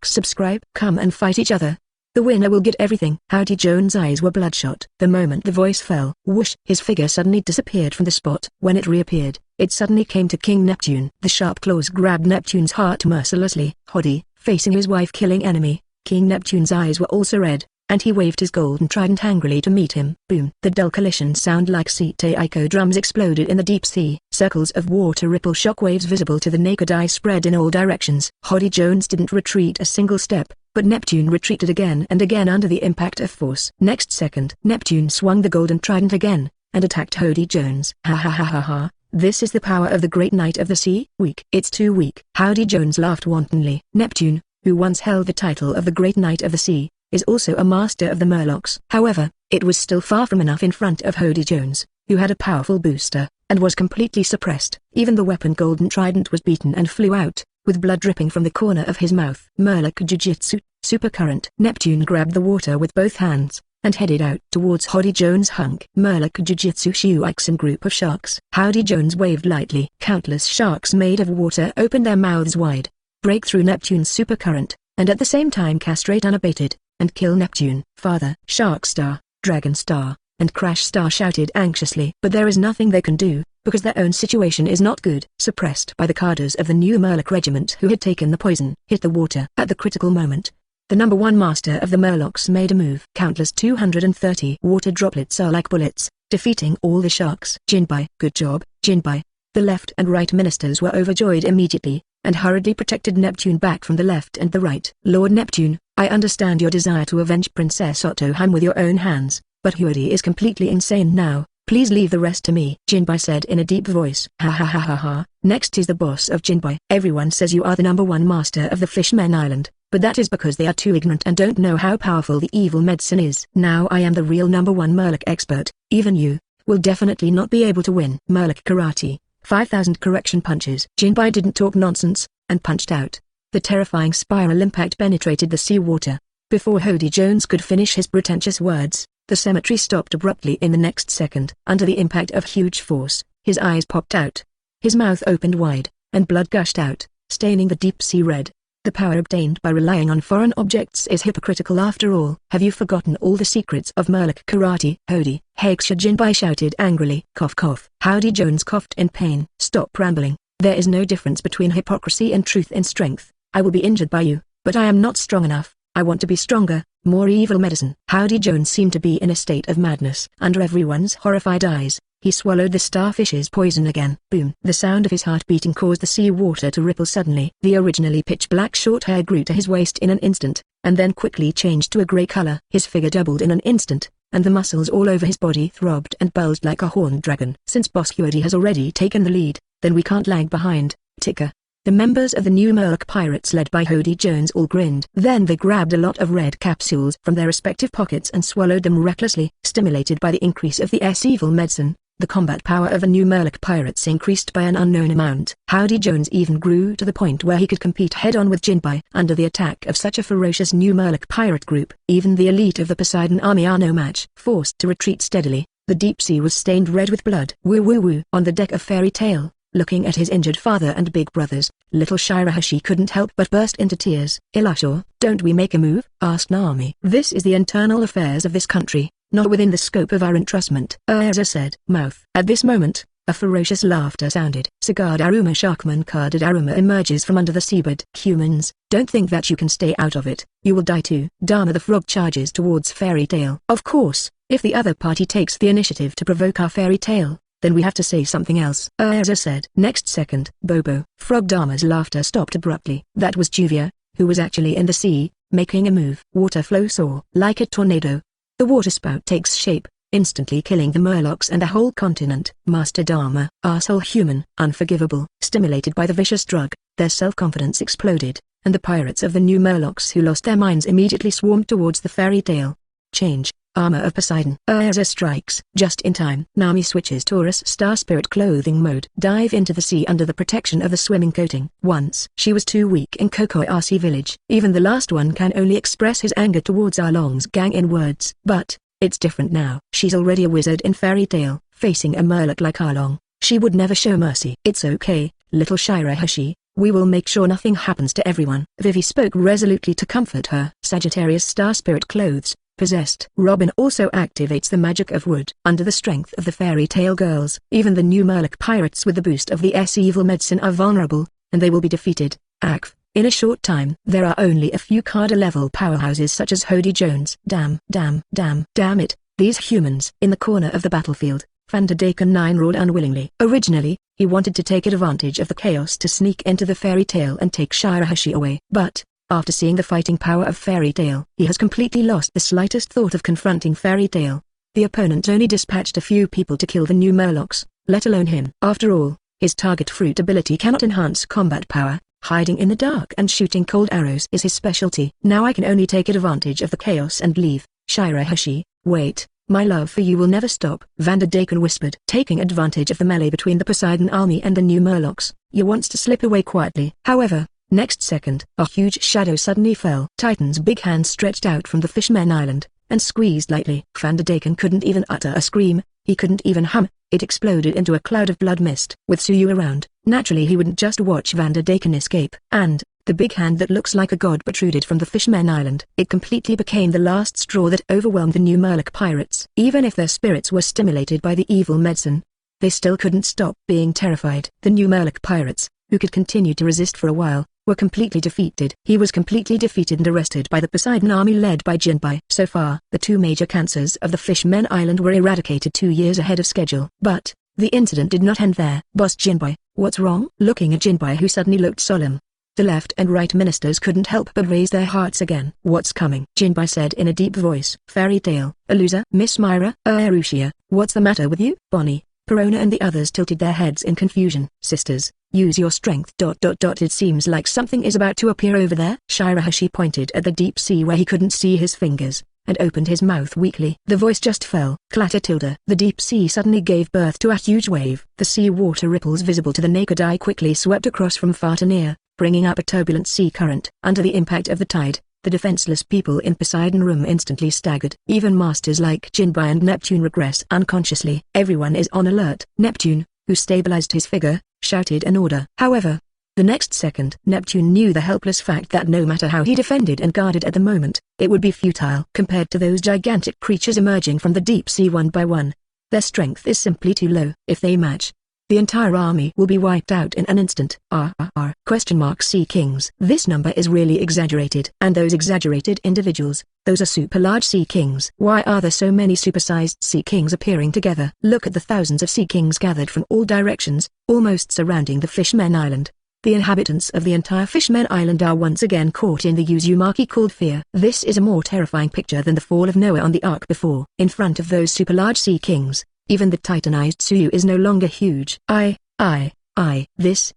Subscribe. Come and fight each other. The winner will get everything. Hody Jones' eyes were bloodshot. The moment the voice fell, whoosh, his figure suddenly disappeared from the spot. When it reappeared, it suddenly came to King Neptune. The sharp claws grabbed Neptune's heart mercilessly. Hody, facing his wife-killing enemy, King Neptune's eyes were also red, and he waved his golden trident angrily to meet him. Boom! The dull collision sound like sea taiko drums exploded in the deep sea. Circles of water ripple shockwaves visible to the naked eye spread in all directions. Hody Jones didn't retreat a single step, but Neptune retreated again and again under the impact of force. Next second, Neptune swung the golden trident again, and attacked Hody Jones. Ha ha ha ha ha. This is the power of the great knight of the sea? Weak. It's too weak. Hody Jones laughed wantonly. Neptune, who once held the title of the great knight of the sea, is also a master of the Murlocs. However, it was still far from enough in front of Hody Jones, who had a powerful booster, and was completely suppressed. Even the weapon golden trident was beaten and flew out, with blood dripping from the corner of his mouth. Murloc Jujitsu, Super Current. Neptune grabbed the water with both hands, and headed out towards Howdy Jones' hunk. Murloc Jujitsu Shuixin group of sharks. Howdy Jones waved lightly. Countless sharks made of water opened their mouths wide, break through Neptune's super current, and at the same time castrate unabated, and kill Neptune. Father, Shark Star, Dragon Star, and Crash Star shouted anxiously. But there is nothing they can do, because their own situation is not good. Suppressed by the cadres of the new Murloc regiment who had taken the poison, hit the water. At the critical moment, the number one master of the Murlocs made a move. Countless 230 water droplets are like bullets, defeating all the sharks. Jinbai, good job, Jinbai. The left and right ministers were overjoyed immediately, and hurriedly protected Neptune back from the left and the right. Lord Neptune, I understand your desire to avenge Princess Otohime with your own hands, but Huadi is completely insane now. Please leave the rest to me, Jinbai said in a deep voice. Ha ha ha ha ha. Next is the boss of Jinbai. Everyone says you are the number one master of the Fishman Island, but that is because they are too ignorant and don't know how powerful the evil medicine is. Now I am the real number one Murloc expert. Even you will definitely not be able to win. Murloc Karate, 5,000 correction punches. Jinbai didn't talk nonsense, and punched out. The terrifying spiral impact penetrated the seawater. Before Howdy Jones could finish his pretentious words, the cemetery stopped abruptly in the next second. Under the impact of huge force, his eyes popped out. His mouth opened wide, and blood gushed out, staining the deep sea red. The power obtained by relying on foreign objects is hypocritical after all. Have you forgotten all the secrets of Murloc Karate? Howdy, Heiksha, Jinbai shouted angrily. Cough cough. Howdy Jones coughed in pain. Stop rambling. There is no difference between hypocrisy and truth in strength. I will be injured by you, but I am not strong enough. I want to be stronger, more evil medicine. Howdy Jones seemed to be in a state of madness. Under everyone's horrified eyes, he swallowed the starfish's poison again. Boom. The sound of his heart beating caused the sea water to ripple suddenly. The originally pitch-black short hair grew to his waist in an instant, and then quickly changed to a grey color. His figure doubled in an instant, and the muscles all over his body throbbed and bulged like a horned dragon. Since Boss Huadi has already taken the lead, then we can't lag behind, Tika. The members of the new Murloc pirates led by Howdy Jones all grinned. Then they grabbed a lot of red capsules from their respective pockets and swallowed them recklessly. Stimulated by the increase of the evil medicine, the combat power of the new Murloc pirates increased by an unknown amount. Howdy Jones even grew to the point where he could compete head-on with Jinbai. Under the attack of such a ferocious new Murloc pirate group, even the elite of the Poseidon army are no match. Forced to retreat steadily, the deep sea was stained red with blood. Woo woo woo. On the deck of Fairy Tail, looking at his injured father and big brothers, little Shirahoshi couldn't help but burst into tears. Illushore, don't we make a move? Asked Nami. This is the internal affairs of this country, not within the scope of our entrustment. Urza said. Mouth. At this moment, a ferocious laughter sounded. Sagard Aruma Sharkman Carded Aruma emerges from under the seabed. Humans, don't think that you can stay out of it. You will die too. Dharma the frog charges towards Fairy Tail. Of course, if the other party takes the initiative to provoke our Fairy Tail, then we have to say something else. Urza said. Next second, Bobo. Frog Dharma's laughter stopped abruptly. That was Juvia, who was actually in the sea, making a move. Water flow soar. Like a tornado, the waterspout takes shape, instantly killing the Murlocs and the whole continent. Master Dharma, arsehole human. Unforgivable. Stimulated by the vicious drug, their self-confidence exploded, and the pirates of the new Murlocs who lost their minds immediately swarmed towards the Fairy Tail. Change. Armor of Poseidon. Urza strikes. Just in time. Nami switches Taurus Star Spirit clothing mode. Dive into the sea under the protection of the swimming coating. Once she was too weak in Kokoyasi village. Even the last one can only express his anger towards Arlong's gang in words. But it's different now. She's already a wizard in Fairy Tail. Facing a Murloc like Arlong, she would never show mercy. It's okay, little Shirahoshi. We will make sure nothing happens to everyone. Vivi spoke resolutely to comfort her. Sagittarius Star Spirit clothes. Possessed. Robin also activates the magic of wood. Under the strength of the Fairy Tail girls, even the new Murloc pirates with the boost of the evil medicine are vulnerable, and they will be defeated. Akf. In a short time, there are only a few Carder-level powerhouses such as Howdy Jones. Damn it, these humans. In the corner of the battlefield, Vanderdaken 9 roared unwillingly. Originally, he wanted to take advantage of the chaos to sneak into the Fairy Tail and take Shirahoshi away. But after seeing the fighting power of Fairy Tail, he has completely lost the slightest thought of confronting Fairy Tail. The opponent only dispatched a few people to kill the new Murlocs, let alone him. After all, his target fruit ability cannot enhance combat power. Hiding in the dark and shooting cold arrows is his specialty. Now I can only take advantage of the chaos and leave. Shirahoshi, wait, my love for you will never stop. Vanderdaken whispered. Taking advantage of the melee between the Poseidon army and the new Murlocs, he wants to slip away quietly. However, Next second, a huge shadow suddenly fell. Titan's big hand stretched out from the Fishmen Island, and squeezed lightly. Vanderdaken couldn't even utter a scream, he couldn't even hum. It exploded into a cloud of blood mist. With Suyu around, naturally he wouldn't just watch Vanderdaken escape. And the big hand that looks like a god protruded from the Fishmen Island. It completely became the last straw that overwhelmed the New Murloc pirates. Even if their spirits were stimulated by the evil medicine, they still couldn't stop being terrified. The New Murloc pirates, who could continue to resist for a while, were completely defeated. He was completely defeated and arrested by the Poseidon army led by Jinbai. So far, the two major cancers of the Fishmen Island were eradicated 2 years ahead of schedule. But the incident did not end there. Boss Jinbai, what's wrong? Looking at Jinbai, who suddenly looked solemn, the left and right ministers couldn't help but raise their hearts again. What's coming? Jinbai said in a deep voice. Fairy tale, a loser. Miss Myra, Urutia, what's the matter with you? Bonnie, Perona and the others tilted their heads in confusion. Sisters, use your strength. It seems like something is about to appear over there. Shirahoshi pointed at the deep sea where he couldn't see his fingers, and opened his mouth weakly. The voice just fell. Clatter tilde. The deep sea suddenly gave birth to a huge wave. The sea water ripples visible to the naked eye quickly swept across from far to near, bringing up a turbulent sea current. Under the impact of the tide, the defenseless people in Poseidon Room instantly staggered. Even masters like Jinbai and Neptune regress unconsciously. Everyone is on alert. Neptune, who stabilized his figure, shouted an order. However, the next second, Neptune knew the helpless fact that no matter how he defended and guarded at the moment, it would be futile. Compared to those gigantic creatures emerging from the deep sea one by one, their strength is simply too low. If they match, the entire army will be wiped out in an instant. Sea kings. This number is really exaggerated. And those exaggerated individuals, those are super large sea kings. Why are there so many supersized sea kings appearing together? Look at the thousands of sea kings gathered from all directions, almost surrounding the Fishmen Island. The inhabitants of the entire Fishmen Island are once again caught in the Uzumaki called fear. This is a more terrifying picture than the fall of Noah on the Ark before. In front of those super large sea kings, even the titanized Suyu is no longer huge. This.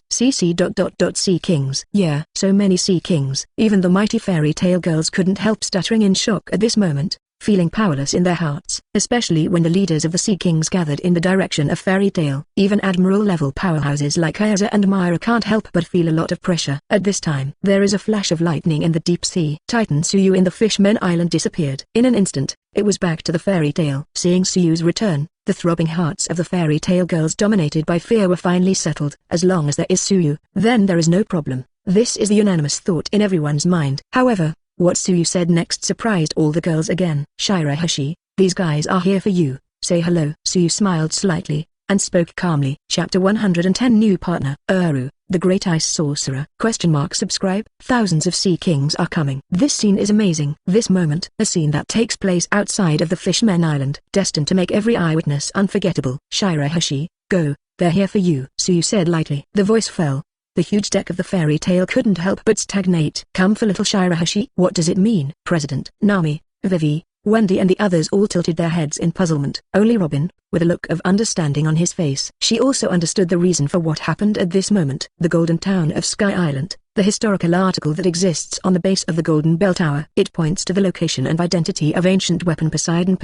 Sea kings. Yeah, so many sea kings. Even the mighty fairy tale girls couldn't help stuttering in shock at this moment, feeling powerless in their hearts. Especially when the leaders of the sea kings gathered in the direction of fairy tale. Even Admiral level powerhouses like Ayaza and Myra can't help but feel a lot of pressure. At this time, there is a flash of lightning in the deep sea. Titan Suyu in the Fishmen Island disappeared. In an instant, it was back to the fairy tale. Seeing Suyu's return, the throbbing hearts of the fairy tale girls dominated by fear were finally settled. As long as there is Suyu, then there is no problem. This is the unanimous thought in everyone's mind. However, what Suyu said next surprised all the girls again. Shirahoshi, these guys are here for you. Say hello. Suyu smiled slightly, and spoke calmly. Chapter 110 New Partner. Uru, the Great Ice Sorcerer. Subscribe. Thousands of sea kings are coming. This scene is amazing. This moment, a scene that takes place outside of the Fishmen Island, destined to make every eyewitness unforgettable. Shirahoshi, go, they're here for you. Suyu said lightly. The voice fell. The huge deck of the fairy tale couldn't help but stagnate. Come for little Shirahoshi? What does it mean? President, Nami, Vivi, Wendy and the others all tilted their heads in puzzlement. Only Robin, with a look of understanding on his face. She also understood the reason for what happened at this moment. The Golden Town of Sky Island, the historical article that exists on the base of the Golden Bell Tower. It points to the location and identity of ancient weapon Poseidon.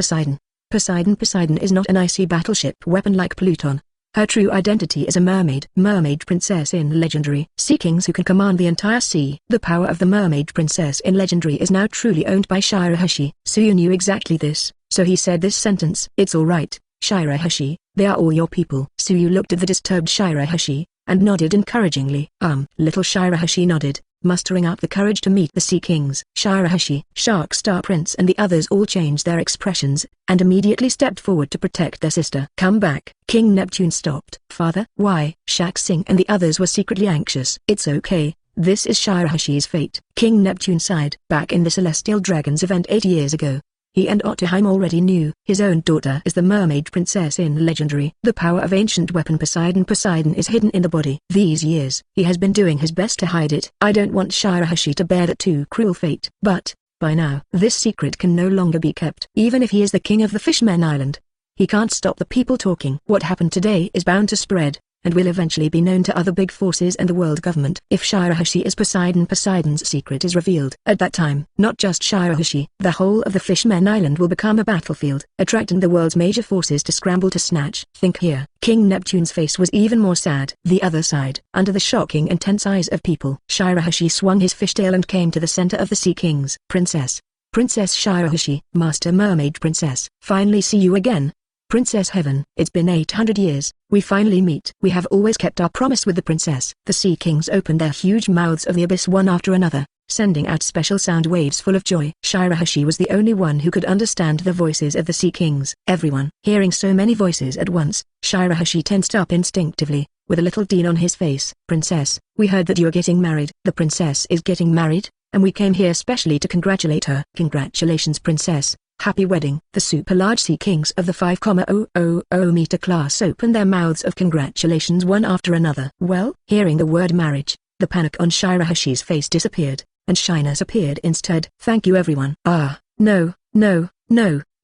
Poseidon is not an icy battleship weapon like Pluton. Her true identity is a mermaid princess in Legendary. Sea kings who can command the entire sea. The power of the mermaid princess in Legendary is now truly owned by Shirahoshi. Suyu knew exactly this, so he said this sentence. It's alright, Shirahoshi, they are all your people. Suyu looked at the disturbed Shirahoshi, and nodded encouragingly. Little Shirahoshi nodded, mustering up the courage to meet the Sea Kings. Shirahoshi, Shark Star Prince and the others all changed their expressions, and immediately stepped forward to protect their sister. Come back. King Neptune stopped. Father, why? Shak Sing and the others were secretly anxious. It's okay, this is Shirahoshi's fate. King Neptune sighed. Back in the Celestial Dragons event 8 years ago, he and Ottoheim already knew. His own daughter is the mermaid princess in Legendary. The power of ancient weapon Poseidon is hidden in the body. These years, he has been doing his best to hide it. I don't want Shirahoshi to bear that too cruel fate. But, by now, this secret can no longer be kept. Even if he is the king of the Fishmen Island, he can't stop the people talking. What happened today is bound to spread. and will eventually be known to other big forces and the world government. If Shirahoshi is Poseidon, Poseidon's secret is revealed. At that time, not just Shirahoshi, the whole of the Fishmen Island will become a battlefield, attracting the world's major forces to scramble to snatch. Think here. King Neptune's face was even more sad. The other side, under the shocking intense eyes of people, Shirahoshi swung his fishtail and came to the center of the Sea Kings. Princess Shirahoshi, Master Mermaid Princess, finally see you again. Princess Heaven, it's been 800 years, we finally meet. We have always kept our promise with the princess. The Sea Kings opened their huge mouths of the abyss one after another, sending out special sound waves full of joy. Shirahoshi was the only one who could understand the voices of the Sea Kings. Everyone, hearing so many voices at once, Shirahoshi tensed up instinctively, with a little dean on his face. Princess, we heard that you are getting married. The princess is getting married, and we came here specially to congratulate her. Congratulations princess, happy wedding. The super large Sea Kings of the 5,000 meter class opened their mouths of congratulations one after another. Well, hearing the word marriage, the panic on Shirahoshi's face disappeared, and shyness appeared instead. Thank you everyone. No,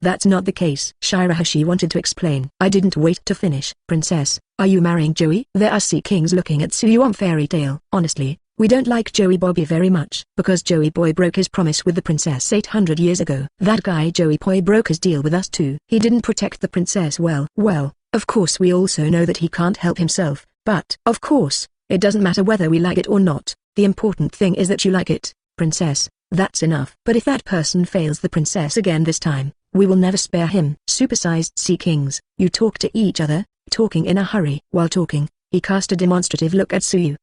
that's not the case. Shirahoshi wanted to explain. I didn't wait to finish. Princess, are you marrying Joey? There are Sea Kings looking at Suyu on Fairy Tail. Honestly, we don't like Joey Bobby very much, because Joey Boy broke his promise with the princess 800 years ago. That guy Joey Boy broke his deal with us too. He didn't protect the princess well. Well, of course we also know that he can't help himself, but, of course, it doesn't matter whether we like it or not, the important thing is that you like it. Princess, that's enough. But if that person fails the princess again this time, we will never spare him. Supersized Sea Kings, you talk to each other, talking in a hurry. While talking, he cast a demonstrative look at Suyu.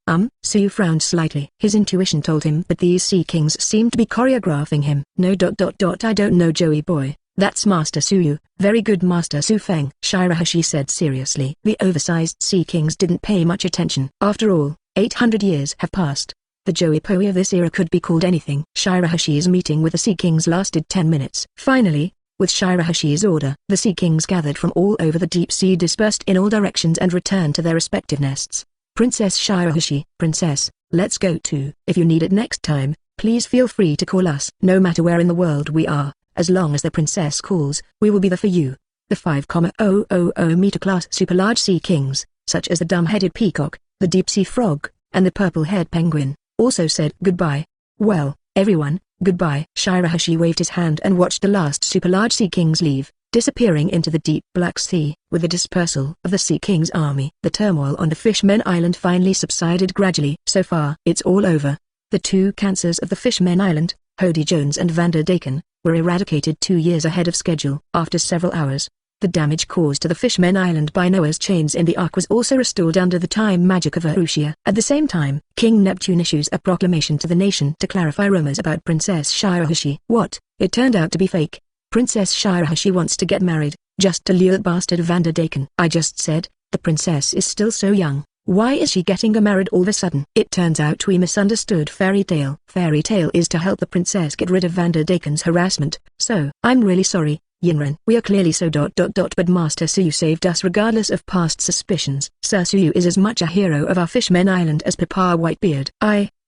Suyu frowned slightly. His intuition told him that these Sea Kings seemed to be choreographing him. No. I don't know Joey Boy. That's Master Suyu. Very good Master Su Feng. Shirahoshi said seriously. The oversized Sea Kings didn't pay much attention. After all, 800 years have passed. The Joey Boy of this era could be called anything. Shirahoshi's meeting with the Sea Kings lasted 10 minutes. Finally, with Shirahoshi's order, the Sea Kings gathered from all over the deep sea dispersed in all directions and returned to their respective nests. Princess Shirahoshi, Princess, let's go too. If you need it next time, please feel free to call us. No matter where in the world we are, as long as the princess calls, we will be there for you. The 5,000 meter class super large Sea Kings, such as the dumb-headed peacock, the deep-sea frog, and the purple-haired penguin, also said goodbye. Well, everyone, goodbye. Shirahoshi waved his hand and watched the last super large Sea Kings leave, disappearing into the deep Black Sea. With the dispersal of the Sea King's army, the turmoil on the Fishmen Island finally subsided gradually. So far, it's all over. The two cancers of the Fishmen Island, Hody Jones and Vander Daken, were eradicated 2 years ahead of schedule. After several hours, the damage caused to the Fishmen Island by Noah's chains in the Ark was also restored under the time magic of Urutia. At the same time, King Neptune issues a proclamation to the nation to clarify rumors about Princess Shirahoshi. What? It turned out to be fake. Princess Shirahoshi wants to get married, just to lure that bastard Vander Daken. I just said, the princess is still so young. Why is she getting married all of a sudden? It turns out we misunderstood Fairy Tail. Fairy Tail is to help the princess get rid of Vander Daken's harassment. So, I'm really sorry, Yinren. We are clearly so ... but Master Suyu saved us regardless of past suspicions. Sir Suyu is as much a hero of our Fishmen Island as Papa Whitebeard.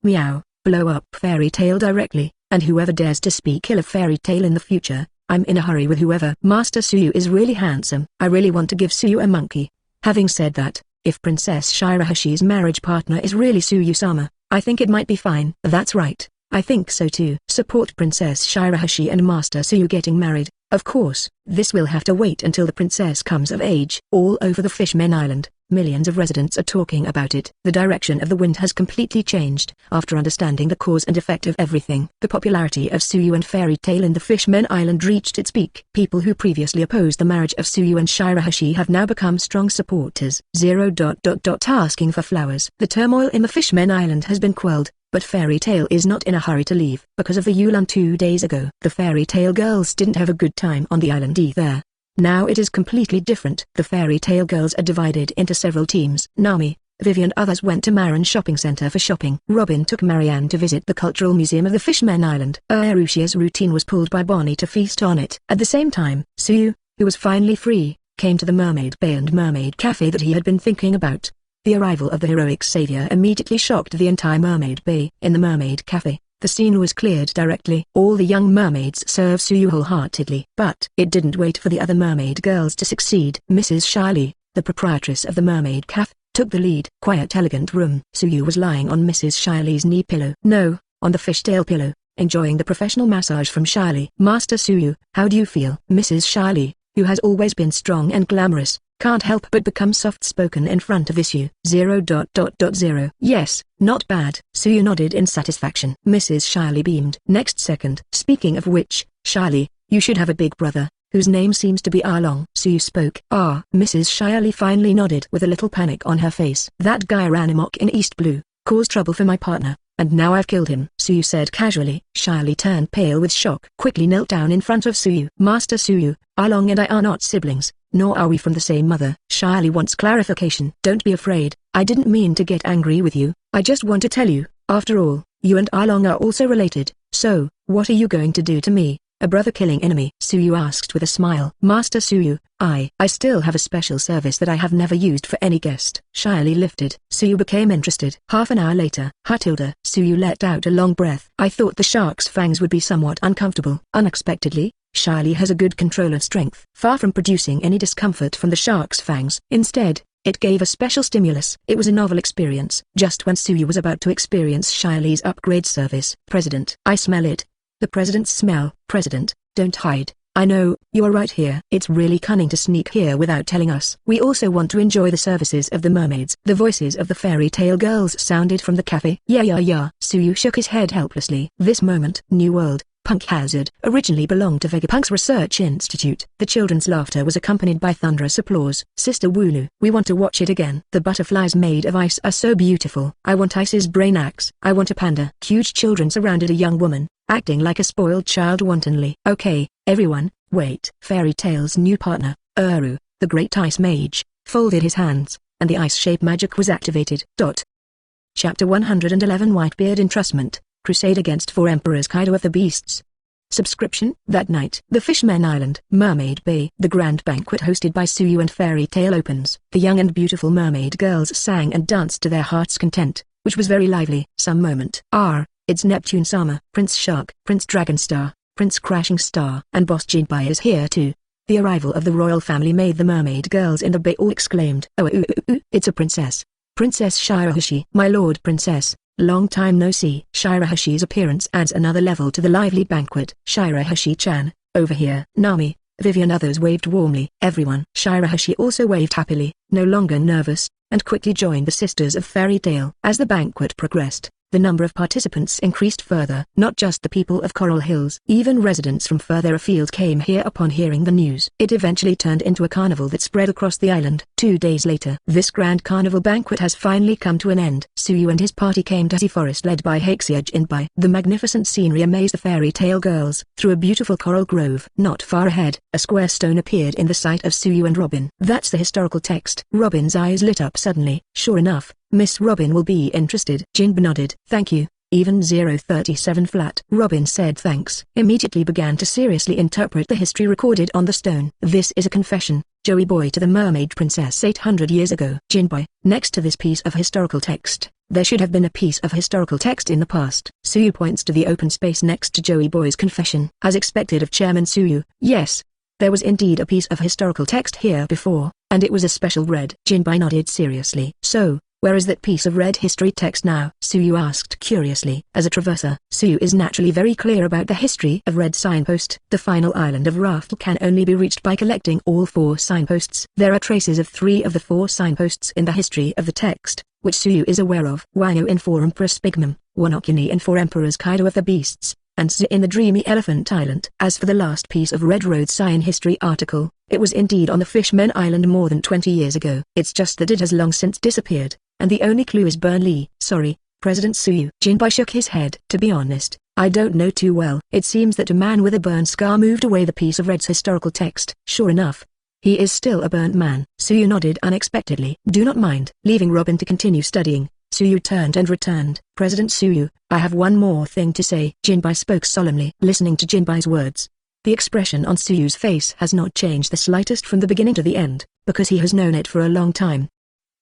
Meow, blow up Fairy Tail directly, and whoever dares to speak ill of Fairy Tail in the future, I'm in a hurry with whoever. Master Suyu is really handsome. I really want to give Suyu a monkey. Having said that, if Princess Shirahoshi's marriage partner is really Suyu-sama, I think it might be fine. That's right, I think so too. Support Princess Shirahoshi and Master Suyu getting married. Of course, this will have to wait until the princess comes of age. All over the Fishmen Island, millions of residents are talking about it. The direction of the wind has completely changed. After understanding the cause and effect of everything, the popularity of Suyu and Fairy Tail in the Fishmen Island reached its peak. People who previously opposed the marriage of Suyu and Shirahoshi have now become strong supporters. Asking for flowers. The turmoil in the Fishmen Island has been quelled, but Fairy Tail is not in a hurry to leave. Because of the Yulan 2 days ago, the Fairy Tail girls didn't have a good time on the island either. Now it is completely different. The Fairy Tail girls are divided into several teams. Nami, Vivi and others went to Marin Shopping Center for shopping. Robin took Marianne to visit the Cultural Museum of the Fishmen Island. Urutia's routine was pulled by Bonnie to feast on it. At the same time, Suyu, who was finally free, came to the Mermaid Bay and Mermaid Cafe that he had been thinking about. The arrival of the heroic savior immediately shocked the entire Mermaid Bay. In the Mermaid Cafe, the scene was cleared directly. All the young mermaids served Suyu wholeheartedly. But it didn't wait for the other mermaid girls to succeed. Mrs. Shiley, the proprietress of the Mermaid Cafe, took the lead. Quiet elegant room. Suyu was lying on Mrs. Shiley's knee pillow. No, on the fishtail pillow, enjoying the professional massage from Shiley. Master Suyu, how do you feel? Mrs. Shiley, who has always been strong and glamorous, can't help but become soft-spoken in front of Issue. 0.0. Yes, not bad. Suyu nodded in satisfaction. Mrs. Shiley beamed. Next second. Speaking of which, Shiley, you should have a big brother, whose name seems to be Arlong. Suyu spoke. Ah. Mrs. Shiley finally nodded with a little panic on her face. That guy ran amok in East Blue, caused trouble for my partner, and now I've killed him. Suyu said casually. Shiley turned pale with shock. Quickly knelt down in front of Suyu. Master Suyu, Arlong and I are not siblings, nor are we from the same mother. Shiley wants clarification. Don't be afraid, I didn't mean to get angry with you. I just want to tell you, after all, you and Arlong are also related. So, what are you going to do to me, a brother-killing enemy? Suyu asked with a smile. Master Suyu, I still have a special service that I have never used for any guest. Shiley lifted. Suyu became interested. Half an hour later. Hatilda. Suyu let out a long breath. I thought the shark's fangs would be somewhat uncomfortable. Unexpectedly, Shiley has a good control of strength. Far from producing any discomfort from the shark's fangs. Instead, it gave a special stimulus. It was a novel experience. Just when Suyu was about to experience Shiley's upgrade service. President. I smell it. The President's smell. President, don't hide. I know, you are right here. It's really cunning to sneak here without telling us. We also want to enjoy the services of the mermaids. The voices of the fairy tale girls sounded from the cafe. Yeah. Suyu shook his head helplessly. This moment. New World. Punk Hazard originally belonged to Vegapunk's Research Institute. The children's laughter was accompanied by thunderous applause. Sister Wooloo, we want to watch it again. The butterflies made of ice are so beautiful. I want Ice's brain axe. I want a panda. Huge children surrounded a young woman, acting like a spoiled child wantonly. Okay, everyone, wait. Fairy Tale's new partner, Uru, the great ice mage, folded his hands, and the ice-shape magic was activated. Chapter 111 Whitebeard Entrustment. Crusade against 4 Emperors. Kaido of the Beasts. Subscription. That night. The Fishmen Island. Mermaid Bay. The grand banquet hosted by Suyu and Fairy Tale opens. The young and beautiful mermaid girls sang and danced to their heart's content, which was very lively. Some moment. It's Neptune-sama, Prince Shark, Prince Dragonstar, Prince Crashing Star, and Boss Jinbai is here too. The arrival of the royal family made the mermaid girls in the bay all exclaimed. Oh, it's a princess. Princess Shirahoshi. My lord princess. Long time no see. Shirahoshi's appearance adds another level to the lively banquet. Shirahoshi-chan, over here. Nami, Vivi and others waved warmly. Everyone. Shirahoshi also waved happily, no longer nervous, and quickly joined the sisters of Fairy Tale. As the banquet progressed, the number of participants increased further. Not just the people of Coral Hills. Even residents from further afield came here upon hearing the news. It eventually turned into a carnival that spread across the island. 2 days later. This grand carnival banquet has finally come to an end. Suyu and his party came to the forest led by Haixia Jinbai. The magnificent scenery amazed the Fairy Tale girls. Through a beautiful coral grove. Not far ahead, a square stone appeared in the sight of Suyu and Robin. That's the historical text. Robin's eyes lit up suddenly. Sure enough, Miss Robin will be interested. Jinba nodded. Thank you. Even 037 flat. Robin said thanks. Immediately began to seriously interpret the history recorded on the stone. This is a confession, Joey boy, to the mermaid princess 800 years ago. Jinbai, next to this piece of historical text, there should have been a piece of historical text in the past. Suyu points to the open space next to Joey boy's confession. As expected of Chairman Suyu, yes, there was indeed a piece of historical text here before, and it was a special red. Jinbai nodded seriously. So, where is that piece of red history text now? Suyu asked curiously. As a traverser, Suyu is naturally very clear about the history of Red Signpost. The final island of Raftel can only be reached by collecting all 4 signposts. There are traces of 3 of the 4 signposts in the history of the text, which Suyu is aware of. Wango in 4 Emperors Spigmum, Wonokuni in 4 Emperors Kaido of the Beasts, and Z in the Dreamy Elephant Island. As for the last piece of Red Road sign history article, it was indeed on the Fishmen Island more than 20 years ago. It's just that it has long since disappeared, and the only clue is Burnley. Sorry, President Suyu. Jinbai shook his head. To be honest, I don't know too well. It seems that a man with a burn scar moved away the piece of Red's historical text. Sure enough, he is still a burnt man. Suyu nodded unexpectedly. Do not mind. Leaving Robin to continue studying, Suyu turned and returned. President Suyu, I have one more thing to say. Jinbai spoke solemnly. Listening to Jinbai's words, the expression on Suyu's face has not changed the slightest from the beginning to the end, because he has known it for a long time.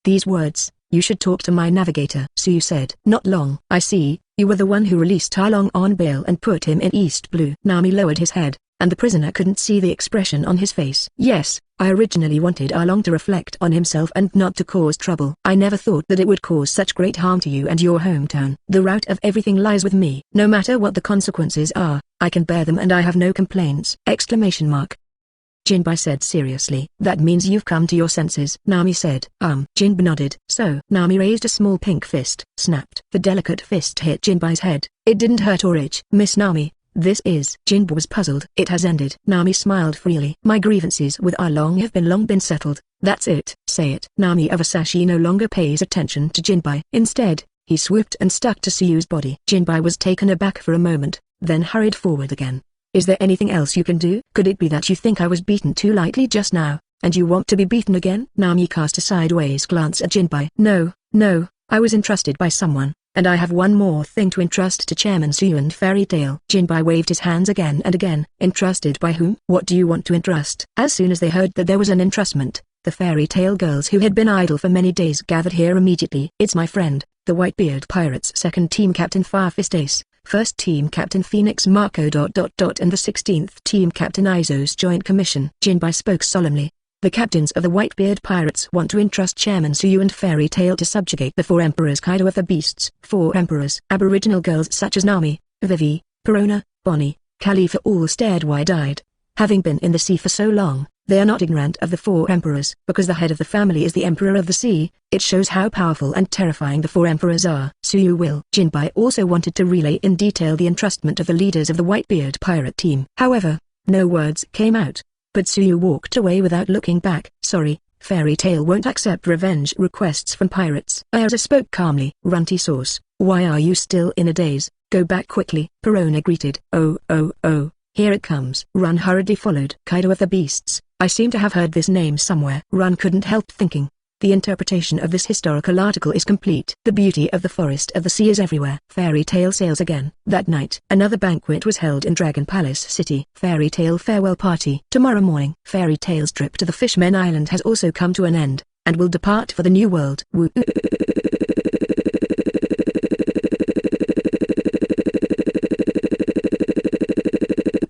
These words, you should talk to my navigator. Suyu said. Not long. I see, you were the one who released Arlong on bail and put him in East Blue. Nami lowered his head. and the prisoner couldn't see the expression on his face. Yes, I originally wanted Arlong to reflect on himself and not to cause trouble. I never thought that it would cause such great harm to you and your hometown. The root of everything lies with me. No matter what the consequences are, I can bear them and I have no complaints! Exclamation mark. Jinbei said seriously. That means you've come to your senses, Nami said. Jinbei nodded. So, Nami raised a small pink fist, snapped. The delicate fist hit Jinbei's head. It didn't hurt or itch. Miss Nami, this is. Jinbei was puzzled. It has ended. Nami smiled freely. My grievances with Arlong have long been settled. That's it. Say it. Nami of Asashi no longer pays attention to Jinbei. Instead, he swooped and stuck to Suiu's body. Jinbei was taken aback for a moment, then hurried forward again. Is there anything else you can do? Could it be that you think I was beaten too lightly just now, and you want to be beaten again? Nami cast a sideways glance at Jinbei. No, I was entrusted by someone, and I have one more thing to entrust to Chairman Suiu and Fairy Tail. Jinbei waved his hands again and again. Entrusted by whom? What do you want to entrust? As soon as they heard that there was an entrustment, the Fairy Tail girls who had been idle for many days gathered here immediately. It's my friend, the Whitebeard Pirates' second team captain Firefist Ace, first team captain Phoenix Marco ... and the 16th team captain Izo's joint commission. Jinbei spoke solemnly. The captains of the Whitebeard Pirates want to entrust Chairman Suiu and Fairy Tail to subjugate the 4 emperors Kaido of the Beasts. 4 emperors. Aboriginal girls such as Nami, Vivi, Perona, Bonnie, Kalifa all stared wide-eyed. Having been in the sea for so long, they are not ignorant of the 4 emperors. Because the head of the family is the emperor of the sea, it shows how powerful and terrifying the 4 emperors are. Suiu will. Jinbei also wanted to relay in detail the entrustment of the leaders of the Whitebeard pirate team. However, no words came out, but Suiu walked away without looking back. Sorry, Fairy Tail won't accept revenge requests from pirates. Aiza spoke calmly. Runty sauce, why are you still in a daze? Go back quickly. Perona greeted. Oh, here it comes. Run hurriedly followed. Kaido of the Beasts. I seem to have heard this name somewhere. Run couldn't help thinking. The interpretation of this historical article is complete. The beauty of the forest of the sea is everywhere. Fairy Tail sails again. That night, another banquet was held in Dragon Palace City. Fairy Tail farewell party. Tomorrow morning, Fairy Tail's trip to the Fishmen Island has also come to an end, and will depart for the New World.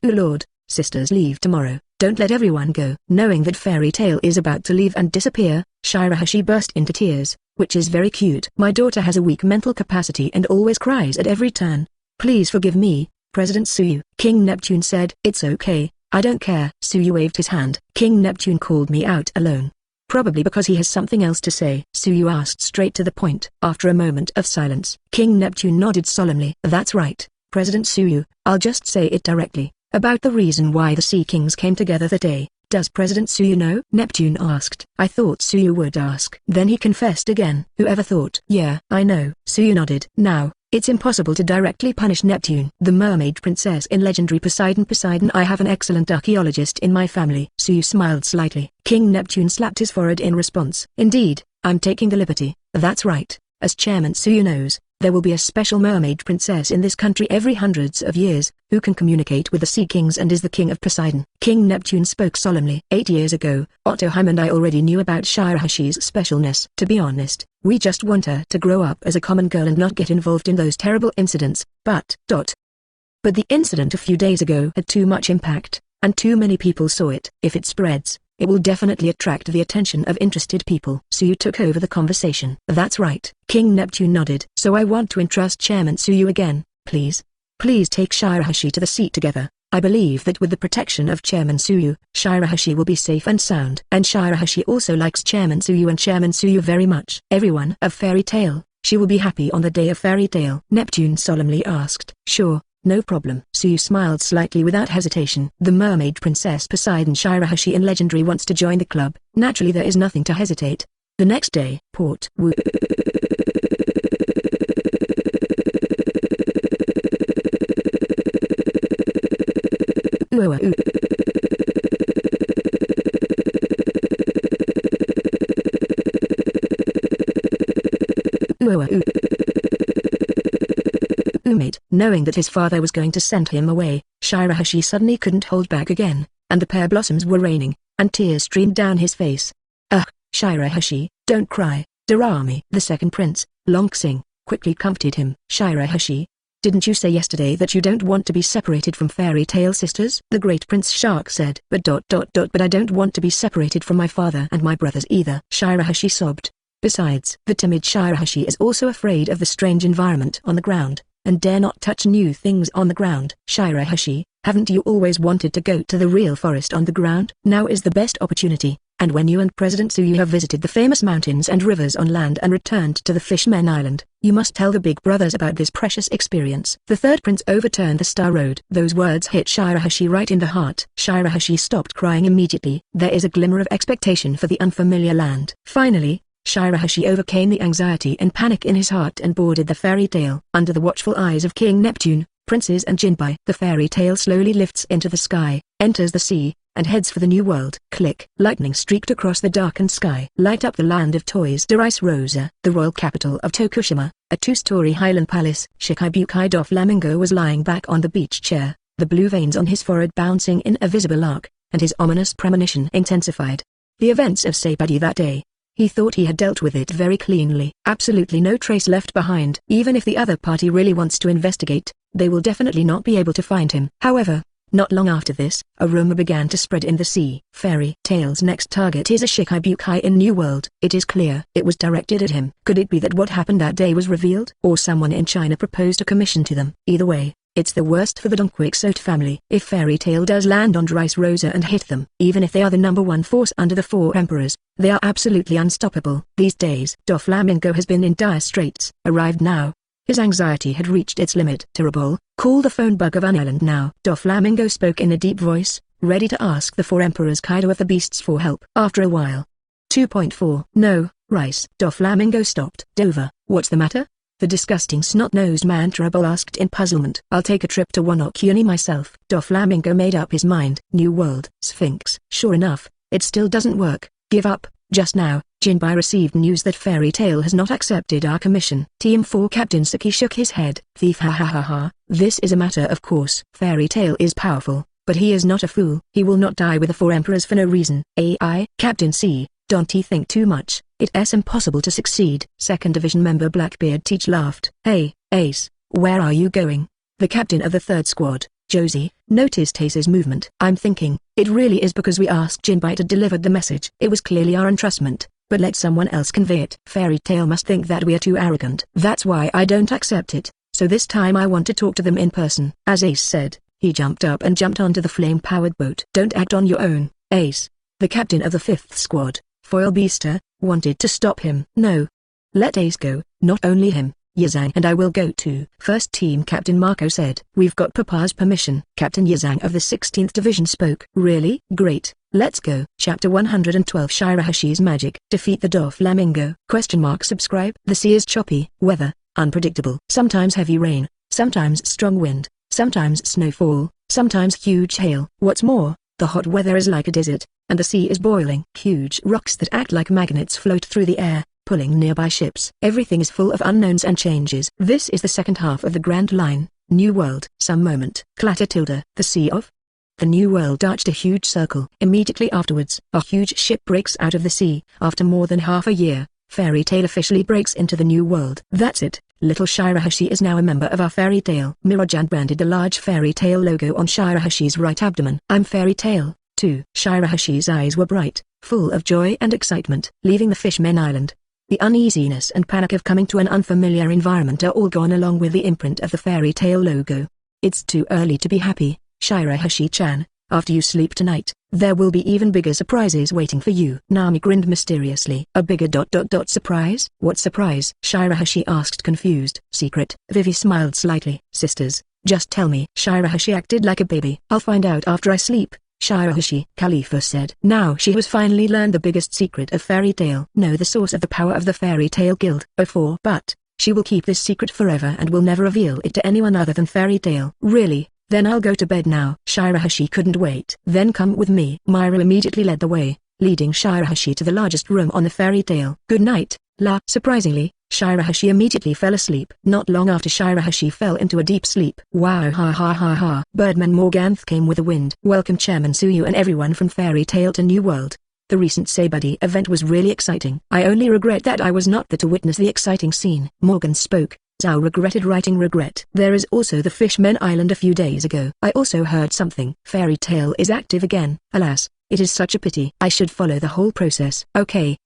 Lord, sisters leave tomorrow. Don't let everyone go. Knowing that Fairy Tail is about to leave and disappear, Shirahoshi burst into tears, which is very cute. My daughter has a weak mental capacity and always cries at every turn. Please forgive me, President Suiu. King Neptune said. It's okay, I don't care. Suiu waved his hand. King Neptune called me out alone. Probably because he has something else to say. Suiu asked straight to the point. After a moment of silence, King Neptune nodded solemnly. That's right, President Suiu, I'll just say it directly. About the reason why the Sea Kings came together that day, does President Suiu know? Neptune asked. I thought Suiu would ask. Then he confessed again. Whoever thought? Yeah, I know. Suiu nodded. Now, it's impossible to directly punish Neptune. The mermaid princess in legendary Poseidon. I have an excellent archaeologist in my family. Suiu smiled slightly. King Neptune slapped his forehead in response. Indeed, I'm taking the liberty. That's right. As Chairman Suiu knows, there will be a special mermaid princess in this country every hundreds of years, who can communicate with the Sea Kings and is the king of Poseidon. King Neptune spoke solemnly. 8 years ago, Ottoheim and I already knew about Shirahoshi's specialness. To be honest, we just want her to grow up as a common girl and not get involved in those terrible incidents, but the incident a few days ago had too much impact, and too many people saw it. If it spreads, it will definitely attract the attention of interested people. Suiu took over the conversation. That's right. King Neptune nodded. So I want to entrust Chairman Suiu again, please. Please take Shirahoshi to the seat together. I believe that with the protection of Chairman Suiu, Shirahoshi will be safe and sound. And Shirahoshi also likes Chairman Suiu and Chairman Suiu very much. Everyone of Fairy Tail, she will be happy on the day of Fairy Tail. Neptune solemnly asked. Sure. No problem. Suiu smiled slightly without hesitation. The mermaid princess Poseidon Shirahoshi in Legendary wants to join the club. Naturally there is nothing to hesitate. The next day, Port Wu. Knowing that his father was going to send him away, Shirahoshi suddenly couldn't hold back again, and the pear blossoms were raining, and tears streamed down his face. Ugh, Shirahoshi, don't cry, Darami. The second prince, Long Xing, quickly comforted him. Shirahoshi, Didn't you say yesterday that you don't want to be separated from fairy tale sisters? The Great Prince Shark said. But I don't want to be separated from my father and my brothers either. Shirahoshi sobbed. Besides, the timid Shirahoshi is also afraid of the strange environment on the ground, and dare not touch new things on the ground. Shirahoshi, haven't you always wanted to go to the real forest on the ground? Now is the best opportunity, and when you and President Suyu have visited the famous mountains and rivers on land and returned to the Fishmen Island, you must tell the big brothers about this precious experience. The third prince overturned the Star Road. Those words hit Shirahoshi right in the heart. Shirahoshi stopped crying immediately. There is a glimmer of expectation for the unfamiliar land. Finally, Shirahoshi overcame the anxiety and panic in his heart and boarded the fairy tale. Under the watchful eyes of King Neptune, princes and Jinbai, the fairy tale slowly lifts into the sky, enters the sea, and heads for the new world. Click. Lightning streaked across the darkened sky. Light up the land of toys. Rice Rosa, the royal capital of Tokushima, a two-story highland palace. Shikibukai Doflamingo was lying back on the beach chair, the blue veins on his forehead bouncing in a visible arc, and his ominous premonition intensified. The events of Saibadi that day. He thought he had dealt with it very cleanly. Absolutely no trace left behind. Even if the other party really wants to investigate, they will definitely not be able to find him. However, not long after this, a rumor began to spread in the sea. Fairy Tale's next target is a Shikibukai in New World. It is clear it was directed at him. Could it be that what happened that day was revealed? Or someone in China proposed a commission to them? Either way, it's the worst for the Donquixote family. If Fairy Tale does land on Rice Rosa and hit them, even if they are the #1 force under the 4 emperors, they are absolutely unstoppable. These days, Doflamingo has been in dire straits. Arrived now. His anxiety had reached its limit. Terrible. Call the phone bug of an island now. Doflamingo spoke in a deep voice, ready to ask the 4 emperors Kaido of the beasts for help. After a while. 2.4. No, Rice. Doflamingo stopped. Dover, what's the matter? The disgusting snot-nosed man Trouble asked in puzzlement. I'll take a trip to Actione myself. Doflamingo made up his mind. New World. Sphinx. Sure enough, it still doesn't work. Give up. Just now, Jinbai received news that Fairy Tale has not accepted our commission. Team 4 Captain Saki shook his head. Thief, ha ha ha ha. This is a matter of course. Fairy Tale is powerful, but he is not a fool. He will not die with the 4 emperors for no reason. AI, Captain C. Don't he think too much? It's impossible to succeed. 2nd Division member Blackbeard Teach laughed. Hey, Ace, where are you going? The captain of the 3rd squad, Josie, noticed Ace's movement. I'm thinking, it really is because we asked Jinbai to deliver the message. It was clearly our entrustment, but let someone else convey it. Fairy Tale must think that we are too arrogant. That's why I don't accept it, so this time I want to talk to them in person. As Ace said, he jumped up and jumped onto the flame-powered boat. Don't act on your own, Ace. The captain of the 5th squad, Foil Beaster, wanted to stop him. No. Let Ace go, not only him, Yazang and I will go too. First Team Captain Marco said. We've got Papa's permission. Captain Yazang of the 16th Division spoke. Really? Great, let's go. Chapter 112 Shirahoshi's Magic. Defeat the Doflamingo. Subscribe. The sea is choppy. Weather, unpredictable. Sometimes heavy rain, sometimes strong wind, sometimes snowfall, sometimes huge hail. What's more, the hot weather is like a desert, and the sea is boiling. Huge rocks that act like magnets float through the air, pulling nearby ships. Everything is full of unknowns and changes. This is the second half of the Grand Line, New World. Some moment. Clatter tilde. The sea of? The New World arched a huge circle. Immediately afterwards, a huge ship breaks out of the sea. After more than half a year, Fairy Tale officially breaks into the New World. That's it. Little Shirahoshi is now a member of our Fairy Tale. Mirajan branded the large Fairy Tale logo on Shirahoshi's right abdomen. I'm Fairy Tale, too. Shirahoshi's eyes were bright, full of joy and excitement. Leaving the Fishmen Island, the uneasiness and panic of coming to an unfamiliar environment are all gone along with the imprint of the Fairy Tale logo. It's too early to be happy, Shirahoshi-chan. After you sleep tonight, there will be even bigger surprises waiting for you. Nami grinned mysteriously. A bigger ... surprise? What surprise? Shirahoshi asked confused. Secret. Vivi smiled slightly. Sisters, just tell me. Shirahoshi acted like a baby. I'll find out after I sleep, Shirahoshi. Kalifa said. Now she has finally learned the biggest secret of Fairy Tale. Know the source of the power of the Fairy Tale Guild. But she will keep this secret forever and will never reveal it to anyone other than Fairy Tale. Really? Then I'll go to bed now. Shirahoshi couldn't wait. Then come with me. Myra immediately led the way, leading Shirahoshi to the largest room on the Fairy Tale. Good night, La. Surprisingly, Shirahoshi immediately fell asleep. Not long after Shirahoshi fell into a deep sleep. Wow, ha ha ha ha. Birdman Morganth came with the wind. Welcome Chairman Suyu and everyone from Fairy Tale to New World. The recent Saibadi event was really exciting. I only regret that I was not there to witness the exciting scene. Morgan spoke. Tao regretted writing regret. There is also the Fishmen Island a few days ago. I also heard something. Fairy Tail is active again. Alas, it is such a pity. I should follow the whole process. Okay.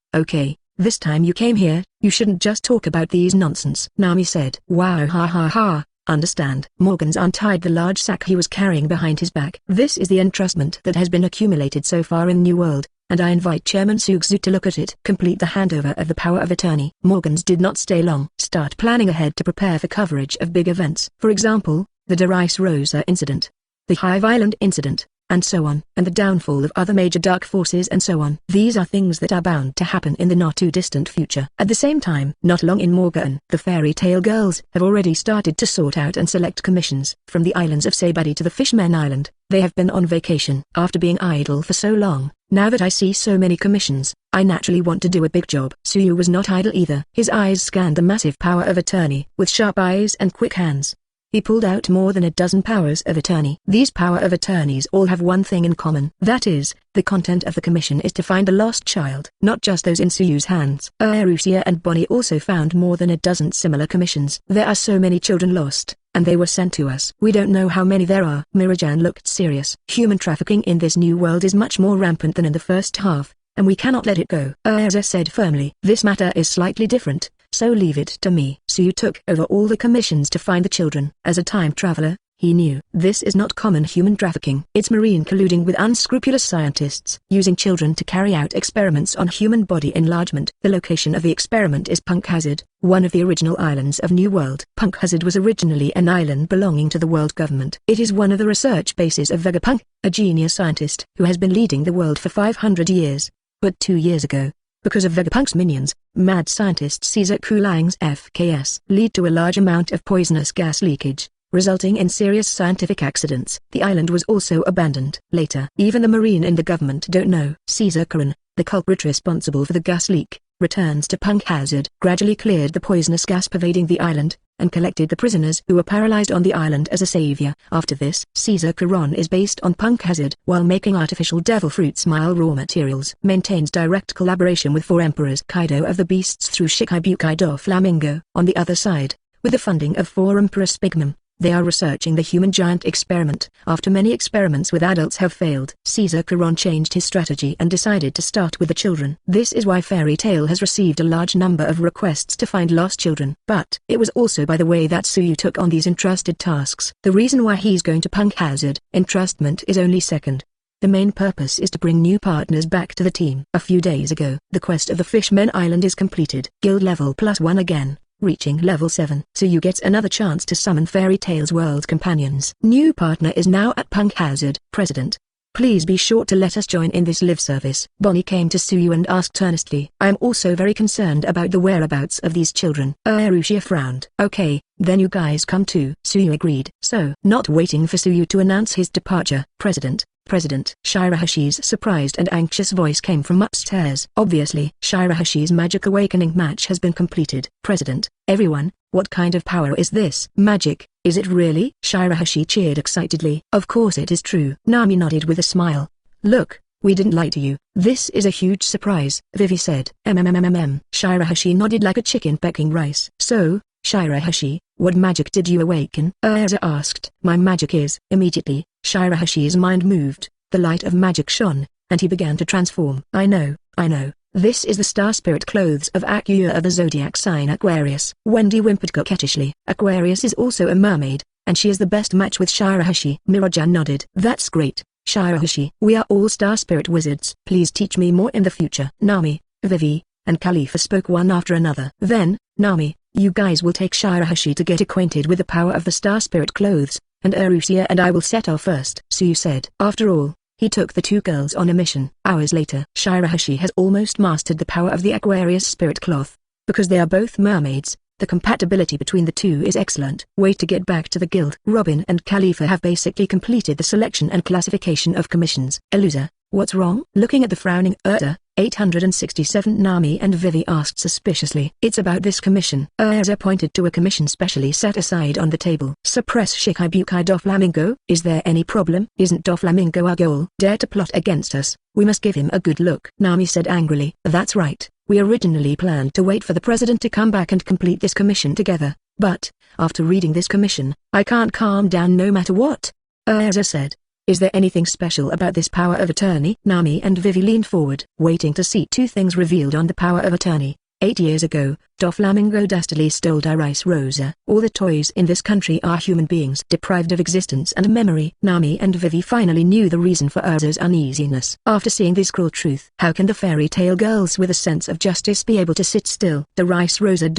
This time you came here, you shouldn't just talk about these nonsense. Nami said. Wow, ha ha ha. Understand. Morgans untied the large sack he was carrying behind his back. This is the entrustment that has been accumulated so far in New World, and I invite Chairman Sugzu to look at it. Complete the handover of the power of attorney. Morgans did not stay long. Start planning ahead to prepare for coverage of big events. For example, the Darice Rosa incident, the Hive Island incident, and so on, and the downfall of other major dark forces and so on. These are things that are bound to happen in the not-too-distant future. At the same time, not long in Morgan, the Fairy Tail girls have already started to sort out and select commissions. From the islands of Sabadi to the Fishmen Island, they have been on vacation. After being idle for so long, now that I see so many commissions, I naturally want to do a big job. Suyu was not idle either. His eyes scanned the massive power of attorney. With sharp eyes and quick hands, he pulled out more than a dozen powers of attorney. These power of attorneys all have one thing in common. That is, the content of the commission is to find a lost child. Not just those in Suyu's hands. Urutia and Bonnie also found more than a dozen similar commissions. There are so many children lost, and they were sent to us. We don't know how many there are. Mirajan looked serious. Human trafficking in this new world is much more rampant than in the first half, and we cannot let it go. Urza said firmly. This matter is slightly different, so leave it to me. Suyu took over all the commissions to find the children. As a time traveler, he knew this is not common human trafficking. It's marine colluding with unscrupulous scientists, using children to carry out experiments on human body enlargement. The location of the experiment is Punk Hazard, one of the original islands of New World. Punk Hazard was originally an island belonging to the world government. It is one of the research bases of Vegapunk, a genius scientist who has been leading the world for 500 years. But 2 years ago, because of Vegapunk's minions, mad scientist Caesar Kulang's FKS lead to a large amount of poisonous gas leakage, resulting in serious scientific accidents. The island was also abandoned. Later, even the marine and the government don't know. Caesar Kuran, the culprit responsible for the gas leak, returns to Punk Hazard, gradually cleared the poisonous gas pervading the island, and collected the prisoners who were paralyzed on the island as a savior. After this, Caesar Kuran is based on Punk Hazard while making artificial devil fruit smile raw materials. Maintains direct collaboration with 4 emperors. Kaido of the beasts through Shikibukai do Flamingo. On the other side, with the funding of 4 Emperor Spigmum, they are researching the human giant experiment. After many experiments with adults have failed, Caesar Kuran changed his strategy and decided to start with the children. This is why Fairy Tail has received a large number of requests to find lost children. But it was also by the way that Suyu took on these entrusted tasks. The reason why he's going to Punk Hazard, entrustment is only second. The main purpose is to bring new partners back to the team. A few days ago, the quest of the Fishmen Island is completed. Guild level +1 again, reaching level 7. So you get another chance to summon Fairy Tail's world companions. New partner is now at Punk Hazard. President, please be sure to let us join in this live service. Bonnie came to Suyu and asked earnestly. I am also very concerned about the whereabouts of these children. Urutia frowned. Okay, then you guys come too. Suyu agreed. So, not waiting for Suyu to announce his departure, President, Shirahoshi's surprised and anxious voice came from upstairs. Obviously, Shirahoshi's magic awakening match has been completed. President, everyone, what kind of power is this? Magic, is it really? Shirahoshi cheered excitedly. Of course it is true. Nami nodded with a smile. Look, we didn't lie to you. This is a huge surprise, Vivi said. Shirahoshi nodded like a chicken pecking rice. So, Shirahoshi, what magic did you awaken? Urza asked. My magic is. Immediately, Shirahoshi's mind moved, the light of magic shone, and he began to transform. I know. This is the star spirit clothes of Actione of the zodiac sign Aquarius. Wendy whimpered coquettishly. Aquarius is also a mermaid, and she is the best match with Shirahoshi. Mirajan nodded. That's great, Shirahoshi. We are all star spirit wizards. Please teach me more in the future. Nami, Vivi, and Kalifa spoke one after another. Then, Nami, you guys will take Shirahoshi to get acquainted with the power of the star spirit clothes, and Urutia and I will set off first. Suyu said. After all, he took the 2 girls on a mission. Hours later, Shirahoshi has almost mastered the power of the Aquarius spirit cloth. Because they are both mermaids, the compatibility between the 2 is excellent. Wait to get back to the guild. Robin and Kalifa have basically completed the selection and classification of commissions. Elusa, what's wrong? Looking at the frowning Urza, 867 Nami and Vivi asked suspiciously. It's about this commission. Urza pointed to a commission specially set aside on the table. Suppress Shikibukai Doflamingo. Is there any problem? Isn't Doflamingo our goal? Dare to plot against us, we must give him a good look. Nami said angrily. That's right, we originally planned to wait for the president to come back and complete this commission together, But, after reading this commission, I can't calm down no matter what. Erza said. Is there anything special about this power of attorney? Nami and Vivi leaned forward, waiting to see two things revealed on the power of attorney. 8 years ago, Doflamingo dastardly stole Rice Rosa. All the toys in this country are human beings deprived of existence and memory. Nami and Vivi finally knew the reason for Urza's uneasiness. After seeing this cruel truth, how can the fairy tale girls with a sense of justice be able to sit still? The Rice Rosa ...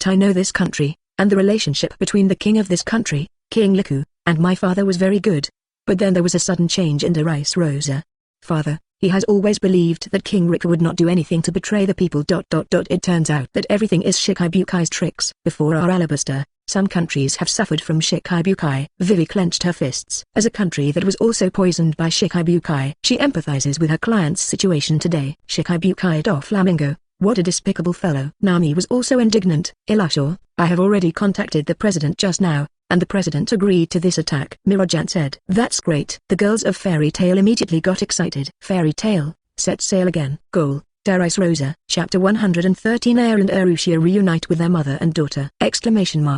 I know this country, and the relationship between the king of this country, King Liku, and my father was very good. But then there was a sudden change in the Rice Rosa. Father, he has always believed that King Riku would not do anything to betray the people. It turns out that everything is Shikibukai's tricks. Before our alabaster, some countries have suffered from Shikibukai. Vivi clenched her fists. As a country that was also poisoned by Shikibukai, she empathizes with her client's situation today. Shikibukai Doflamingo, what a despicable fellow. Nami was also indignant. Ilashaw, I have already contacted the president just now, and the president agreed to this attack. Mirajan said. That's great. The girls of Fairy Tail immediately got excited. Fairy Tail, set sail again. Goal, Rice Rosa. Chapter 113. Air and Urutia reunite with their mother and daughter.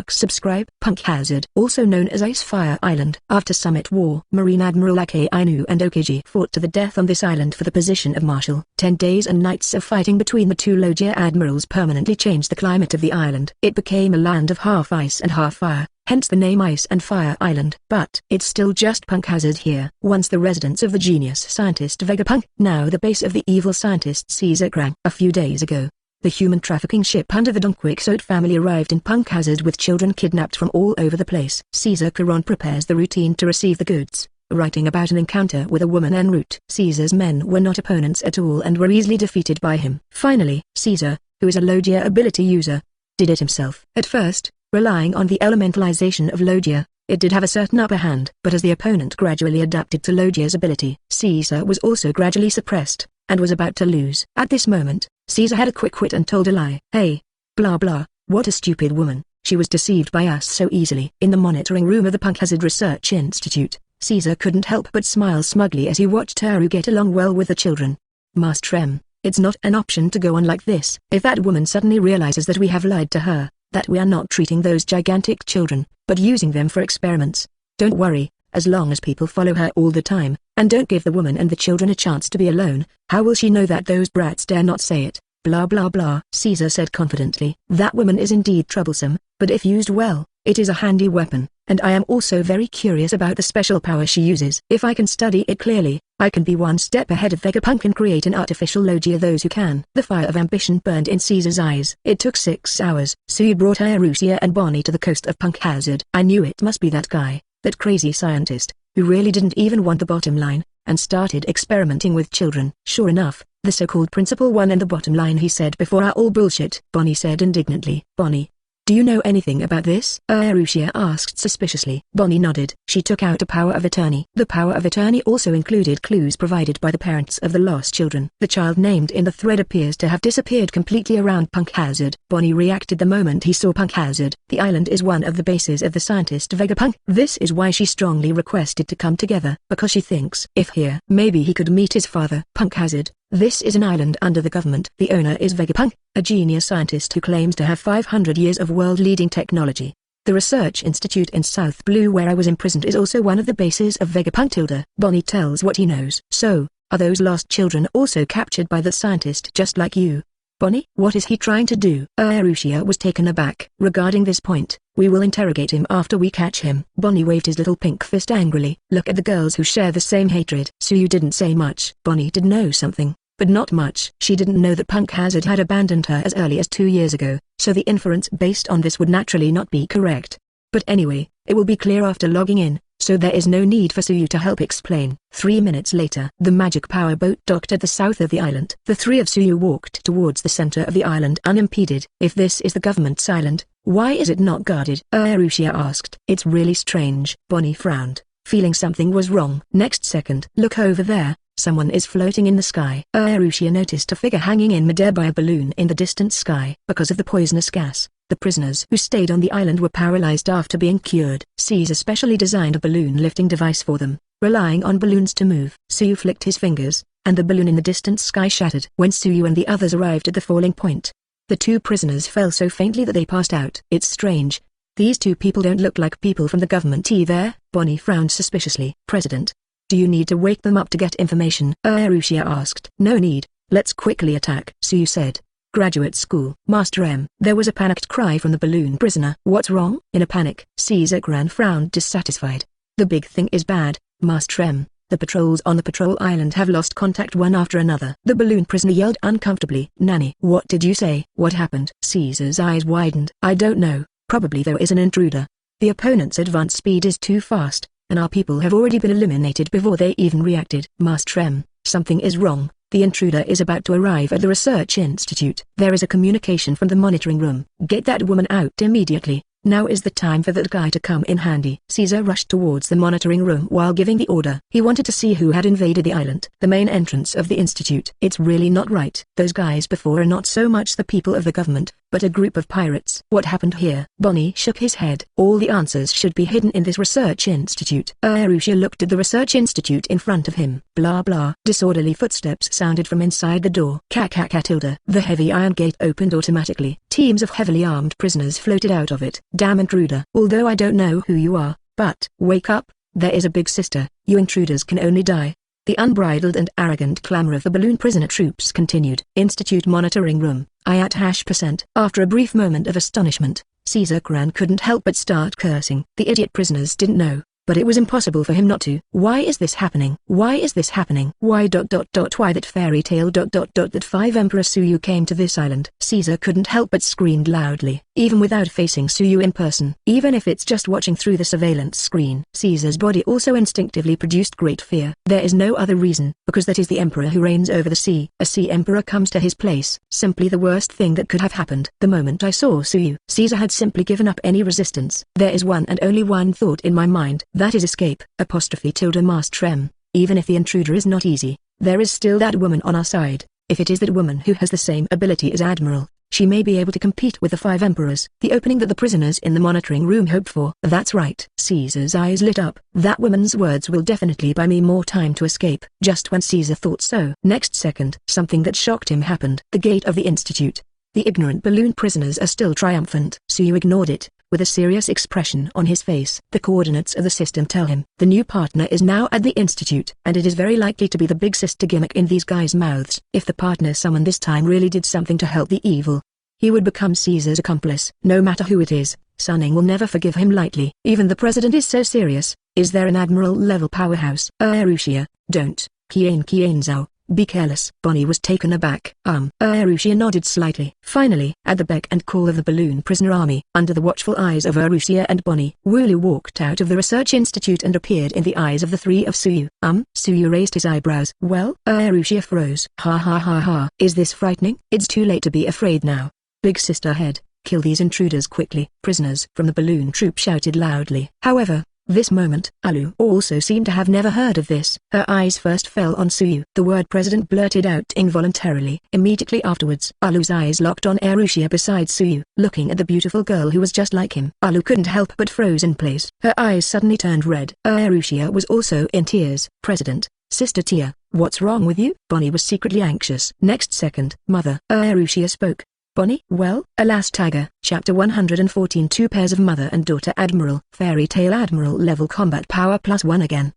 Subscribe. Punk Hazard, also known as Ice Fire Island. After Summit War, Marine Admiral Ake Ainu and Okiji fought to the death on this island for the position of Marshal. 10 days and nights of fighting between the two Logia admirals permanently changed the climate of the island. It became a land of half ice and half fire, hence the name Ice and Fire Island. But it's still just Punk Hazard here. Once the residence of the genius scientist Vegapunk, now the base of the evil scientist Caesar Krang. A few days ago, the human trafficking ship under the Don Quixote family arrived in Punk Hazard with children kidnapped from all over the place. Caesar Caron prepares the routine to receive the goods, writing about an encounter with a woman en route. Caesar's men were not opponents at all and were easily defeated by him. Finally, Caesar, who is a Logia ability user, did it himself. At first, relying on the elementalization of Logia, it did have a certain upper hand. But as the opponent gradually adapted to Logia's ability, Caesar was also gradually suppressed, and was about to lose. At this moment, Caesar had a quick wit and told a lie. Hey, blah blah, what a stupid woman, she was deceived by us so easily. In the monitoring room of the Punk Hazard Research Institute, Caesar couldn't help but smile smugly as he watched Teru get along well with the children. Mastrem, it's not an option to go on like this. If that woman suddenly realizes that we have lied to her, that we are not treating those gigantic children, but using them for experiments, don't worry, as long as people follow her all the time, and don't give the woman and the children a chance to be alone, how will she know that those brats dare not say it? Blah blah blah. Caesar said confidently. That woman is indeed troublesome, but if used well, it is a handy weapon, and I am also very curious about the special power she uses. If I can study it clearly, I can be one step ahead of Vegapunk and create an artificial Logia. Those who can. The fire of ambition burned in Caesar's eyes. It took 6 hours. Sui brought Urutia and Bonnie to the coast of Punk Hazard. I knew it must be that guy, that crazy scientist, who really didn't even want the bottom line, and started experimenting with children. Sure enough, the so-called principal one and the bottom line he said before are all bullshit. Bonnie said indignantly. Bonnie, do you know anything about this? Urutia asked suspiciously. Bonnie nodded. She took out a power of attorney. The power of attorney also included clues provided by the parents of the lost children. The child named in the thread appears to have disappeared completely around Punk Hazard. Bonnie reacted the moment he saw Punk Hazard. The island is one of the bases of the scientist Vegapunk. This is why she strongly requested to come together, because she thinks if here, maybe he could meet his father. Punk Hazard. This is an island under the government. The owner is Vegapunk, a genius scientist who claims to have 500 years of world-leading technology. The research institute in South Blue where I was imprisoned is also one of the bases of Vegapunk. Bonnie tells what he knows. So, are those lost children also captured by the scientist just like you? Bonnie, what is he trying to do? Urutia was taken aback. Regarding this point, we will interrogate him after we catch him. Bonnie waved his little pink fist angrily. Look at the girls who share the same hatred. Suyu didn't say much. Bonnie did know something, but not much. She didn't know that Punk Hazard had abandoned her as early as 2 years ago, so the inference based on this would naturally not be correct. But anyway, it will be clear after logging in, so there is no need for Suyu to help explain. 3 minutes later, the magic power boat docked at the south of the island. The three of Suyu walked towards the center of the island unimpeded. If this is the government's island, why is it not guarded? Urutia asked. It's really strange. Bonnie frowned, feeling something was wrong. Next second, look over there. Someone is floating in the sky. Urutia noticed a figure hanging in midair by a balloon in the distant sky. Because of the poisonous gas, the prisoners who stayed on the island were paralyzed after being cured. Caesar specially designed a balloon lifting device for them, relying on balloons to move. Suyu flicked his fingers, and the balloon in the distant sky shattered. When Suyu and the others arrived at the falling point, the two prisoners fell so faintly that they passed out. It's strange, These two people don't look like people from the government either. Bonnie frowned suspiciously. President. Do you need to wake them up to get information? Urutia asked. No need, let's quickly attack, Suyu said. Graduate school. Master M. There was a panicked cry from the balloon prisoner. What's wrong? In a panic, Caesar Gran frowned dissatisfied. The big thing is bad, Master M. The patrols on the patrol island have lost contact one after another. The balloon prisoner yelled uncomfortably. Nanny. What did you say? What happened? Caesar's eyes widened. I don't know, probably there is an intruder. The opponent's advance speed is too fast, and our people have already been eliminated before they even reacted. Master M. Something is wrong. The intruder is about to arrive at the research institute. There is a communication from the monitoring room. Get that woman out immediately. Now is the time for that guy to come in handy. Caesar rushed towards the monitoring room while giving the order. He wanted to see who had invaded the island. The main entrance of the institute. It's really not right. Those guys before are not so much the people of the government, but a group of pirates. What happened here? Bonnie shook his head. All the answers should be hidden in this research institute. Urutia looked at the research institute in front of him. Blah blah. Disorderly footsteps sounded from inside the door. Tilde. The heavy iron gate opened automatically. Teams of heavily armed prisoners floated out of it. Damn intruder. Although I don't know who you are, but wake up, there is a big sister. You intruders can only die. The unbridled and arrogant clamor of the balloon prisoner troops continued. Institute monitoring room. %. After a brief moment of astonishment, Caesar Gran couldn't help but start cursing. The idiot prisoners didn't know, but it was impossible for him not to. Why is this happening? Why is this happening? Why that fairy tale that 5 Emperor Suyu came to this island? Caesar couldn't help but screamed loudly, even without facing Suyu in person. Even if it's just watching through the surveillance screen. Caesar's body also instinctively produced great fear. There is no other reason, because that is the emperor who reigns over the sea. A sea emperor comes to his place. Simply the worst thing that could have happened. The moment I saw Suyu, Caesar had simply given up any resistance. There is one and only one thought in my mind. That is escape. Master M. Even if the intruder is not easy, there is still that woman on our side. If it is that woman who has the same ability as Admiral, she may be able to compete with the 5 emperors. The opening that the prisoners in the monitoring room hoped for. That's right. Caesar's eyes lit up. That woman's words will definitely buy me more time to escape. Just when Caesar thought so, next second, something that shocked him happened. The gate of the institute. The ignorant balloon prisoners are still triumphant. Suyu ignored it, with a serious expression on his face. The coordinates of the system tell him the new partner is now at the institute, and it is very likely to be the big sister gimmick in these guys' mouths. If the partner summoned this time really did something to help the evil, he would become Caesar's accomplice. No matter who it is, Sunning will never forgive him lightly. Even the president is so serious. Is there an admiral-level powerhouse? Urutia, don't. Kien Zhao. Be careless. Bonnie was taken aback. Urutia nodded slightly. Finally, at the beck and call of the balloon prisoner army, under the watchful eyes of Urutia and Bonnie, Wooloo walked out of the research institute and appeared in the eyes of the three of Suyu. Suyu raised his eyebrows. Well? Urutia froze. Ha ha ha ha. Is this frightening? It's too late to be afraid now. Big sister head, kill these intruders quickly. Prisoners from the balloon troop shouted loudly. However, this moment, Alu also seemed to have never heard of this. Her eyes first fell on Suyu. The word president blurted out involuntarily. Immediately afterwards, Alu's eyes locked on Urutia beside Suyu, looking at the beautiful girl who was just like him. Alu couldn't help but froze in place. Her eyes suddenly turned red. Urutia was also in tears. President, Sister Tia, what's wrong with you? Bonnie was secretly anxious. Next second, Mother. Urutia spoke. Bonnie? Well, alas tiger. Chapter 114. Two pairs of mother and daughter Admiral. Fairy tale Admiral level combat power +1 again.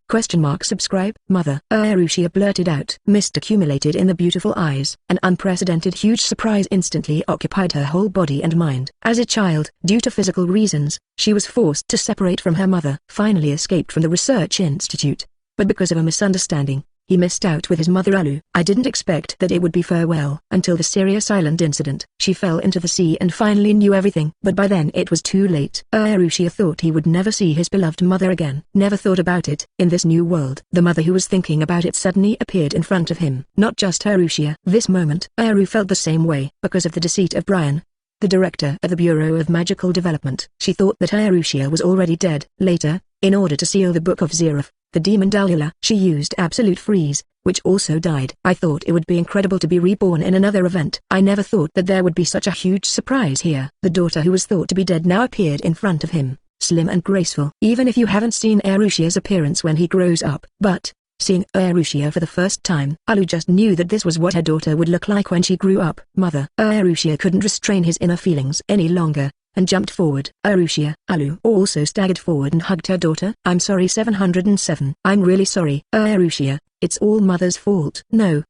Subscribe. Mother. Urutia blurted out. Mist accumulated in the beautiful eyes. An unprecedented huge surprise instantly occupied her whole body and mind. As a child, due to physical reasons, she was forced to separate from her mother. Finally escaped from the research institute. But because of a misunderstanding, he missed out with his mother Alu. I didn't expect that it would be farewell until the Sirius Island incident. She fell into the sea and finally knew everything. But by then it was too late. Urutia thought he would never see his beloved mother again. Never thought about it. In this new world, the mother who was thinking about it suddenly appeared in front of him. Not just Urutia. This moment, Uru felt the same way, because of the deceit of Brian, the director at the Bureau of Magical Development. She thought that Urutia was already dead. Later, in order to seal the Book of Zeref, the demon Dalula, she used Absolute Freeze, which also died. I thought it would be incredible to be reborn in another event. I never thought that there would be such a huge surprise here. The daughter who was thought to be dead now appeared in front of him, slim and graceful. Even if you haven't seen Urutia's appearance when he grows up, but Seeing Urutia for the first time, Alu just knew that this was what her daughter would look like when she grew up. Mother. Urutia couldn't restrain his inner feelings any longer, and jumped forward. Urutia. Alu also staggered forward and hugged her daughter. I'm sorry 707. I'm really sorry. Urutia, it's all Mother's fault. No,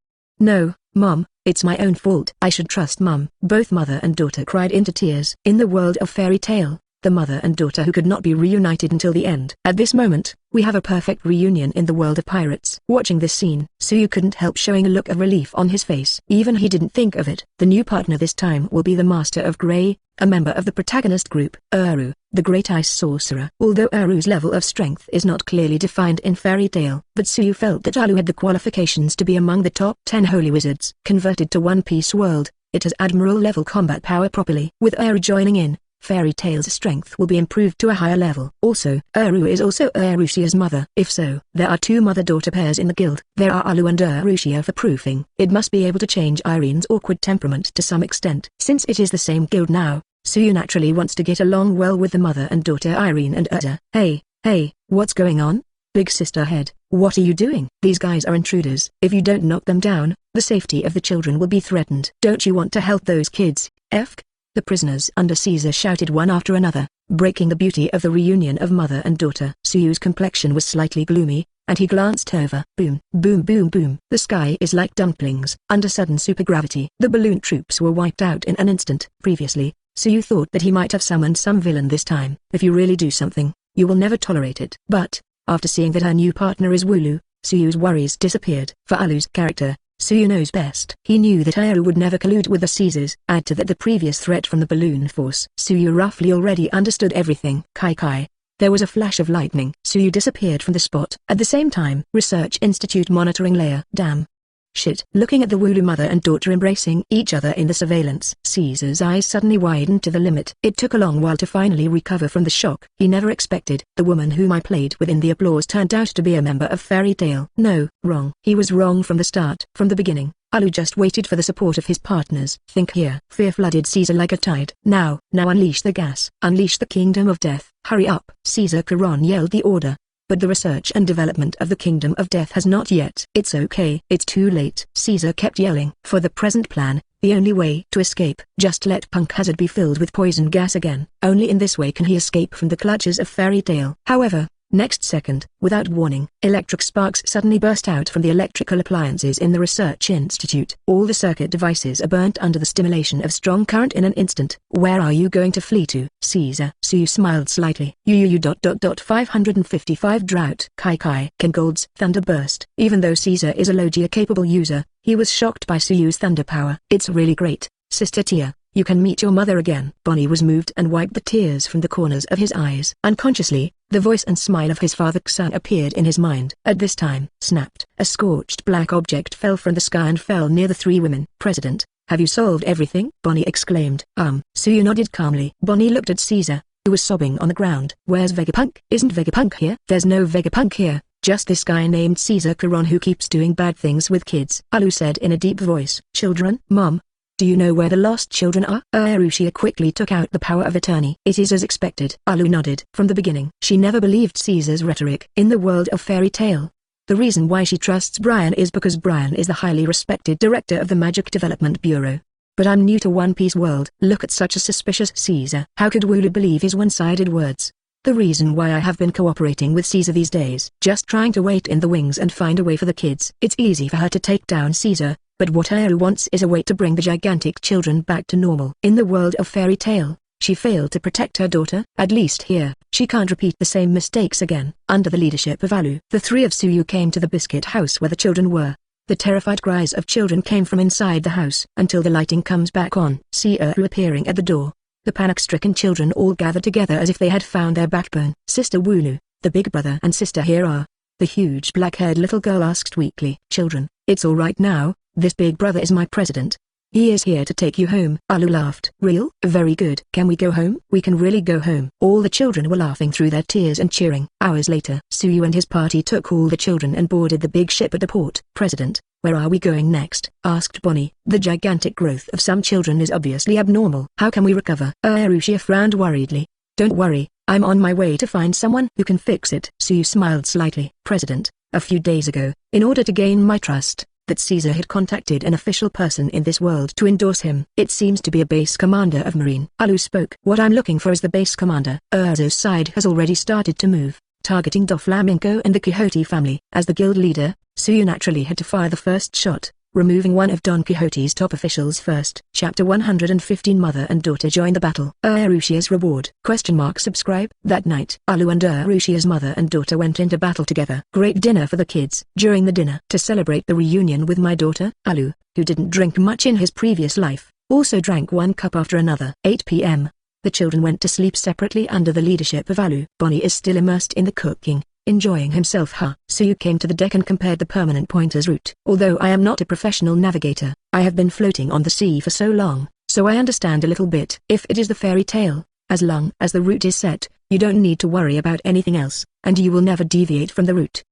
Mom, it's my own fault. I should trust Mum. Both mother and daughter cried into tears. In the world of fairy tale, the mother and daughter who could not be reunited until the end. At this moment, we have a perfect reunion in the world of pirates. Watching this scene, Suyu couldn't help showing a look of relief on his face. Even he didn't think of it. The new partner this time will be the Master of Grey, a member of the protagonist group. Uru, the Great Ice Sorcerer. Although Uru's level of strength is not clearly defined in fairy tale, but Suyu felt that Uru had the qualifications to be among the top 10 holy wizards. Converted to One Piece world, it has Admiral level combat power properly. With Uru joining in, fairy tale's strength will be improved to a higher level. Also, Uru is also Urutia's mother. If so, there are two mother-daughter pairs in the guild. There are Alu and Urutia for proofing. It must be able to change Irene's awkward temperament to some extent. Since it is the same guild now, Suyu naturally wants to get along well with the mother and daughter Irene and Uta. Hey, what's going on? Big sister head, what are you doing? These guys are intruders. If you don't knock them down, the safety of the children will be threatened. Don't you want to help those kids, F? The prisoners under Caesar shouted one after another, breaking the beauty of the reunion of mother and daughter. Suyu's complexion was slightly gloomy, and he glanced over. Boom, boom, boom, boom. The sky is like dumplings. Under sudden supergravity, the balloon troops were wiped out in an instant. Previously, Suyu thought that he might have summoned some villain this time. If you really do something, you will never tolerate it. But, after seeing that her new partner is Wooloo, Suyu's worries disappeared. For Alu's character, Suyu knows best. He knew that Uru would never collude with the Caesars. Add to that the previous threat from the balloon force. Suyu roughly already understood everything. Kai. There was a flash of lightning. Suyu disappeared from the spot. At the same time, Research Institute monitoring layer. Damn. Shit. Looking at the Wooloo mother and daughter embracing each other in the surveillance, Caesar's eyes suddenly widened to the limit. It took a long while to finally recover from the shock. He never expected. The woman whom I played with in the applause turned out to be a member of Fairy Tail. No, wrong. He was wrong from the start. From the beginning, Alu just waited for the support of his partners. Think here. Fear flooded Caesar like a tide. Now unleash the gas. Unleash the kingdom of death. Hurry up. Caesar Caron yelled the order. But the research and development of the Kingdom of Death has not yet. It's okay. It's too late. Caesar kept yelling. For the present plan, the only way to escape, just let Punk Hazard be filled with poison gas again. Only in this way can he escape from the clutches of Fairy Tail. However, next second, without warning, electric sparks suddenly burst out from the electrical appliances in the Research Institute. All the circuit devices are burnt under the stimulation of strong current in an instant. Where are you going to flee to, Caesar? Suyu smiled slightly. 555 drought. Kai. Kengold's thunder burst. Even though Caesar is a Logia-capable user, he was shocked by Suyu's thunder power. It's really great, Sister Tia. You can meet your mother again. Bonnie was moved and wiped the tears from the corners of his eyes. Unconsciously, the voice and smile of his father Xun appeared in his mind. At this time, snapped. A scorched black object fell from the sky and fell near the three women. President, have you solved everything? Bonnie exclaimed. Suyu nodded calmly. Bonnie looked at Caesar, who was sobbing on the ground. Where's Vegapunk? Isn't Vegapunk here? There's no Vegapunk here. Just this guy named Caesar Caron who keeps doing bad things with kids. Alu said in a deep voice. Children? Mom? Do you know where the lost children are? Urutia quickly took out the power of attorney. It is as expected. Alu nodded. From the beginning, she never believed Caesar's rhetoric. In the world of Fairy Tail, the reason why she trusts Brian is because Brian is the highly respected director of the Magic Development Bureau. But I'm new to One Piece world. Look at such a suspicious Caesar. How could Wooloo believe his one-sided words? The reason why I have been cooperating with Caesar these days. Just trying to wait in the wings and find a way for the kids. It's easy for her to take down Caesar, but what Uru wants is a way to bring the gigantic children back to normal. In the world of Fairy Tail, she failed to protect her daughter. At least here, she can't repeat the same mistakes again. Under the leadership of Alu, the three of Suyu came to the biscuit house where the children were. The terrified cries of children came from inside the house. Until the lighting comes back on. See Uru appearing at the door. The panic-stricken children all gathered together as if they had found their backbone. Sister Wooloo, the big brother and sister here are. The huge black-haired little girl asked weakly. Children, it's all right now. This big brother is my president. He is here to take you home. Alu laughed. Real? Very good. Can we go home? We can really go home. All the children were laughing through their tears and cheering. Hours later, Suyu and his party took all the children and boarded the big ship at the port. President, where are we going next? Asked Bonnie. The gigantic growth of some children is obviously abnormal. How can we recover? Urutia frowned worriedly. Don't worry, I'm on my way to find someone who can fix it. Suyu smiled slightly. President, a few days ago, in order to gain my trust, that Caesar had contacted an official person in this world to endorse him. It seems to be a base commander of Marine. Alu spoke. What I'm looking for is the base commander. Urzo's side has already started to move, targeting Doflamingo and the Quixote family. As the guild leader, Suyu naturally had to fire the first shot, removing one of Don Quixote's top officials first. Chapter 115 Mother and daughter join the battle. Urutia's reward? Subscribe. That night, Alu and Urutia's mother and daughter went into battle together. Great dinner for the kids. During the dinner, to celebrate the reunion with my daughter, Alu, who didn't drink much in his previous life, also drank one cup after another. 8 p.m. The children went to sleep separately under the leadership of Alu. Bonnie is still immersed in the cooking, enjoying himself. Suyu came to the deck and compared the permanent pointer's route. Although I am not a professional navigator, I have been floating on the sea for so long, so I understand a little bit. If it is the fairy tale, as long as the route is set, you don't need to worry about anything else, and you will never deviate from the route.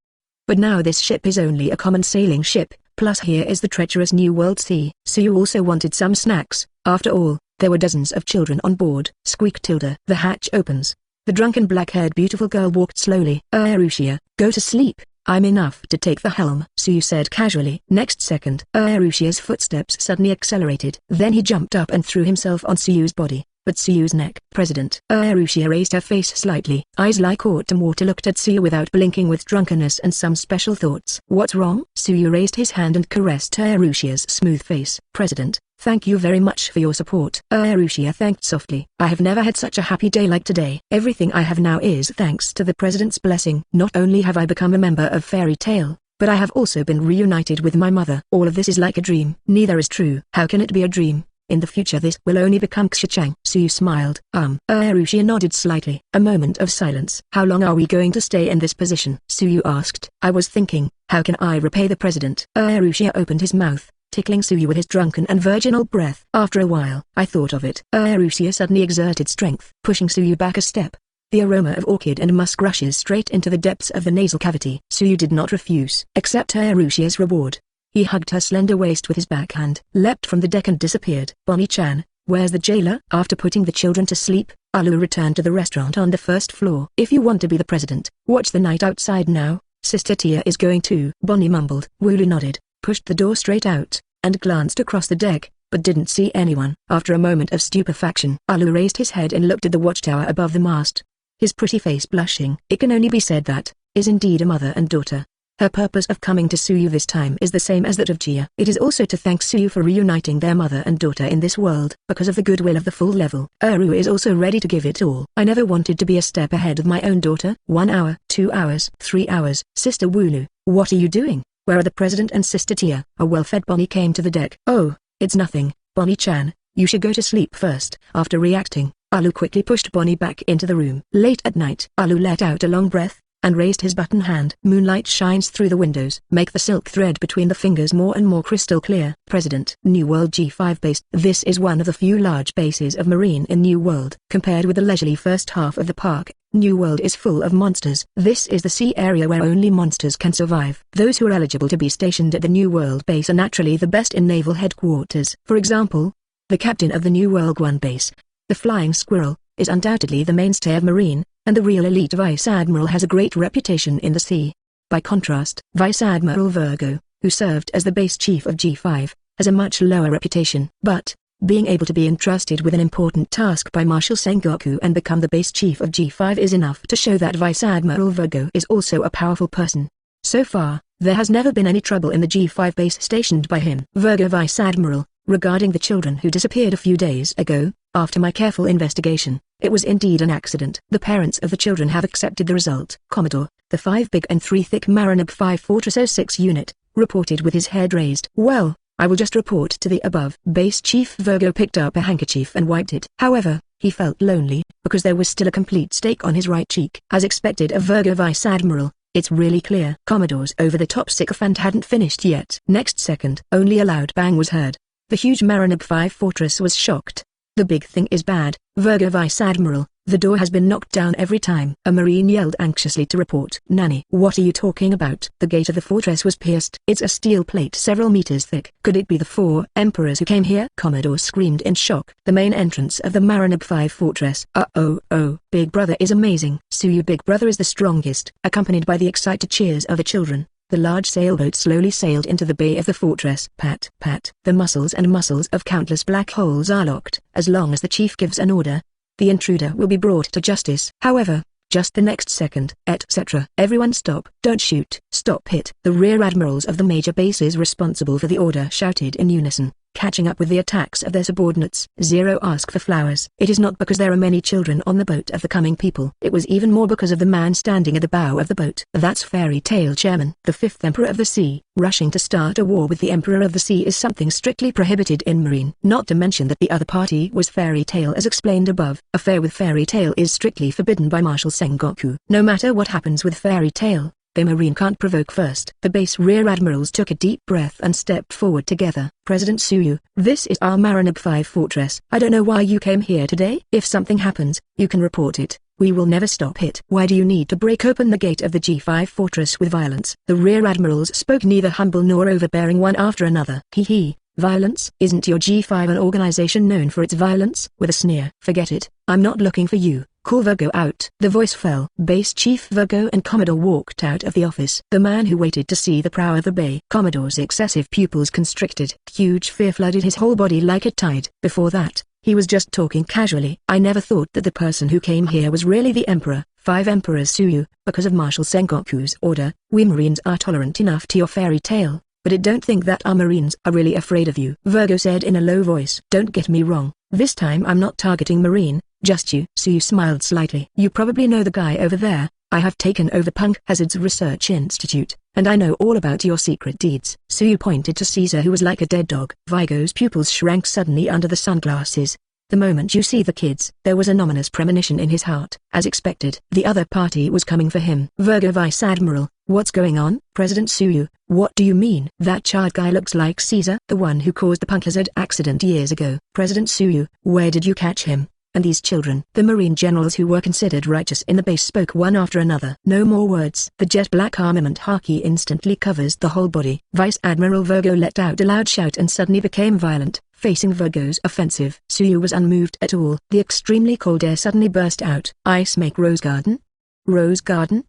But now this ship is only a common sailing ship, plus here is the treacherous New World Sea. Suyu also wanted some snacks. After all, there were dozens of children on board. Squeak tilde. The hatch opens. The drunken black-haired beautiful girl walked slowly. Urutia, go to sleep. I'm enough to take the helm, Suyu said casually. Next second, Urutia's footsteps suddenly accelerated. Then he jumped up and threw himself on Suyu's body, but Suyu's neck. President. Urutia raised her face slightly. Eyes like autumn water looked at Suyu without blinking with drunkenness and some special thoughts. What's wrong? Suyu raised his hand and caressed Urutia's smooth face. President, thank you very much for your support. Urutia thanked softly. I have never had such a happy day like today. Everything I have now is thanks to the President's blessing. Not only have I become a member of Fairy Tail, but I have also been reunited with my mother. All of this is like a dream. Neither is true. How can it be a dream? In the future this will only become Xichang. Suyu smiled. Urutia nodded slightly. A moment of silence. How long are we going to stay in this position? Suyu asked. I was thinking, how can I repay the President? Urutia opened his mouth, tickling Suyu with his drunken and virginal breath. After a while, I thought of it. Urutia suddenly exerted strength, pushing Suyu back a step. The aroma of orchid and musk rushes straight into the depths of the nasal cavity. Suyu did not refuse. Accept Urutia's reward. He hugged her slender waist with his backhand, leapt from the deck and disappeared. Bonnie-chan, where's the jailer? After putting the children to sleep, Alu returned to the restaurant on the first floor. If you want to be the president, watch the night outside now. Sister Tia is going too. Bonnie mumbled. Wooloo nodded, pushed the door straight out, and glanced across the deck, but didn't see anyone. After a moment of stupefaction, Alu raised his head and looked at the watchtower above the mast, his pretty face blushing. It can only be said that is indeed a mother and daughter. Her purpose of coming to Suyu this time is the same as that of Gia. It is also to thank Suyu for reuniting their mother and daughter in this world. Because of the goodwill of the full level, Uru is also ready to give it all. I never wanted to be a step ahead of my own daughter. 1 hour, 2 hours, 3 hours. Sister Wooloo, what are you doing? Where are the president and Sister Tia? A well-fed Bonnie came to the deck. Oh, it's nothing, Bonnie-chan. You should go to sleep first. After reacting, Alu quickly pushed Bonnie back into the room. Late at night, Alu let out a long breath, and raised his button hand. Moonlight shines through the windows. Make the silk thread between the fingers more and more crystal clear. President. New World G5 base. This is one of the few large bases of Marine in New World. Compared with the leisurely first half of the park, New World is full of monsters. This is the sea area where only monsters can survive. Those who are eligible to be stationed at the New World base are naturally the best in naval headquarters. For example, the captain of the New World 1 base, the Flying Squirrel, is undoubtedly the mainstay of Marine, and the real elite Vice Admiral has a great reputation in the sea. By contrast, Vice Admiral Virgo, who served as the base chief of G5, has a much lower reputation. But, being able to be entrusted with an important task by Marshal Sengoku and become the base chief of G5 is enough to show that Vice Admiral Virgo is also a powerful person. So far, there has never been any trouble in the G5 base stationed by him. Virgo Vice Admiral, regarding the children who disappeared a few days ago, after my careful investigation, it was indeed an accident. The parents of the children have accepted the result. Commodore, the 5 big and 3 thick Marinab 5 Fortress 06 unit, reported with his head raised. Well, I will just report to the above. Base Chief Virgo picked up a handkerchief and wiped it. However, he felt lonely, because there was still a complete stake on his right cheek. As expected of Virgo Vice Admiral, it's really clear. Commodore's over-the-top sycophant hadn't finished yet. Next second, only a loud bang was heard. The huge Marinab 5 Fortress was shocked. The big thing is bad, Virgo Vice Admiral. The door has been knocked down every time. A marine yelled anxiously to report. Nanny, what are you talking about? The gate of the fortress was pierced. It's a steel plate several meters thick. Could it be the 4 emperors who came here? Commodore screamed in shock. The main entrance of the Marinab 5 fortress. Oh, Big Brother is amazing. Suyu Big Brother is the strongest. Accompanied by the excited cheers of the children, The large sailboat slowly sailed into the bay of the fortress. Pat, pat. The muscles and muscles of countless black holes are locked. As long as the chief gives an order, the intruder will be brought to justice. However, just the next second, etc. Everyone stop. Don't shoot. Stop it. The rear admirals of the major bases responsible for the order shouted in unison, catching up with the attacks of their subordinates. Zero ask for flowers. It is not because there are many children on the boat of the coming people. It was even more because of the man standing at the bow of the boat. That's Fairy Tail Chairman, the fifth Emperor of the Sea. Rushing to start a war with the Emperor of the Sea is something strictly prohibited in Marine. Not to mention that the other party was Fairy Tail as explained above. Affair with Fairy Tail is strictly forbidden by Marshal Sengoku. No matter what happens with Fairy Tail, the Marine can't provoke first. The base rear admirals took a deep breath and stepped forward together. President Suyu, this is our Marinab 5 fortress. I don't know why you came here today. If something happens, you can report it. We will never stop it. Why do you need to break open the gate of the G5 fortress with violence? The rear admirals spoke neither humble nor overbearing one after another. Hee. Violence? Isn't your G5 an organization known for its violence? With a sneer. Forget it. I'm not looking for you. Call Virgo out. The voice fell. Base Chief Virgo and Commodore walked out of the office. The man who waited to see the prow of the bay. Commodore's excessive pupils constricted. Huge fear flooded his whole body like a tide. Before that, he was just talking casually. I never thought that the person who came here was really the Emperor. 5 Emperors Suyu. Because of Marshal Sengoku's order, we Marines are tolerant enough to your fairy tale, but I don't think that our Marines are really afraid of you. Virgo said in a low voice. Don't get me wrong, this time I'm not targeting Marine, just you. Suyu smiled slightly. You probably know the guy over there. I have taken over Punk Hazard's Research Institute, and I know all about your secret deeds. Suyu pointed to Caesar, who was like a dead dog. Virgo's pupils shrank suddenly under the sunglasses. The moment you see the kids, there was an ominous premonition in his heart. As expected, the other party was coming for him. Virgo Vice Admiral, what's going on? President Suyu, what do you mean? That charred guy looks like Caesar, the one who caused the Punk Hazard accident years ago. President Suyu, where did you catch him? And these children? The Marine generals who were considered righteous in the base spoke one after another. No more words. The jet black armament haki instantly covers the whole body. Vice Admiral Virgo let out a loud shout and suddenly became violent, facing Virgo's offensive. Suyu was unmoved at all. The extremely cold air suddenly burst out. Ice make Rose Garden? Rose Garden?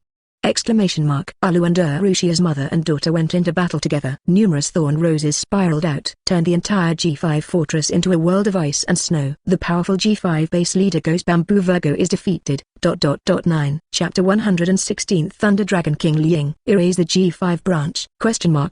Exclamation mark. Alu and Urutia's mother and daughter went into battle together. Numerous thorn roses spiraled out, turned the entire G5 fortress into a world of ice and snow. The powerful G5 base leader Ghost Bamboo Virgo is defeated. 9. Chapter 116 Thunder Dragon King Ying. Erase the G5 branch.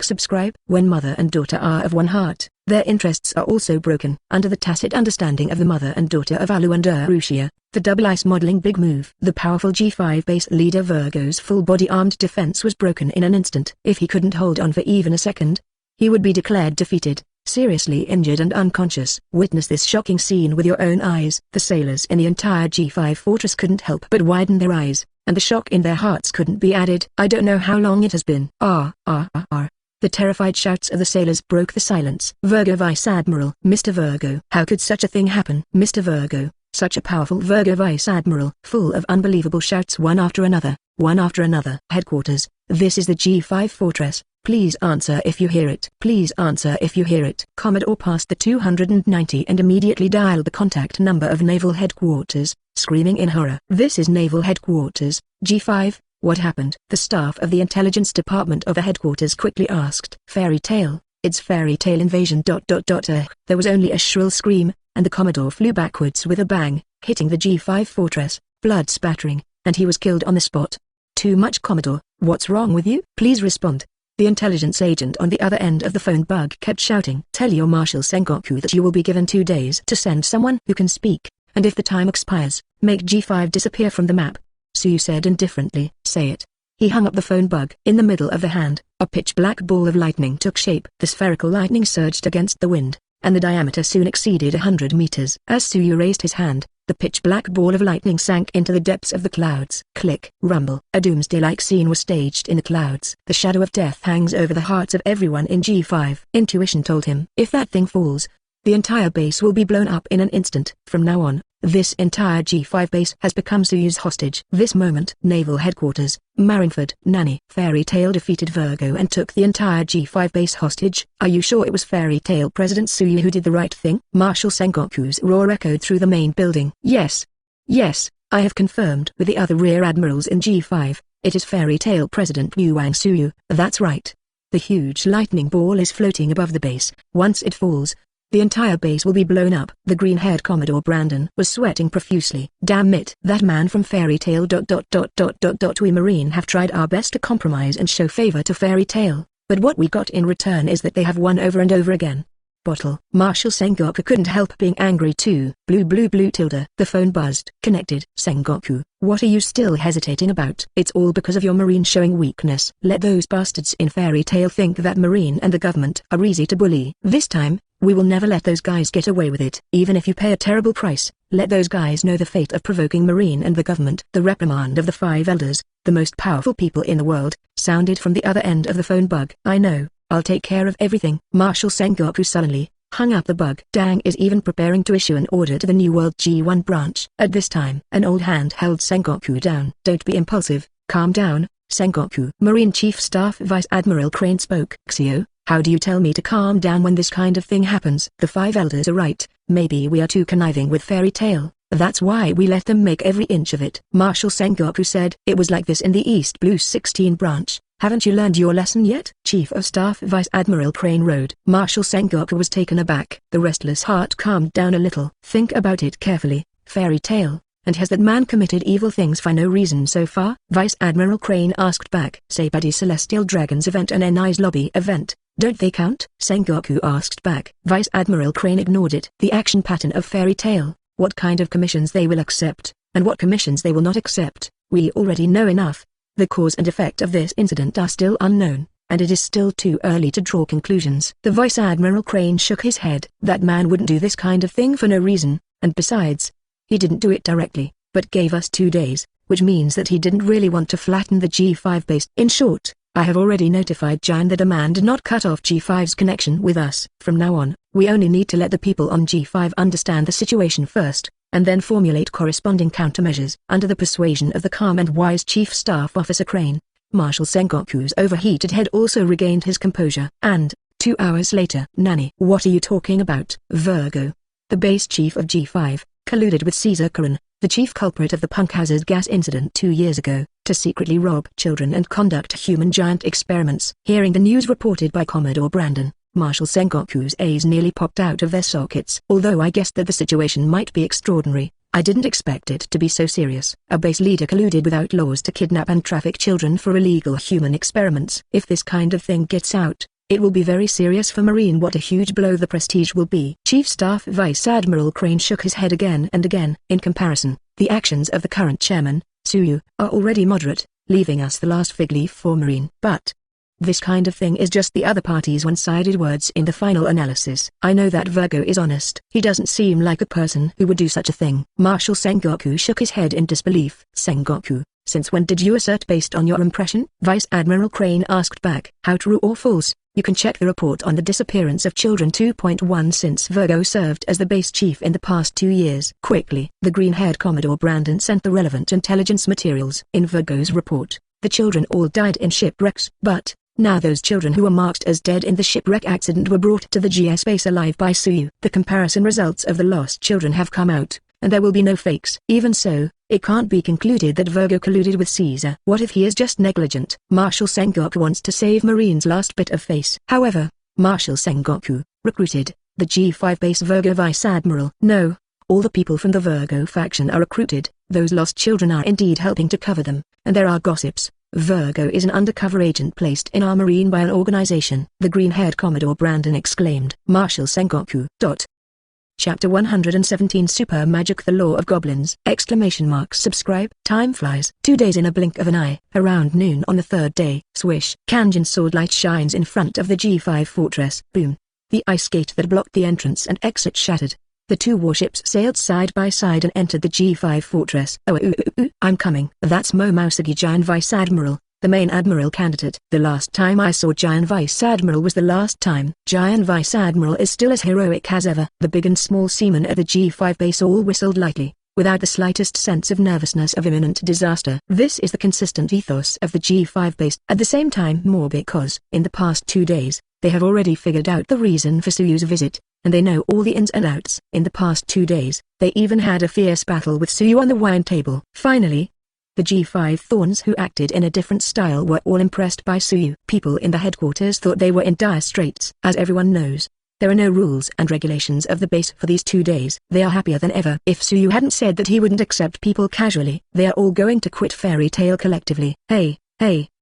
Subscribe. When mother and daughter are of one heart, their interests are also broken. Under the tacit understanding of the mother and daughter of Alu and Urutia, the double ice modeling big move. The powerful G5 base leader Virgo's full-body armed defense was broken in an instant. If he couldn't hold on for even a second, he would be declared defeated, seriously injured and unconscious. Witness this shocking scene with your own eyes. The sailors in the entire G5 fortress couldn't help but widen their eyes, and the shock in their hearts couldn't be added. I don't know how long it has been. The terrified shouts of the sailors broke the silence. Virgo Vice Admiral. Mr. Virgo. How could such a thing happen? Mr. Virgo. Such a powerful Virgo Vice Admiral. Full of unbelievable shouts one after another. Headquarters, this is the G5 fortress. Please answer if you hear it. Please answer if you hear it. Commodore passed the 290 and immediately dialed the contact number of Naval Headquarters, screaming in horror. This is Naval Headquarters, G5. What happened? The staff of the intelligence department of the headquarters quickly asked. Fairy tale, it's fairy tale invasion. There was only a shrill scream, and the Commodore flew backwards with a bang, hitting the G5 fortress, blood spattering, and he was killed on the spot. Too much, Commodore, what's wrong with you? Please respond. The intelligence agent on the other end of the phone bug kept shouting. Tell your Marshal Sengoku that you will be given 2 days to send someone who can speak, and if the time expires, make G5 disappear from the map. Suyu said indifferently. Say it. He hung up the phone bug. In the middle of the hand, a pitch-black ball of lightning took shape. The spherical lightning surged against the wind, and the diameter soon exceeded 100 meters. As Suyu raised his hand, the pitch-black ball of lightning sank into the depths of the clouds. Click, rumble. A doomsday-like scene was staged in the clouds. The shadow of death hangs over the hearts of everyone in G5. Intuition told him, if that thing falls, the entire base will be blown up in an instant. From now on, this entire G5 base has become Suyu's hostage. This moment, Naval Headquarters, Marineford. Nanny. Fairy Tail defeated Virgo and took the entire G5 base hostage. Are you sure it was Fairy Tail President Suyu who did the right thing? Marshal Sengoku's roar echoed through the main building. Yes. Yes, I have confirmed with the other rear admirals in G5. It is Fairy Tail President Yuang Suyu. That's right. The huge lightning ball is floating above the base. Once it falls, the entire base will be blown up. The green-haired Commodore Brandon was sweating profusely. Damn it. That man from Fairy Tail ... We Marine have tried our best to compromise and show favor to Fairy Tail, but what we got in return is that they have won over and over again. Bottle. Marshal Sengoku couldn't help being angry too. Blue. The phone buzzed. Connected. Sengoku, what are you still hesitating about? It's all because of your Marine showing weakness. Let those bastards in Fairy Tail think that Marine and the government are easy to bully. This time, we will never let those guys get away with it. Even if you pay a terrible price, let those guys know the fate of provoking Marine and the government. The reprimand of the 5 elders, the most powerful people in the world, sounded from the other end of the phone bug. I know. I'll take care of everything. Marshal Sengoku sullenly hung up the bug. Dang is even preparing to issue an order to the New World G1 branch. At this time, an old hand held Sengoku down. Don't be impulsive, calm down, Sengoku. Marine Chief Staff Vice Admiral Crane spoke. Xio, how do you tell me to calm down when this kind of thing happens? The 5 elders are right, maybe we are too conniving with Fairy Tail. That's why we let them make every inch of it. Marshal Sengoku said. It was like this in the East Blue 16 branch. Haven't you learned your lesson yet? Chief of Staff Vice Admiral Crane rode. Marshal Sengoku was taken aback. The restless heart calmed down a little. Think about it carefully, Fairy Tail, and has that man committed evil things for no reason so far? Vice Admiral Crane asked back. Say Buddy Celestial Dragons event and NI's lobby event, don't they count? Sengoku asked back. Vice Admiral Crane ignored it. The action pattern of Fairy Tail, what kind of commissions they will accept, and what commissions they will not accept, we already know enough. The cause and effect of this incident are still unknown, and it is still too early to draw conclusions. The Vice Admiral Crane shook his head. That man wouldn't do this kind of thing for no reason, and besides, he didn't do it directly, but gave us 2 days, which means that he didn't really want to flatten the G5 base. In short, I have already notified Gion that a man did not cut off G5's connection with us. From now on, we only need to let the people on G5 understand the situation first, and then formulate corresponding countermeasures. Under the persuasion of the calm and wise Chief Staff Officer Crane, Marshal Sengoku's overheated head also regained his composure. And, 2 hours later. Nani? What are you talking about? Virgo, the base chief of G5, colluded with Caesar Karan, the chief culprit of the punk hazard gas incident 2 years ago, to secretly rob children and conduct human giant experiments. Hearing the news reported by Commodore Brandon, Marshal Sengoku's A's nearly popped out of their sockets. Although I guessed that the situation might be extraordinary, I didn't expect it to be so serious. A base leader colluded with outlaws to kidnap and traffic children for illegal human experiments. If this kind of thing gets out, it will be very serious for Marine. What a huge blow the prestige will be. Chief Staff Vice Admiral Crane shook his head again and again. In comparison, the actions of the current chairman, Suyu, are already moderate, leaving us the last fig leaf for Marine. But this kind of thing is just the other party's one-sided words in the final analysis. I know that Virgo is honest. He doesn't seem like a person who would do such a thing. Marshal Sengoku shook his head in disbelief. Sengoku, since when did you assert based on your impression? Vice Admiral Crane asked back. How true or false? You can check the report on the disappearance of children 2.1 since Virgo served as the base chief in the past 2 years. Quickly, the green-haired Commodore Brandon sent the relevant intelligence materials. In Virgo's report, the children all died in shipwrecks. But now those children who were marked as dead in the shipwreck accident were brought to the GS base alive by Suyu. The comparison results of the lost children have come out, and there will be no fakes. Even so, it can't be concluded that Virgo colluded with Caesar. What if he is just negligent? Marshal Sengoku wants to save Marine's last bit of face. However, Marshal Sengoku recruited the G5 base Virgo Vice Admiral. No, all the people from the Virgo faction are recruited. Those lost children are indeed helping to cover them, and there are gossips. Virgo is an undercover agent placed in our Marine by an organization. The green-haired Commodore Brandon exclaimed. Marshal Sengoku. Chapter 117 Super Magic The Law of Goblins! Subscribe. Time flies. 2 days in a blink of an eye. Around noon on the 3rd day. Swish. Kanjin's sword light shines in front of the G5 fortress. Boom. The ice gate that blocked the entrance and exit shattered. The 2 warships sailed side by side and entered the G5 fortress. I'm coming. That's Momousagi Gion Vice Admiral, the main Admiral candidate. The last time I saw Gion Vice Admiral was the last time. Gion Vice Admiral is still as heroic as ever. The big and small seamen at the G5 base all whistled lightly, without the slightest sense of nervousness of imminent disaster. This is the consistent ethos of the G5 base. At the same time, more because, in the past 2 days, they have already figured out the reason for Suyu's visit, and they know all the ins and outs. In the past 2 days, they even had a fierce battle with Suyu on the wine table. Finally, The G5 Thorns who acted in a different style were all impressed by Suyu. People in the headquarters thought they were in dire straits. As everyone knows, there are no rules and regulations of the base for these 2 days. They are happier than ever. If Suyu hadn't said that he wouldn't accept people casually, they are all going to quit Fairy Tail collectively. Hey,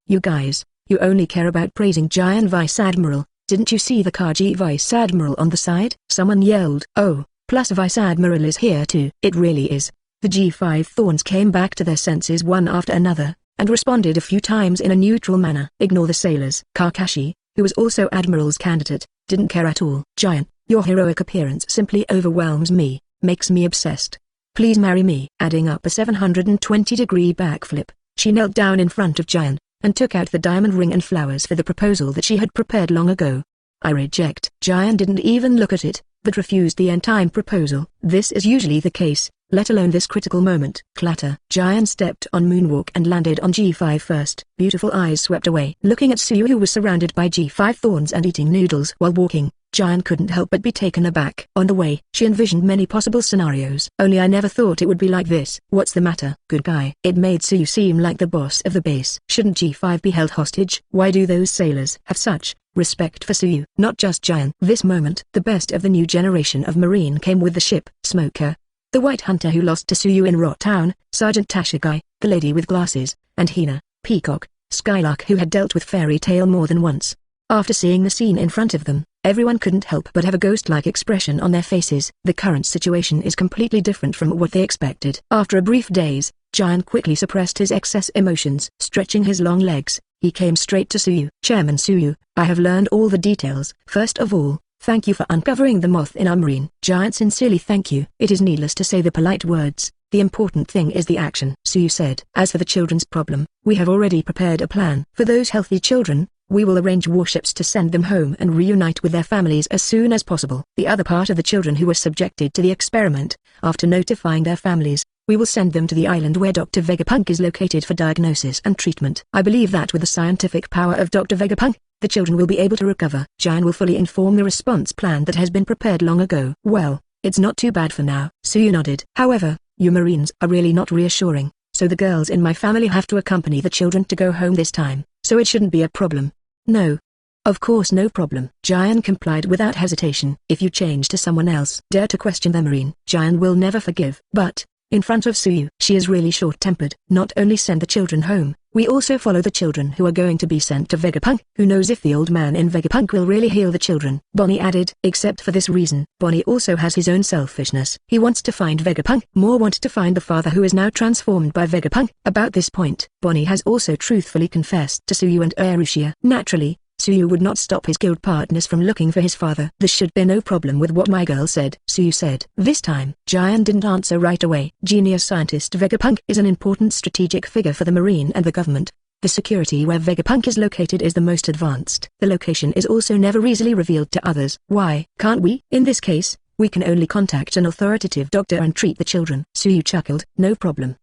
you guys, you only care about praising Gion Vice Admiral. Didn't you see the Kaji Vice Admiral on the side? Someone yelled. Oh, plus Vice Admiral is here too. It really is. The G5 Thorns came back to their senses one after another, and responded a few times in a neutral manner. Ignore the sailors. Kakashi, who was also Admiral's candidate, didn't care at all. Gion, your heroic appearance simply overwhelms me, makes me obsessed. Please marry me. Adding up a 720-degree backflip, she knelt down in front of Gion, and took out the diamond ring and flowers for the proposal that she had prepared long ago. I reject. Gion didn't even look at it, but refused the end-time proposal. This is usually the case, let alone this critical moment. Clatter. Gion stepped on moonwalk and landed on G5 first. Beautiful eyes swept away. Looking at Suyu, who was surrounded by G5 Thorns and eating noodles while walking, Gion couldn't help but be taken aback. On the way, she envisioned many possible scenarios. Only I never thought it would be like this. What's the matter, good guy? It made Suyu seem like the boss of the base. Shouldn't G5 be held hostage? Why do those sailors have such respect for Suyu? Not just Gion. This moment, the best of the new generation of Marine came with the ship. Smoker, the white hunter who lost to Suyu in Rot Town, Sergeant Tashigai, the lady with glasses, and Hina, Peacock, Skylark, who had dealt with Fairy Tail more than once. After seeing the scene in front of them, everyone couldn't help but have a ghost-like expression on their faces. The current situation is completely different from what they expected. After a brief daze, Gion quickly suppressed his excess emotions. Stretching his long legs, he came straight to Suyu. Chairman Suyu, I have learned all the details. First of all, thank you for uncovering the moth in our marine. Giant sincerely thank you. It is needless to say the polite words. The important thing is the action, Suyu said. As for the children's problem, we have already prepared a plan. For those healthy children, we will arrange warships to send them home and reunite with their families as soon as possible. The other part of the children who were subjected to the experiment, after notifying their families, we will send them to the island where Dr. Vegapunk is located for diagnosis and treatment. I believe that with the scientific power of Dr. Vegapunk, the children will be able to recover. Gion will fully inform the response plan that has been prepared long ago. Well, it's not too bad for now. Suyu nodded. However, you Marines are really not reassuring, so the girls in my family have to accompany the children to go home this time, so it shouldn't be a problem. No. Of course no problem. Gion complied without hesitation. If you change to someone else, dare to question the Marine, Gion will never forgive. But, in front of Suyu, she is really short-tempered. Not only send the children home, we also follow the children who are going to be sent to Vegapunk. Who knows if the old man in Vegapunk will really heal the children? Bonnie added. Except for this reason, Bonnie also has his own selfishness. He wants to find Vegapunk. More want to find the father who is now transformed by Vegapunk. About this point, Bonnie has also truthfully confessed to Suyu and Urutia. Naturally, Suyu would not stop his guild partners from looking for his father. There should be no problem with what my girl said, Suyu said. This time, Gion didn't answer right away. Genius scientist Vegapunk is an important strategic figure for the Marine and the government. The security where Vegapunk is located is the most advanced. The location is also never easily revealed to others. Why can't we? In this case, we can only contact an authoritative doctor and treat the children. Suyu chuckled. No problem,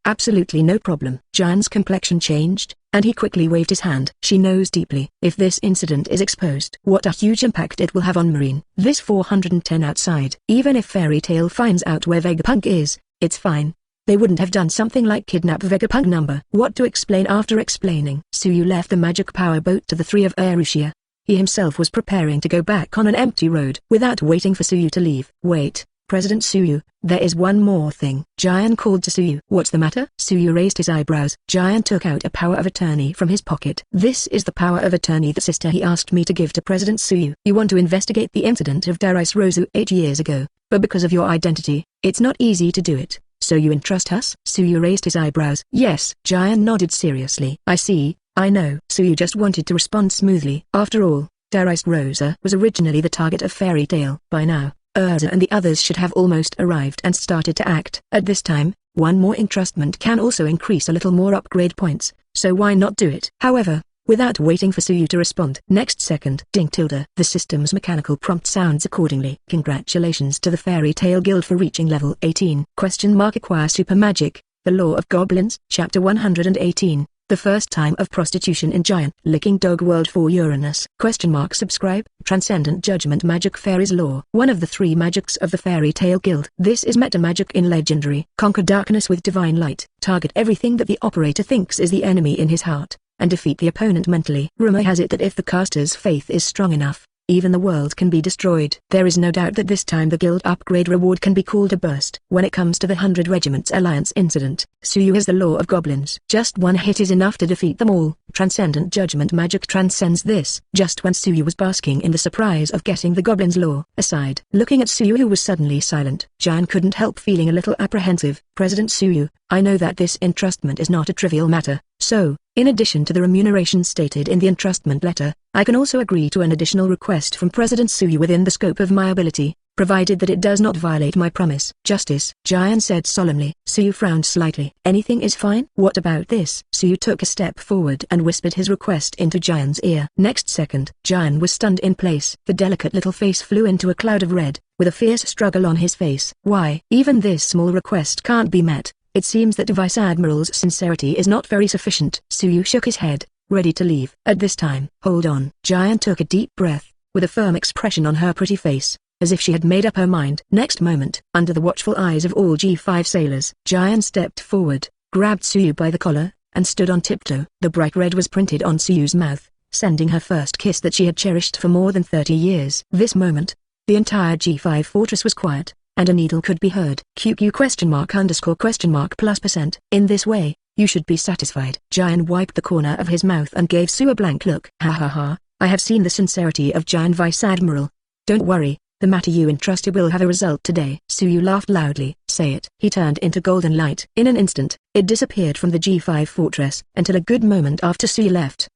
absolutely no problem. Gion's complexion changed, and he quickly waved his hand. She knows deeply. If this incident is exposed, what a huge impact it will have on Marine. This 410 outside. Even if Fairy Tail finds out where Vegapunk is, it's fine. They wouldn't have done something like kidnap Vegapunk number. What to explain after explaining? Suyu left the magic power boat to the three of Urutia. He himself was preparing to go back on an empty road. Without waiting for Suyu to leave. Wait, President Suyu, there is one more thing. Gion called to Suyu. What's the matter? Suyu raised his eyebrows. Gion took out a power of attorney from his pocket. This is the power of attorney the sister he asked me to give to President Suyu. You want to investigate the incident of Darius Rosu 8 years ago, but because of your identity, it's not easy to do it. So you entrust us? Suyu raised his eyebrows. Yes. Gion nodded seriously. I see. I know. Suyu just wanted to respond smoothly. After all, Darius Rosa was originally the target of Fairy Tail. By now, Urza and the others should have almost arrived and started to act. At this time, one more entrustment can also increase a little more upgrade points, so why not do it? However, without waiting for Suyu to respond. Next second, ding tilde. The system's mechanical prompt sounds accordingly. Congratulations to the Fairy Tail Guild for reaching level 18. Acquire super magic, the law of goblins. Chapter 118. The first time of prostitution in Giant Licking Dog World for Uranus. Subscribe. Transcendent Judgment Magic Fairies Law. One of the 3 magics of the Fairy Tale Guild. This is meta magic in Legendary. Conquer darkness with divine light. Target everything that the operator thinks is the enemy in his heart, and defeat the opponent mentally. Rumor has it that if the caster's faith is strong enough, even the world can be destroyed. There is no doubt that this time the guild upgrade reward can be called a burst. When it comes to the 100 Regiments Alliance incident, Suyu has the law of goblins. Just one hit is enough to defeat them all. Transcendent Judgment Magic transcends this. Just when Suyu was basking in the surprise of getting the goblins' law aside, looking at Suyu who was suddenly silent, Gion couldn't help feeling a little apprehensive. President Suyu, I know that this entrustment is not a trivial matter, so, in addition to the remuneration stated in the entrustment letter, I can also agree to an additional request from President Suyu within the scope of my ability, provided that it does not violate my promise. Justice, Gion said solemnly. Suyu frowned slightly. Anything is fine? What about this? Suyu took a step forward and whispered his request into Gion's ear. Next second, Gion was stunned in place. The delicate little face flew into a cloud of red, with a fierce struggle on his face. Why? Even this small request can't be met. It seems that Vice Admiral's sincerity is not very sufficient. Suyu shook his head, ready to leave. At this time, hold on. Gion took a deep breath, with a firm expression on her pretty face, as if she had made up her mind. Next moment, under the watchful eyes of all G5 sailors, Gion stepped forward, grabbed Suyu by the collar, and stood on tiptoe. The bright red was printed on Suyu's mouth, sending her first kiss that she had cherished for more than 30 years. This moment, the entire G5 fortress was quiet, and a needle could be heard. QQ?_%. In this way, you should be satisfied. Gion wiped the corner of his mouth and gave Suyu a blank look. Ha ha ha, I have seen the sincerity of Gion Vice Admiral. Don't worry, the matter you entrusted will have a result today. Suyu laughed loudly. Say it. He turned into golden light. In an instant, it disappeared from the G5 fortress, until a good moment after Suyu left.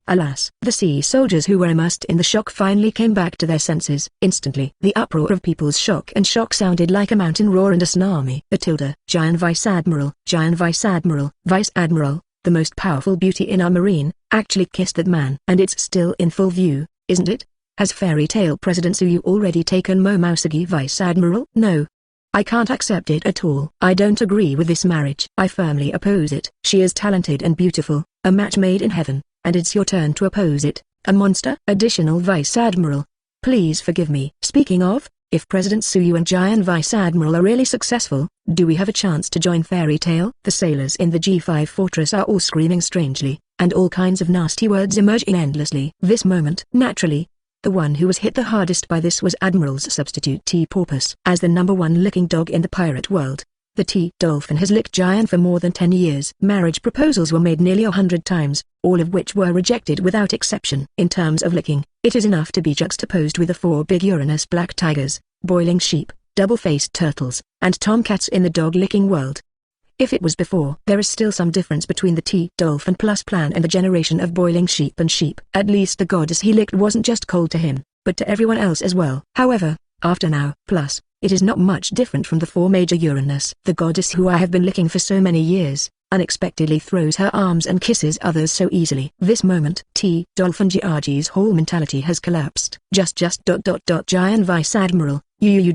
Alas. The sea soldiers who were immersed in the shock finally came back to their senses. Instantly, the uproar of people's shock sounded like a mountain roar and a tsunami. Gion Vice Admiral, Vice Admiral, the most powerful beauty in our marine, actually kissed that man. And it's still in full view, isn't it? Has Fairy Tale President Suyu already taken Momousagi Vice Admiral? No. I can't accept it at all. I don't agree with this marriage. I firmly oppose it. She is talented and beautiful, a match made in heaven, and it's your turn to oppose it, a monster. Additional Vice Admiral. Please forgive me. Speaking of, if President Suyu and Gion Vice Admiral are really successful, do we have a chance to join Fairy Tale? The sailors in the G5 fortress are all screaming strangely, and all kinds of nasty words emerging endlessly. This moment, naturally, the one who was hit the hardest by this was Admiral's substitute T-Porpoise. As the #1 licking dog in the pirate world, the T-Dolphin has licked Gion for more than 10 years. Marriage proposals were made nearly 100 times, all of which were rejected without exception. In terms of licking, it is enough to be juxtaposed with the 4 big Uranus black tigers, boiling sheep, double-faced turtles, and tomcats in the dog-licking world. If it was before, there is still some difference between the T-Dolphin plus plan and the generation of boiling sheep and sheep. At least the goddess he licked wasn't just cold to him, but to everyone else as well. However, after now, plus, it is not much different from the 4 major Uranus. The goddess who I have been licking for so many years, unexpectedly throws her arms and kisses others so easily. This moment, T-Dolphin Giorgi's whole mentality has collapsed. Gion Vice Admiral, you.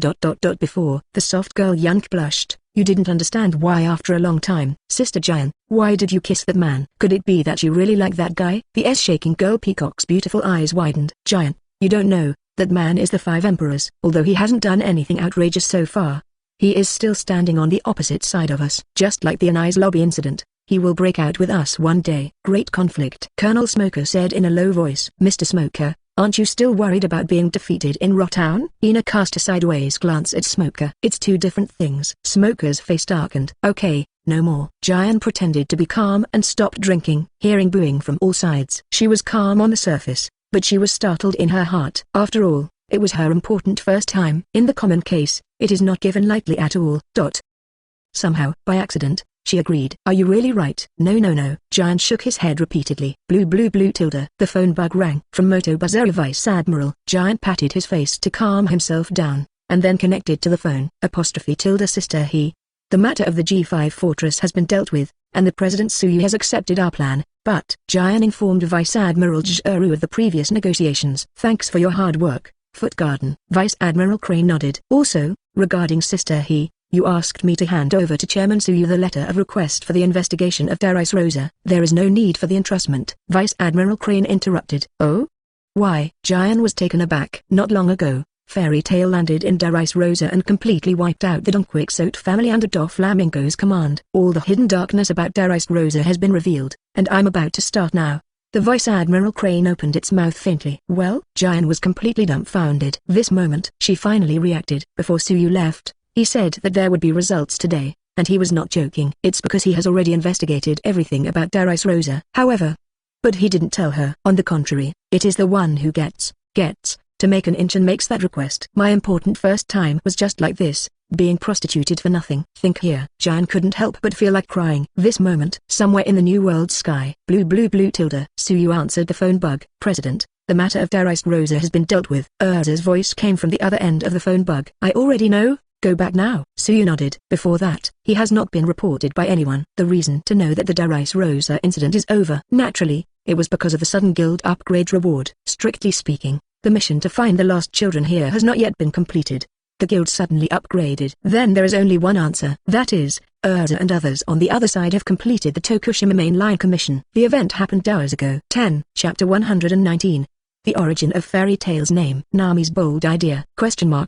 Before the soft girl Ying blushed. You didn't understand why after a long time. Sister Gion, why did you kiss that man? Could it be that you really like that guy? The shaking girl Peacock's beautiful eyes widened. Gion, you don't know, that man is the 5 emperors. Although he hasn't done anything outrageous so far, he is still standing on the opposite side of us. Just like the Anai's lobby incident, he will break out with us one day. Great conflict. Colonel Smoker said in a low voice. Mr. Smoker, aren't you still worried about being defeated in Rotown? Ina cast a sideways glance at Smoker. It's 2 different things. Smoker's face darkened. Okay, no more. Gion pretended to be calm and stopped drinking. Hearing booing from all sides. She was calm on the surface, but she was startled in her heart. After all, it was her important first time. In the common case, it is not given lightly at all. Somehow, by accident, she agreed. Are you really right? No. Gion shook his head repeatedly. Blue. The phone bug rang. From Moto Bazara Vice Admiral. Gion patted his face to calm himself down, and then connected to the phone. Sister he. The matter of the G5 fortress has been dealt with, and the President Suyu has accepted our plan, but Gion informed Vice Admiral Juru of the previous negotiations. Thanks for your hard work, Foot Garden. Vice Admiral Crane nodded. Also, regarding Sister he, You asked me to hand over to Chairman Suyu the letter of request for the investigation of Darius Rosa. There is no need for the entrustment. Vice Admiral Crane interrupted. Oh? Why? Gion was taken aback. Not long ago, Fairy Tail landed in Darius Rosa and completely wiped out the Don Quixote family under Doflamingo's command. All the hidden darkness about Darius Rosa has been revealed, and I'm about to start now. The Vice Admiral Crane opened its mouth faintly. Well? Gion was completely dumbfounded. This moment, she finally reacted. Before Suyu left, he said that there would be results today, and he was not joking. It's because he has already investigated everything about Darius Rosa. However, but he didn't tell her. On the contrary, it is the one who gets to make an inch and makes that request. My important first time was just like this, being prostituted for nothing. Think here. Gion couldn't help but feel like crying. This moment, somewhere in the New World sky. Blue tilde. Suyu answered the phone bug. President, the matter of Darius Rosa has been dealt with. Urza's voice came from the other end of the phone bug. I already know. Go back now. Suyu nodded. Before that, he has not been reported by anyone. The reason to know that the Darius Rosa incident is over. Naturally, it was because of the sudden guild upgrade reward. Strictly speaking, the mission to find the lost children here has not yet been completed. The guild suddenly upgraded. Then there is only one answer. That is, Urza and others on the other side have completed the Tokushima mainline commission. The event happened hours ago. 10. Chapter 119. The origin of Fairy Tail's name. Nami's bold idea.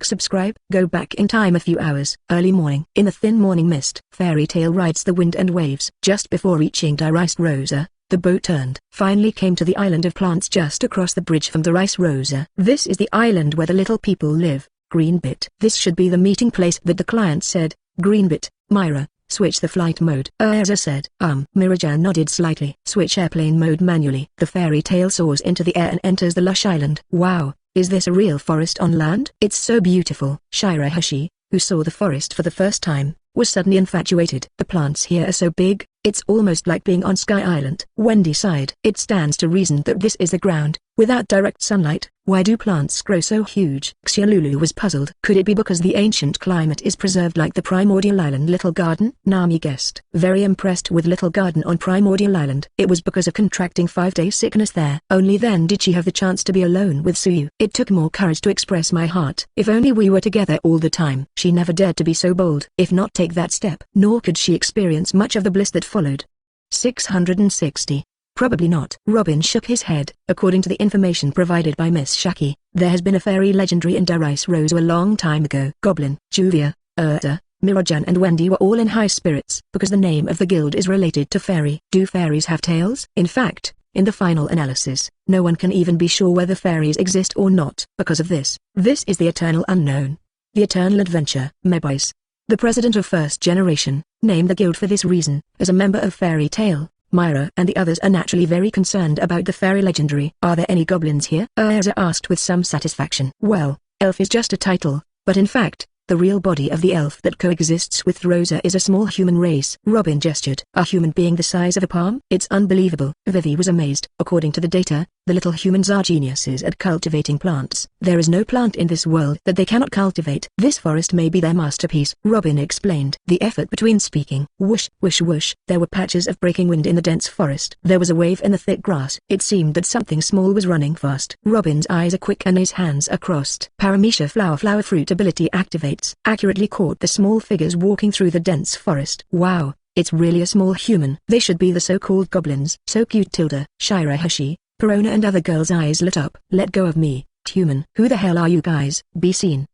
Subscribe. Go back in time a few hours. Early morning. In the thin morning mist, Fairy Tail rides the wind and waves. Just before reaching Darius Rosa, the boat finally came to the island of plants just across the bridge from Darius Rosa. This is the island where the little people live. Greenbit. This should be the meeting place that the client said. Greenbit, Myra, switch the flight mode. Urza said. Mirajan nodded slightly. Switch airplane mode manually. The Fairy Tail soars into the air and enters the lush island. Wow, is this a real forest on land? It's so beautiful. Shirahoshi, who saw the forest for the first time, was suddenly infatuated. The plants here are so big, it's almost like being on Sky Island. Wendy sighed. It stands to reason that this is the ground. Without direct sunlight, why do plants grow so huge? Xiaolulu was puzzled. Could it be because the ancient climate is preserved like the primordial island Little Garden? Nami guessed. Very impressed with Little Garden on Primordial Island. It was because of contracting 5-day sickness there. Only then did she have the chance to be alone with Suyu. It took more courage to express my heart. If only we were together all the time. She never dared to be so bold. If not take that step. Nor could she experience much of the bliss that followed. 660. Probably not. Robin shook his head. According to the information provided by Miss Shaki, there has been a fairy legendary in Darius Rosa a long time ago. Goblin, Juvia, Urza, Mirajan and Wendy were all in high spirits because the name of the guild is related to fairy. Do fairies have tails? In fact, in the final analysis, no one can even be sure whether fairies exist or not. Because of this is the eternal unknown. The eternal adventure. Mebois, the president of First Generation, named the guild for this reason. As a member of Fairy Tail, Myra and the others are naturally very concerned about the fairy legendary. Are there any goblins here? Urza asked with some satisfaction. Well, elf is just a title, but in fact, the real body of the elf that coexists with Rosa is a small human race. Robin gestured. A human being the size of a palm? It's unbelievable. Vivi was amazed. According to the data, the little humans are geniuses at cultivating plants. There is no plant in this world that they cannot cultivate. This forest may be their masterpiece. Robin explained. The effort between speaking. Whoosh, whoosh, whoosh. There were patches of breaking wind in the dense forest. There was a wave in the thick grass. It seemed that something small was running fast. Robin's eyes are quick and his hands are crossed. Paramecia flower fruit ability activates. Accurately caught the small figures walking through the dense forest. Wow, it's really a small human. They should be the so-called goblins. So cute. Shirahoshi, Perona and other girls' eyes lit up. Let go of me, human. Who the hell are you guys? Be seen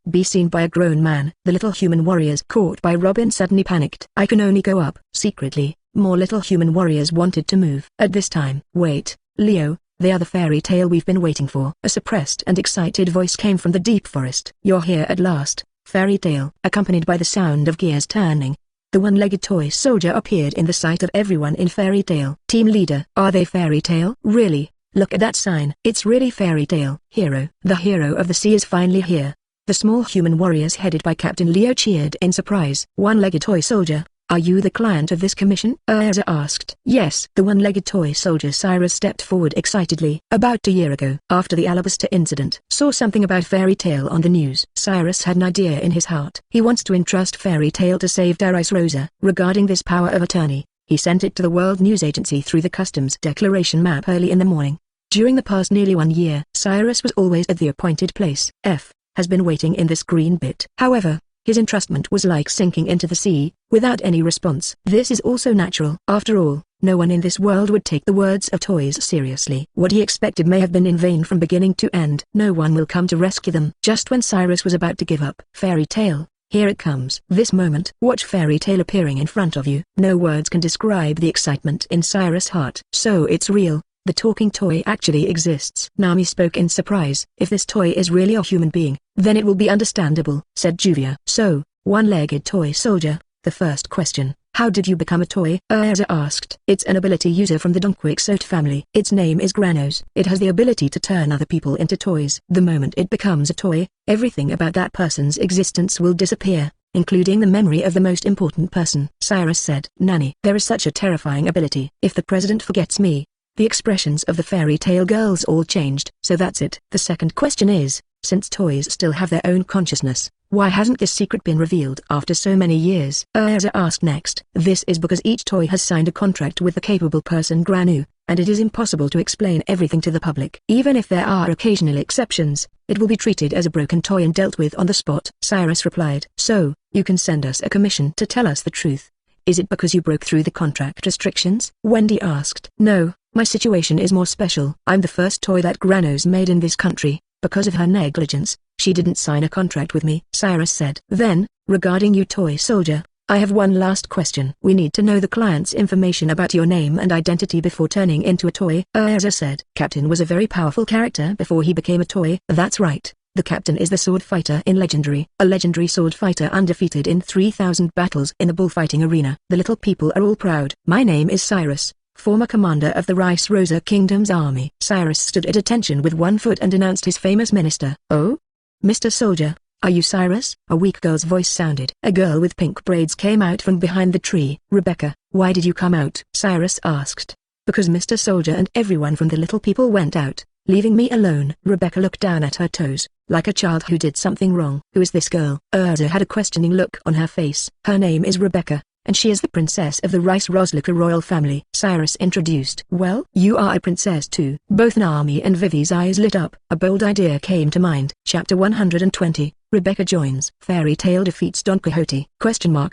by a grown man. The little human warriors caught by Robin suddenly panicked. I can only go up. Secretly, more little human warriors wanted to move. At this time. Wait, Leo, they are the fairy tale we've been waiting for. A suppressed and excited voice came from the deep forest. You're here at last. Fairy Tail. Accompanied by the sound of gears turning, the one-legged toy soldier appeared in the sight of everyone in Fairy Tail. Team leader. Are they Fairy Tail? Really? Look at that sign. It's really Fairy Tail. Hero. The hero of the sea is finally here. The small human warriors headed by Captain Leo cheered in surprise. One-legged toy soldier. Are you the client of this commission? Urza asked. Yes. The one-legged toy soldier Cyrus stepped forward excitedly. About a year ago, after the Alabaster incident, saw something about Fairy Tail on the news. Cyrus had an idea in his heart. He wants to entrust Fairy Tail to save Darius Rosa. Regarding this power of attorney, he sent it to the World News Agency through the Customs Declaration map early in the morning. During the past nearly 1 year, Cyrus was always at the appointed place. F has been waiting in this green bit. However, His entrustment was like sinking into the sea, without any response. This is also natural. After all, no one in this world would take the words of toys seriously. What he expected may have been in vain from beginning to end. No one will come to rescue them. Just when Cyrus was about to give up. Fairy tale, here it comes. This moment. Watch fairy tale appearing in front of you. No words can describe the excitement in Cyrus' heart. So it's real. The talking toy actually exists. Nami spoke in surprise. If this toy is really a human being, then it will be understandable, said Juvia. So, one-legged toy soldier, the first question, how did you become a toy? Urza asked. It's an ability user from the Donquixote family. Its name is Granos. It has the ability to turn other people into toys. The moment it becomes a toy, everything about that person's existence will disappear, including the memory of the most important person. Cyrus said. Nanny, there is such a terrifying ability. If the president forgets me. The expressions of the fairy tale girls all changed. So that's it. The second question is, since toys still have their own consciousness, why hasn't this secret been revealed after so many years? Urza asked next. This is because each toy has signed a contract with the capable person Granu, and it is impossible to explain everything to the public. Even if there are occasional exceptions, it will be treated as a broken toy and dealt with on the spot. Cyrus replied. So, you can send us a commission to tell us the truth. Is it because you broke through the contract restrictions? Wendy asked. No, my situation is more special. I'm the first toy that Granos made in this country. Because of her negligence, she didn't sign a contract with me, Cyrus said. Then, regarding you toy soldier, I have one last question. We need to know the client's information about your name and identity before turning into a toy, Urza said. Captain was a very powerful character before he became a toy. That's right. The captain is the sword fighter in Legendary, a legendary sword fighter undefeated in 3,000 battles in the bullfighting arena. The little people are all proud. My name is Cyrus, former commander of the Rice Rosa Kingdom's army. Cyrus stood at attention with one foot and announced his famous minister. Oh? Mr. Soldier, are you Cyrus? A weak girl's voice sounded. A girl with pink braids came out from behind the tree. Rebecca, why did you come out? Cyrus asked. Because Mr. Soldier and everyone from the little people went out, leaving me alone. Rebecca looked down at her toes, like a child who did something wrong. Who is this girl? Urza had a questioning look on her face. Her name is Rebecca, and she is the princess of the Rice Roslika royal family. Cyrus introduced. Well, you are a princess too. Both Nami and Vivi's eyes lit up. A bold idea came to mind. Chapter 120, Rebecca joins. Fairy Tale defeats Don Quixote.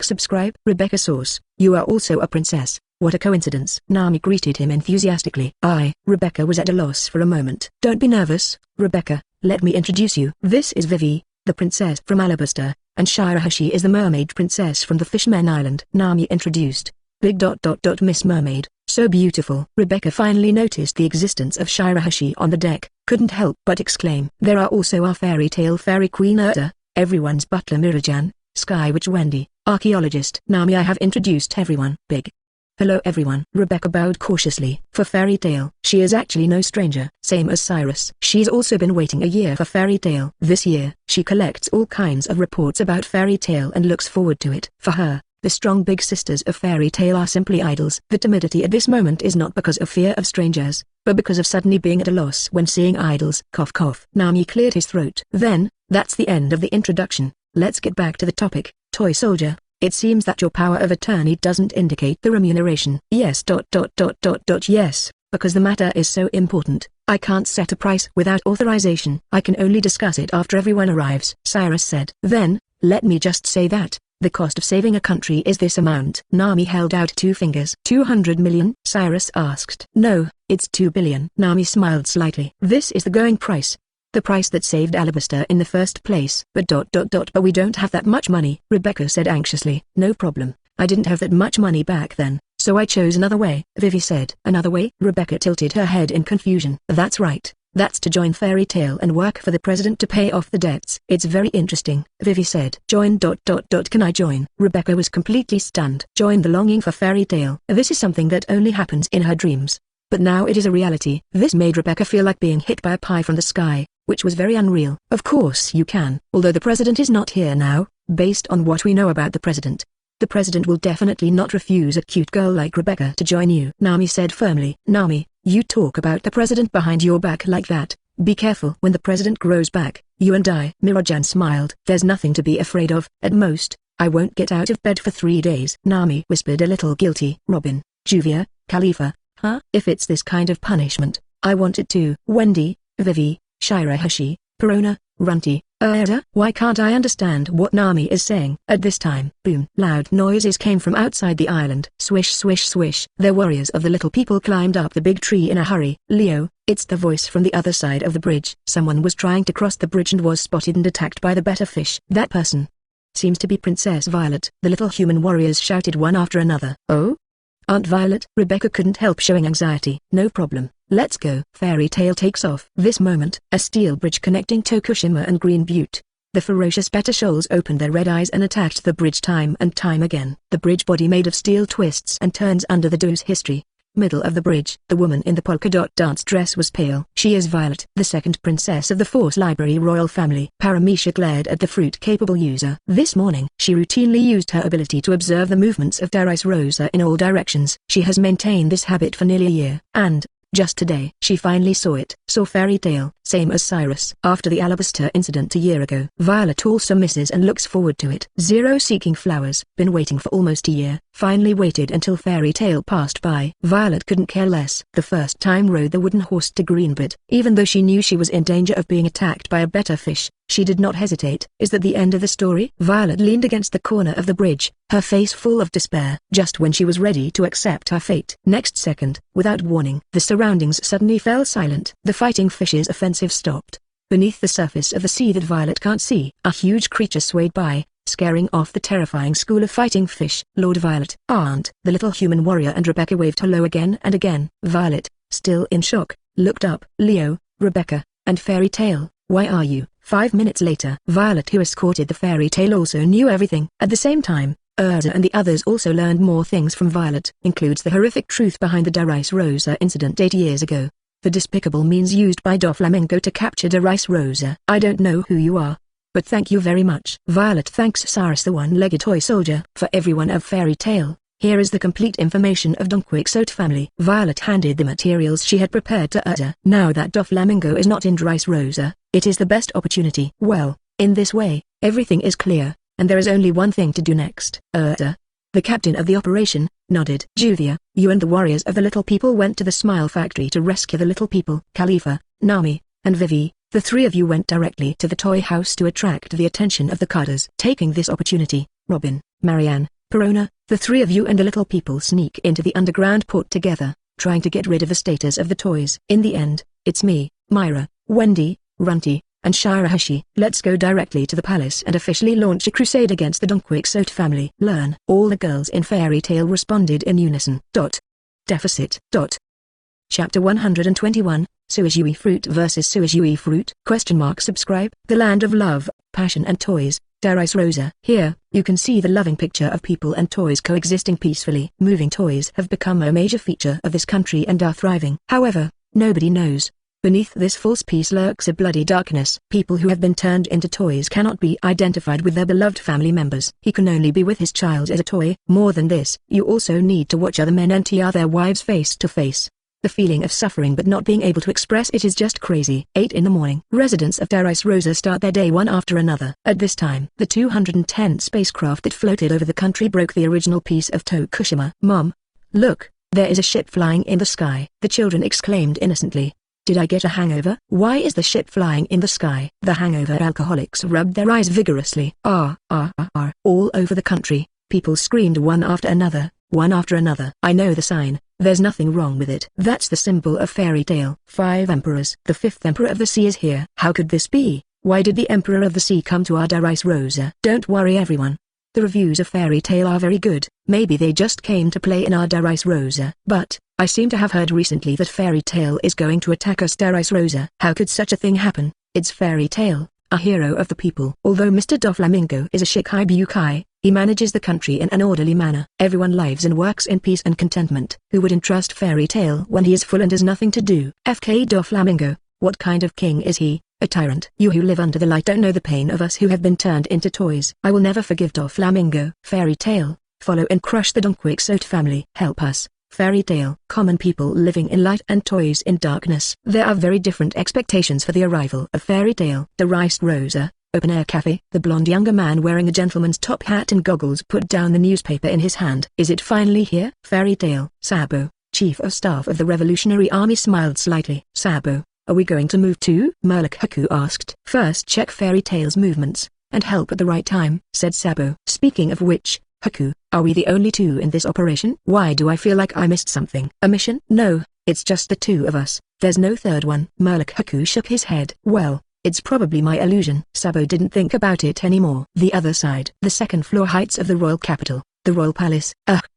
Subscribe. Rebecca source. You are also a princess. What a coincidence. Nami greeted him enthusiastically. Rebecca was at a loss for a moment. Don't be nervous, Rebecca, let me introduce you. This is Vivi, the princess from Alabaster, and Shirahoshi is the mermaid princess from the Fishmen Island. Nami introduced. Miss Mermaid, so beautiful. Rebecca finally noticed the existence of Shirahoshi on the deck, couldn't help but exclaim. There are also our fairy tale fairy queen Urta, everyone's butler Mirajan, Sky Witch Wendy, archaeologist Nami. I have introduced everyone. Big. Hello everyone. Rebecca bowed cautiously. For Fairy Tale, she is actually no stranger. Same as Cyrus. She's also been waiting a year for Fairy Tale. This year, she collects all kinds of reports about Fairy Tale and looks forward to it. For her, the strong big sisters of Fairy Tale are simply idols. The timidity at this moment is not because of fear of strangers, but because of suddenly being at a loss when seeing idols. Cough cough. Nami cleared his throat. Then, that's the end of the introduction. Let's get back to the topic. Toy soldier. It seems that your power of attorney doesn't indicate the remuneration. Yes. Yes, because the matter is so important, I can't set a price without authorization. I can only discuss it after everyone arrives, Cyrus said. Then, let me just say that, the cost of saving a country is this amount. Nami held out 2 fingers. 200 million? Cyrus asked. No, it's 2 billion. Nami smiled slightly. This is the going price. The price that saved Alabaster in the first place. But we don't have that much money, Rebecca said anxiously. No problem, I didn't have that much money back then, so I chose another way, Vivi said. Another way? Rebecca tilted her head in confusion. That's right, that's to join Fairy Tale and work for the president to pay off the debts. It's very interesting, Vivi said. Join. Can I join? Rebecca was completely stunned. Join the longing for Fairy Tale. This is something that only happens in her dreams. But now it is a reality. This made Rebecca feel like being hit by a pie from the sky, which was very unreal. Of course you can. Although the president is not here now, based on what we know about the president will definitely not refuse a cute girl like Rebecca to join you, Nami said firmly. Nami, you talk about the president behind your back like that. Be careful when the president grows back, you and I. Mirajan smiled. There's nothing to be afraid of. At most, I won't get out of bed for 3 days. Nami whispered a little guilty. Robin, Juvia, Kalifa, huh? If it's this kind of punishment, I want it too. Wendy, Vivi, Shirahoshi, Perona, Runty, Why can't I understand what Nami is saying? At this time, boom, loud noises came from outside the island. Swish swish swish. The warriors of the little people climbed up the big tree in a hurry. Leo, it's the voice from the other side of the bridge. Someone was trying to cross the bridge and was spotted and attacked by the better fish. That person seems to be Princess Violet. The little human warriors shouted one after another. Oh? Aunt Violet? Rebecca couldn't help showing anxiety. No problem. Let's go. Fairy Tail takes off. This moment, a steel bridge connecting Tokushima and Green Butte. The ferocious Beta Shoals opened their red eyes and attacked the bridge time and time again. The bridge body made of steel twists and turns under the duo's history. Middle of the bridge. The woman in the polka dot dance dress was pale. She is Violet, the second princess of the Force Library royal family. Paramisha glared at the fruit-capable user. This morning, she routinely used her ability to observe the movements of Dressrosa in all directions. She has maintained this habit for nearly a year, and just today, she finally saw it. Saw Fairy Tail, same as Cyrus. After the alabaster incident a year ago, Violet also misses and looks forward to it. Zero seeking flowers. Been waiting for almost a year. Finally waited until Fairy Tail passed by. Violet couldn't care less. The first time rode the wooden horse to Greenbit. Even though she knew she was in danger of being attacked by a better fish, she did not hesitate. Is that the end of the story? Violet leaned against the corner of the bridge, her face full of despair. Just when she was ready to accept her fate. Next second, without warning, the surroundings suddenly fell silent. The fighting fish's offensive stopped. Beneath the surface of the sea that Violet can't see, a huge creature swayed by, scaring off the terrifying school of fighting fish. Lord Violet, Aunt, the little human warrior and Rebecca waved hello again and again. Violet, still in shock, looked up. Leo, Rebecca, and Fairy Tail, why are you? 5 minutes later, Violet, who escorted the Fairy Tail, also knew everything. At the same time, Urza and the others also learned more things from Violet. Includes the horrific truth behind the Dressrosa incident 8 years ago. The despicable means used by Doflamingo to capture Dressrosa. I don't know who you are, but thank you very much. Violet thanks Cyrus, the one-legged toy soldier. For everyone of Fairy Tail, here is the complete information of Don Quixote family. Violet handed the materials she had prepared to Urza. Now that Doflamingo is not in Dressrosa, it is the best opportunity. Well, in this way, everything is clear, and there is only one thing to do next. Urza, the captain of the operation, nodded. Juvia, you and the warriors of the little people went to the Smile Factory to rescue the little people. Kalifa, Nami, and Vivi, the three of you went directly to the toy house to attract the attention of the Carters. Taking this opportunity, Robin, Marianne, Perona, the three of you and the little people sneak into the underground port together, trying to get rid of the status of the toys. In the end, it's me, Myra, Wendy, Runty, and Shirahoshi. Let's go directly to the palace and officially launch a crusade against the Don Quixote family. Learn. All the girls in Fairy Tail responded in unison. Deficit. Chapter 121, Suisui Fruit vs. Suisui Fruit? Subscribe. The land of love, passion and toys, Dressrosa. Here, you can see the loving picture of people and toys coexisting peacefully. Moving toys have become a major feature of this country and are thriving. However, nobody knows, beneath this false peace lurks a bloody darkness. People who have been turned into toys cannot be identified with their beloved family members. He can only be with his child as a toy. More than this, you also need to watch other men enter their wives face to face. The feeling of suffering but not being able to express it is just crazy. 8 in the morning. Residents of Dressrosa start their day one after another. At this time, the 210 spacecraft that floated over the country broke the original peace of Tokushima. Mom, look, there is a ship flying in the sky. The children exclaimed innocently. Did I get a hangover? Why is the ship flying in the sky? The hangover alcoholics rubbed their eyes vigorously. All over the country, people screamed one after another. I know the sign. There's nothing wrong with it. That's the symbol of Fairy Tail. 5 emperors. The 5th emperor of the sea is here. How could this be? Why did the emperor of the sea come to our Dressrosa? Don't worry everyone. The reviews of Fairy Tail are very good. Maybe they just came to play in our Dressrosa. But, I seem to have heard recently that Fairy Tail is going to attack us Dressrosa. How could such a thing happen? It's Fairy Tail, a hero of the people. Although Mr. Doflamingo is a Shikai Bukai, he manages the country in an orderly manner. Everyone lives and works in peace and contentment. Who would entrust Fairy Tail when he is full and has nothing to do? FK Doflamingo, what kind of king is he? A tyrant. You who live under the light don't know the pain of us who have been turned into toys. I will never forgive Doflamingo. Fairy Tail, follow and crush the Don Quixote family. Help us. Fairy Tail. Common people living in light and toys in darkness. There are very different expectations for the arrival of Fairy Tail. Dressrosa, open air cafe. The blonde younger man wearing a gentleman's top hat and goggles put down the newspaper in his hand. Is it finally here? Fairy Tail. Sabo, Chief of Staff of the Revolutionary Army smiled slightly. Sabo, Are we going to move too? Haku asked. First check Fairy Tail's movements, and help at the right time, said Sabo. Speaking of which, Haku, are we the only two in this operation? Why do I feel like I missed something? A mission? No, it's just the two of us. There's no third one. Haku shook his head. Well, it's probably my illusion. Sabo didn't think about it anymore. The other side. The second floor heights of the royal capital. The royal palace.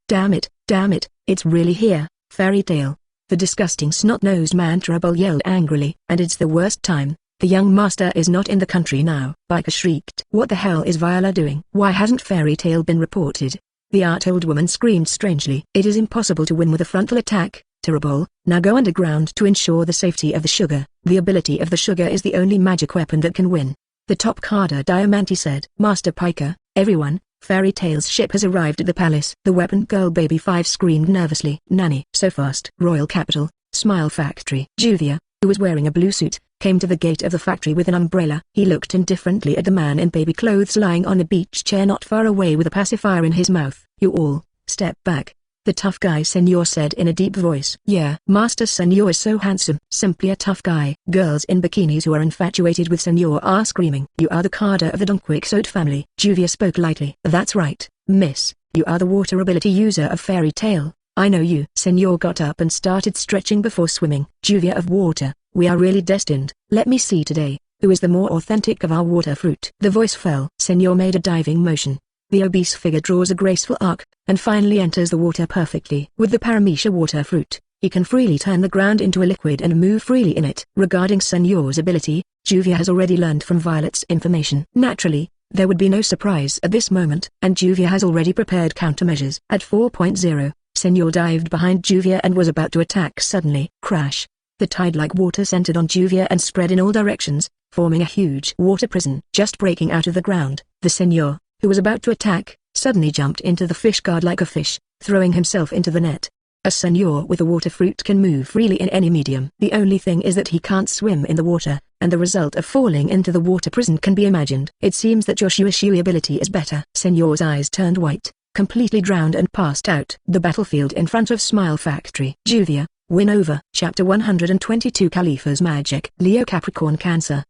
Damn it, it's really here. Fairy Tail. The disgusting snot-nosed man Trouble yelled angrily. And it's the worst time. The young master is not in the country now. Biker shrieked. What the hell is Viola doing? Why hasn't Fairy Tail been reported? The art-old woman screamed strangely. It is impossible to win with a frontal attack. Terrible. Now go underground to ensure the safety of the sugar. The ability of the sugar is the only magic weapon that can win. The top Carder Diamante said. Master Piker, everyone, Fairy Tail's ship has arrived at the palace. The weapon girl Baby 5 screamed nervously. Nanny. So fast. Royal Capital, Smile Factory. Juvia, who was wearing a blue suit, came to the gate of the factory with an umbrella. He looked indifferently at the man in baby clothes lying on a beach chair not far away with a pacifier in his mouth. You all, step back. The tough guy Senor said in a deep voice. Yeah, Master Senor is so handsome. Simply a tough guy. Girls in bikinis who are infatuated with Senor are screaming. You are the Carder of the Don Quixote family. Juvia spoke lightly. That's right, miss. You are the water ability user of Fairy Tail. I know you. Senor got up and started stretching before swimming. Juvia of water, we are really destined. Let me see today, who is the more authentic of our water fruit. The voice fell. Senor made a diving motion. The obese figure draws a graceful arc, and finally enters the water perfectly. With the Paramecia water fruit, he can freely turn the ground into a liquid and move freely in it. Regarding Senor's ability, Juvia has already learned from Violet's information. Naturally, there would be no surprise at this moment, and Juvia has already prepared countermeasures. At 4.0, Senor dived behind Juvia and was about to attack suddenly. Crash! The tide-like water centered on Juvia and spread in all directions, forming a huge water prison. Just breaking out of the ground, the Senor, who was about to attack, suddenly jumped into the fish guard like a fish, throwing himself into the net. A Senor with a water fruit can move freely in any medium. The only thing is that he can't swim in the water, and the result of falling into the water prison can be imagined. It seems that your Suisui ability is better. Senor's eyes turned white, completely drowned and passed out. The battlefield in front of Smile Factory. Juvia, win over. Chapter 122 Kalifa's Magic. Leo Capricorn Cancer.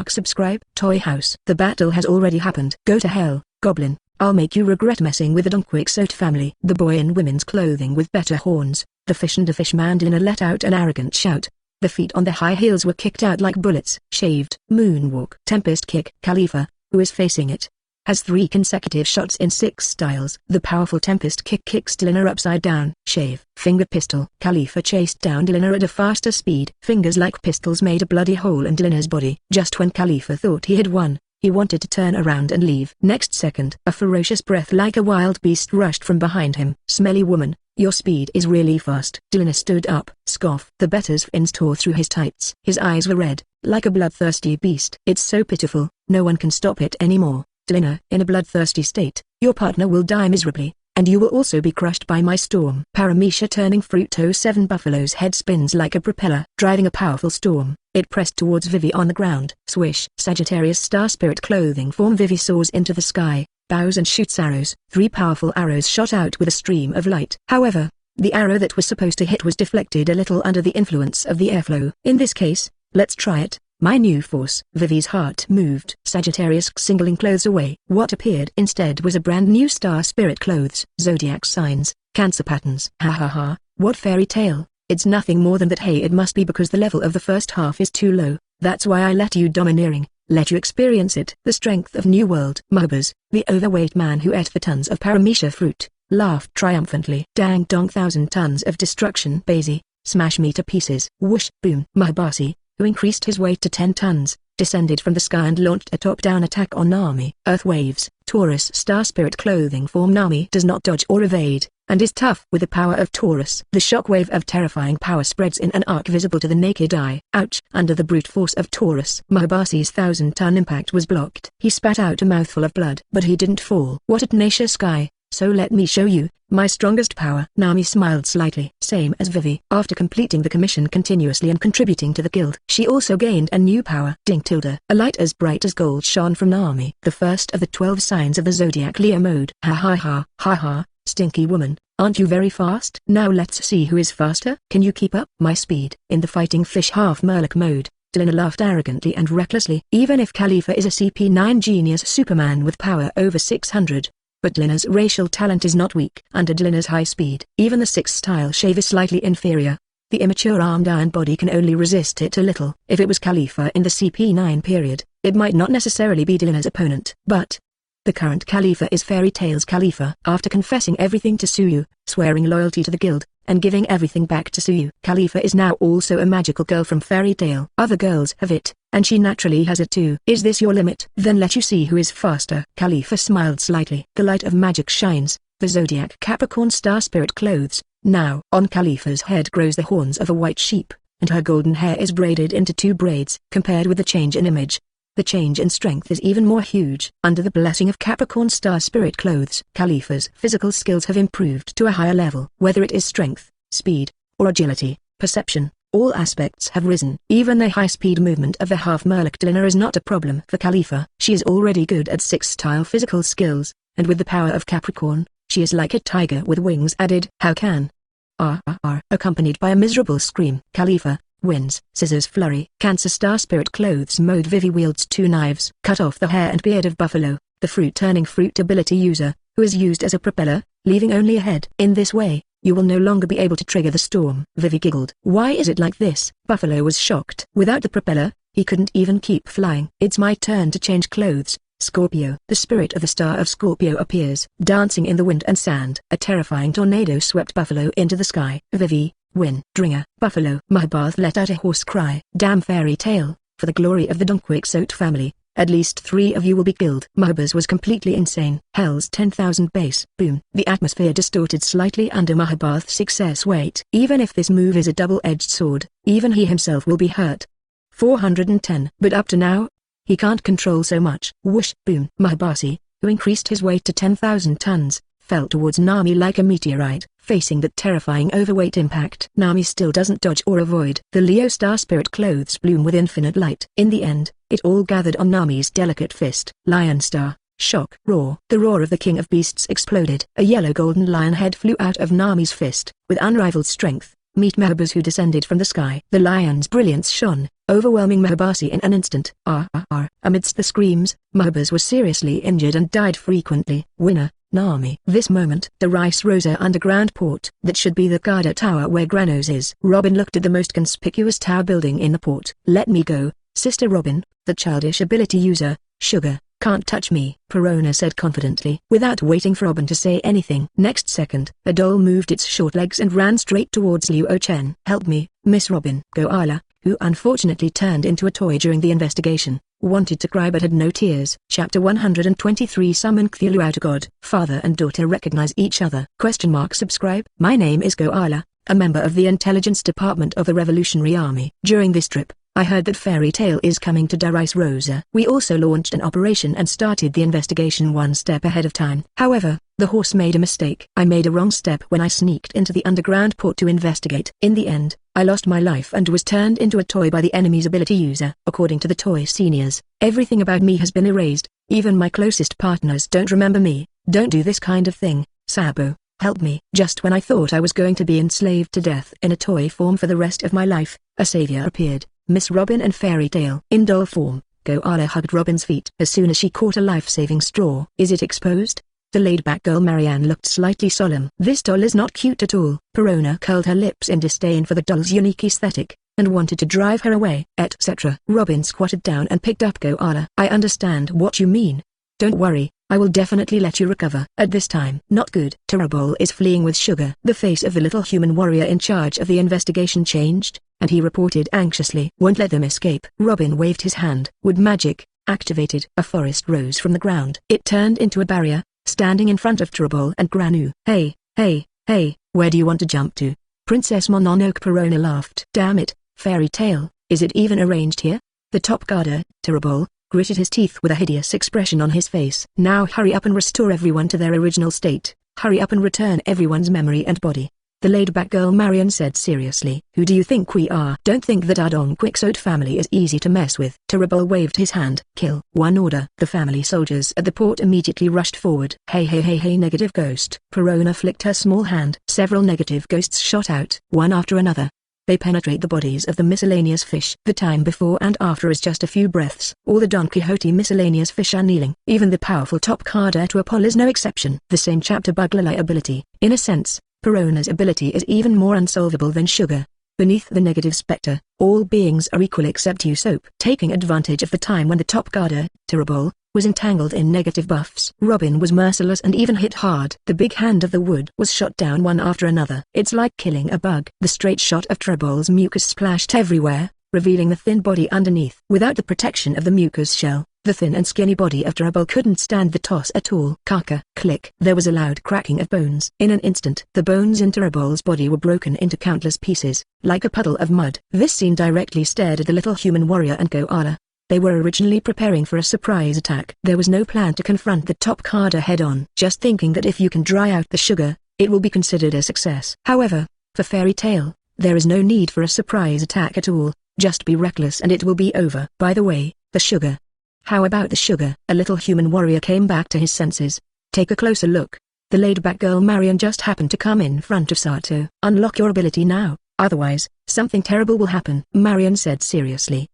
Subscribe. Toy House. The battle has already happened. Go to hell, Goblin. I'll make you regret messing with the Don Quixote family. The boy in women's clothing with better horns, the fish and a fish mandolina let out an arrogant shout. The feet on the high heels were kicked out like bullets. Shaved. Moonwalk. Tempest Kick. Kalifa, who is facing it, has 3 consecutive shots in 6 styles. The powerful Tempest Kick kicks Delina upside down. Shave. Finger Pistol. Kalifa chased down Delina at a faster speed. Fingers like pistols made a bloody hole in Delina's body. Just when Kalifa thought he had won, he wanted to turn around and leave. Next second, a ferocious breath like a wild beast rushed from behind him. Smelly woman, your speed is really fast. Delina stood up. Scoff. The better's fins tore through his tights. His eyes were red, like a bloodthirsty beast. It's so pitiful, no one can stop it anymore. Delina, in a bloodthirsty state, your partner will die miserably, and you will also be crushed by my storm. Paramecia turning Fruito 7 Buffalo's head spins like a propeller, driving a powerful storm. It pressed towards Vivi on the ground. Swish. Sagittarius Star Spirit clothing form Vivi soars into the sky, bows and shoots arrows. 3 powerful arrows shot out with a stream of light. However, the arrow that was supposed to hit was deflected a little under the influence of the airflow. In this case, let's try it. My new force. Vivi's heart moved. Sagittarius singling clothes away. What appeared instead was a brand new Star Spirit clothes. Zodiac signs, Cancer patterns. Ha ha ha, what fairy tale? It's nothing more than that. Hey, it must be because the level of the first half is too low. That's why I let you domineering, let you experience it. The strength of New World. Mubbers, the overweight man who ate the tons of Paramecia fruit, laughed triumphantly. Dang dong, 1,000 tons of destruction. Basie, smash me to pieces. Whoosh, boom. Mahbasi, who increased his weight to 10 tons, descended from the sky and launched a top-down attack on Nami. Earth waves. Taurus Star Spirit clothing form Nami does not dodge or evade, and is tough with the power of Taurus. The shockwave of terrifying power spreads in an arc visible to the naked eye. Ouch! Under the brute force of Taurus, Mahbasi's 1,000-ton impact was blocked. He spat out a mouthful of blood, but he didn't fall. What a tenacious guy! So let me show you my strongest power. Nami smiled slightly. Same as Vivi. After completing the commission continuously and contributing to the guild, she also gained a new power. Ding tilde. A light as bright as gold shone from Nami. The first of the 12 signs of the zodiac Leo mode. Ha ha ha. Ha ha. Stinky woman, Aren't you very fast? Now let's see who is faster. Can you keep up my speed? In the fighting fish half-Murloc mode, Lolita laughed arrogantly and recklessly. Even if Kalifa is a CP9 genius Superman with power over 600, but Lolita's racial talent is not weak. Under Lolita's high speed, even the 6-style shave is slightly inferior. The immature armed iron body can only resist it a little. If it was Kalifa in the CP9 period, it might not necessarily be Lolita's opponent. But the current Kalifa is Fairy Tail's Kalifa. After confessing everything to Suyu, swearing loyalty to the guild, and giving everything back to Suyu, Kalifa is now also a magical girl from Fairy Tail. Other girls have it, and she naturally has it too. Is this your limit? Then let you see who is faster. Kalifa smiled slightly. The light of magic shines, the zodiac Capricorn star spirit clothes. Now on Kalifa's head grows the horns of a white sheep, and her golden hair is braided into 2 braids. Compared with the change in image, the change in strength is even more huge. Under the blessing of Capricorn star spirit clothes, Kalifa's physical skills have improved to a higher level. Whether it is strength, speed, or agility, perception, all aspects have risen. Even the high-speed movement of the half-Murloc Lolita is not a problem for Kalifa. She is already good at 6-style physical skills, and with the power of Capricorn, she is like a tiger with wings added. How can? Accompanied by a miserable scream. Kalifa wins. Scissors flurry. Cancer star spirit clothes mode. Vivi wields 2 knives. Cut off the hair and beard of Buffalo, the fruit-turning fruit ability user, who is used as a propeller, leaving only a head. In this way, you will no longer be able to trigger the storm. Vivi giggled. Why is it like this? Buffalo was shocked. Without the propeller, he couldn't even keep flying. It's my turn to change clothes. Scorpio. The spirit of the star of Scorpio appears, dancing in the wind and sand. A terrifying tornado swept Buffalo into the sky. Vivi, win. Dringer. Buffalo. Mahabharth let out a hoarse cry. Damn Fairy Tail, for the glory of the Quixote family, at least 3 of you will be killed. Mahabharth was completely insane. Hell's 10,000 base. Boom. The atmosphere distorted slightly under Mahabharth's excess weight. Even if this move is a double-edged sword, even he himself will be hurt. 410. But up to now, he can't control so much. Whoosh. Boom. Mahabharth, who increased his weight to 10,000 tons, fell towards Nami like a meteorite, facing that terrifying overweight impact. Nami still doesn't dodge or avoid. The Leo star spirit clothes bloom with infinite light. In the end, it all gathered on Nami's delicate fist. Lion star, shock, roar. The roar of the king of beasts exploded. A yellow golden lion head flew out of Nami's fist. With unrivaled strength, meet Mahabharth who descended from the sky. The lion's brilliance shone, overwhelming Mahabharth in an instant. Amidst the screams, Mahabharth was seriously injured and died frequently. Winner, Nami. This moment, the Rice Rosa underground port, that should be the Garda Tower where Granos is. Robin looked at the most conspicuous tower building in the port. Let me go, Sister Robin, the childish ability user, Sugar, can't touch me, Perona said confidently. Without waiting for Robin to say anything. Next second, a doll moved its short legs and ran straight towards Liu Ochen. Help me, Miss Robin. Goala, who unfortunately turned into a toy during the investigation, wanted to cry but had no tears. Chapter 123 Summon Cthulhu Outer God. Father and daughter recognize each other. Subscribe. My name is Goala, a member of the intelligence department of the Revolutionary Army. During this trip, I heard that Fairy Tail is coming to Rice Rosa. We also launched an operation and started the investigation 1 step ahead of time. However, the horse made a mistake. I made a wrong step when I sneaked into the underground port to investigate. In the end, I lost my life and was turned into a toy by the enemy's ability user. According to the toy seniors, everything about me has been erased. Even my closest partners don't remember me. Don't do this kind of thing, Sabo. Help me. Just when I thought I was going to be enslaved to death in a toy form for the rest of my life, a savior appeared. Miss Robin and Fairy Tail. In doll form, Goala hugged Robin's feet as soon as she caught a life-saving straw. Is it exposed? The laid-back girl Marianne looked slightly solemn. This doll is not cute at all. Perona curled her lips in disdain for the doll's unique aesthetic, and wanted to drive her away, etc. Robin squatted down and picked up Goala. I understand what you mean. Don't worry, I will definitely let you recover. At this time, not good. Turabol is fleeing with Sugar. The face of the little human warrior in charge of the investigation changed, and he reported anxiously. Won't let them escape. Robin waved his hand. Wood magic, activated. A forest rose from the ground. It turned into a barrier, standing in front of Turabol and Granu. Hey, where do you want to jump to? Princess Mononoke. Perona laughed. Damn it, Fairy Tail, is it even arranged here? The top guarder, Turabol, gritted his teeth with a hideous expression on his face. Now hurry up and restore everyone to their original state. Hurry up and return everyone's memory and body. The laid-back girl Marion said seriously. Who do you think we are? Don't think that our Don Quixote family is easy to mess with. Terrible waved his hand. Kill. One order. The family soldiers at the port immediately rushed forward. Hey, negative ghost. Perona flicked her small hand. Several negative ghosts shot out, one after another. They penetrate the bodies of the miscellaneous fish. The time before and after is just a few breaths. All the Don Quixote miscellaneous fish are kneeling. Even the powerful top card Etoapol is no exception. The same chapter Buglalai ability. In a sense, Perona's ability is even more unsolvable than Sugar. Beneath the negative spectre, all beings are equal except Usopp. Taking advantage of the time when the top guarder, Terrible, was entangled in negative buffs. Robin was merciless and even hit hard. The big hand of the wood was shot down one after another. It's like killing a bug. The straight shot of Treble's mucus splashed everywhere, revealing the thin body underneath. Without the protection of the mucus shell, the thin and skinny body of Treble couldn't stand the toss at all. Kaka, click. There was a loud cracking of bones. In an instant, the bones in Treble's body were broken into countless pieces, like a puddle of mud. This scene directly stared at the little human warrior and Koala. They were originally preparing for a surprise attack. There was no plan to confront the top carder head-on, just thinking that if you can dry out the sugar, it will be considered a success. However, for Fairy Tail, there is no need for a surprise attack at all. Just be reckless and it will be over. By the way, the sugar. How about the sugar? A little human warrior came back to his senses. Take a closer look. The laid-back girl Marion just happened to come in front of Sato. Unlock your ability now, otherwise, something terrible will happen. Marion said seriously.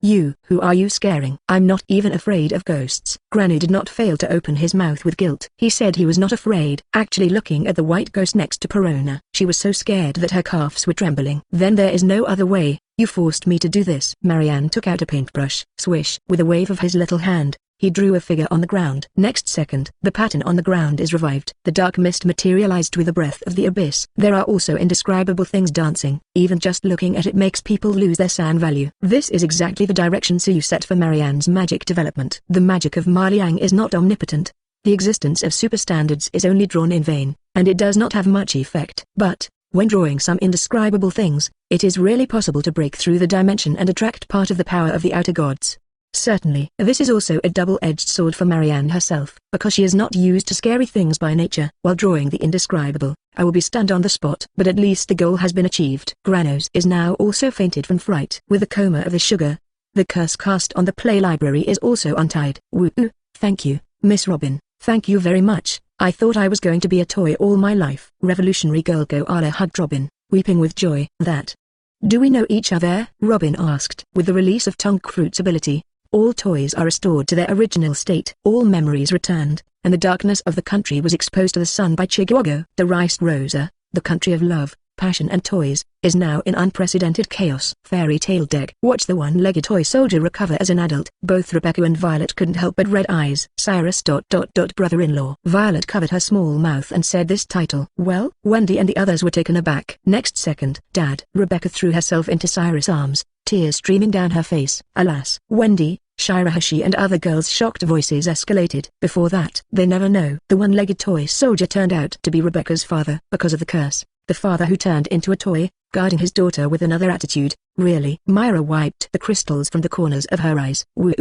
You, who are you scaring? I'm not even afraid of ghosts. Granny did not fail to open his mouth with guilt. He said he was not afraid. Actually looking at the white ghost next to Perona, she was so scared that her calves were trembling. Then there is no other way, you forced me to do this. Marianne took out a paintbrush. Swish. With a wave of his little hand, he drew a figure on the ground. Next second, the pattern on the ground is revived. The dark mist materialized with the breath of the abyss. There are also indescribable things dancing. Even just looking at it makes people lose their san value. This is exactly the direction Suyu set for Marianne's magic development. The magic of Ma Liang is not omnipotent. The existence of superstandards is only drawn in vain, and it does not have much effect. But, when drawing some indescribable things, it is really possible to break through the dimension and attract part of the power of the outer gods. Certainly, this is also a double-edged sword for Marianne herself, because she is not used to scary things by nature. While drawing the indescribable, I will be stunned on the spot. But at least the goal has been achieved. Granos is now also fainted from fright. With the coma of the sugar, the curse cast on the play library is also untied. Woo! Thank you, Miss Robin. Thank you very much. I thought I was going to be a toy all my life. Revolutionary girl Koala hugged Robin, weeping with joy. That. Do we know each other? Robin asked. With the release of Tongue-Fruit's ability, all toys are restored to their original state. All memories returned, and the darkness of the country was exposed to the sun by Chihuahua. The Rice Rosa, the country of love, passion and toys, is now in unprecedented chaos. Fairy Tail Deck. Watch the one-legged toy soldier recover as an adult. Both Rebecca and Violet couldn't help but red eyes. Cyrus ... brother-in-law. Violet covered her small mouth and said this title. Well, Wendy and the others were taken aback. Next second, Dad. Rebecca threw herself into Cyrus' arms, tears streaming down her face. Alas, Wendy, Shirahoshi and other girls' shocked voices escalated. Before that, they never know. The one-legged toy soldier turned out to be Rebecca's father. Because of the curse, the father who turned into a toy, guarding his daughter with another attitude. Really? Myra wiped the crystals from the corners of her eyes. Woo!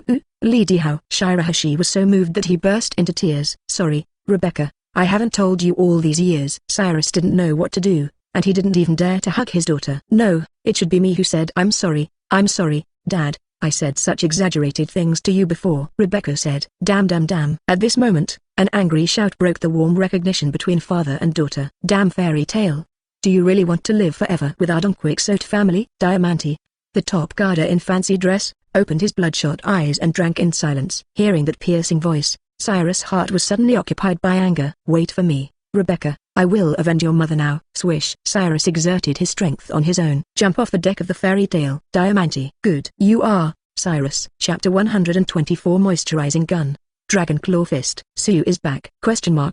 Lady how? Shirahoshi was so moved that he burst into tears. Sorry, Rebecca, I haven't told you all these years. Cyrus didn't know what to do, and he didn't even dare to hug his daughter. No, it should be me who said I'm sorry, Dad. I said such exaggerated things to you before. Rebecca said. Damn. At this moment, an angry shout broke the warm recognition between father and daughter. Damn Fairy Tail. Do you really want to live forever with our Don Quixote family? Diamante, the top guarder in fancy dress, opened his bloodshot eyes and drank in silence. Hearing that piercing voice, Cyrus' heart was suddenly occupied by anger. Wait for me, Rebecca. I will avenge your mother now. Swish. Cyrus exerted his strength on his own. Jump off the deck of the Fairy Tail. Diamante. Good. You are, Cyrus. Chapter 124 Moisturizing Gun. Dragon Claw Fist. Suyu is back.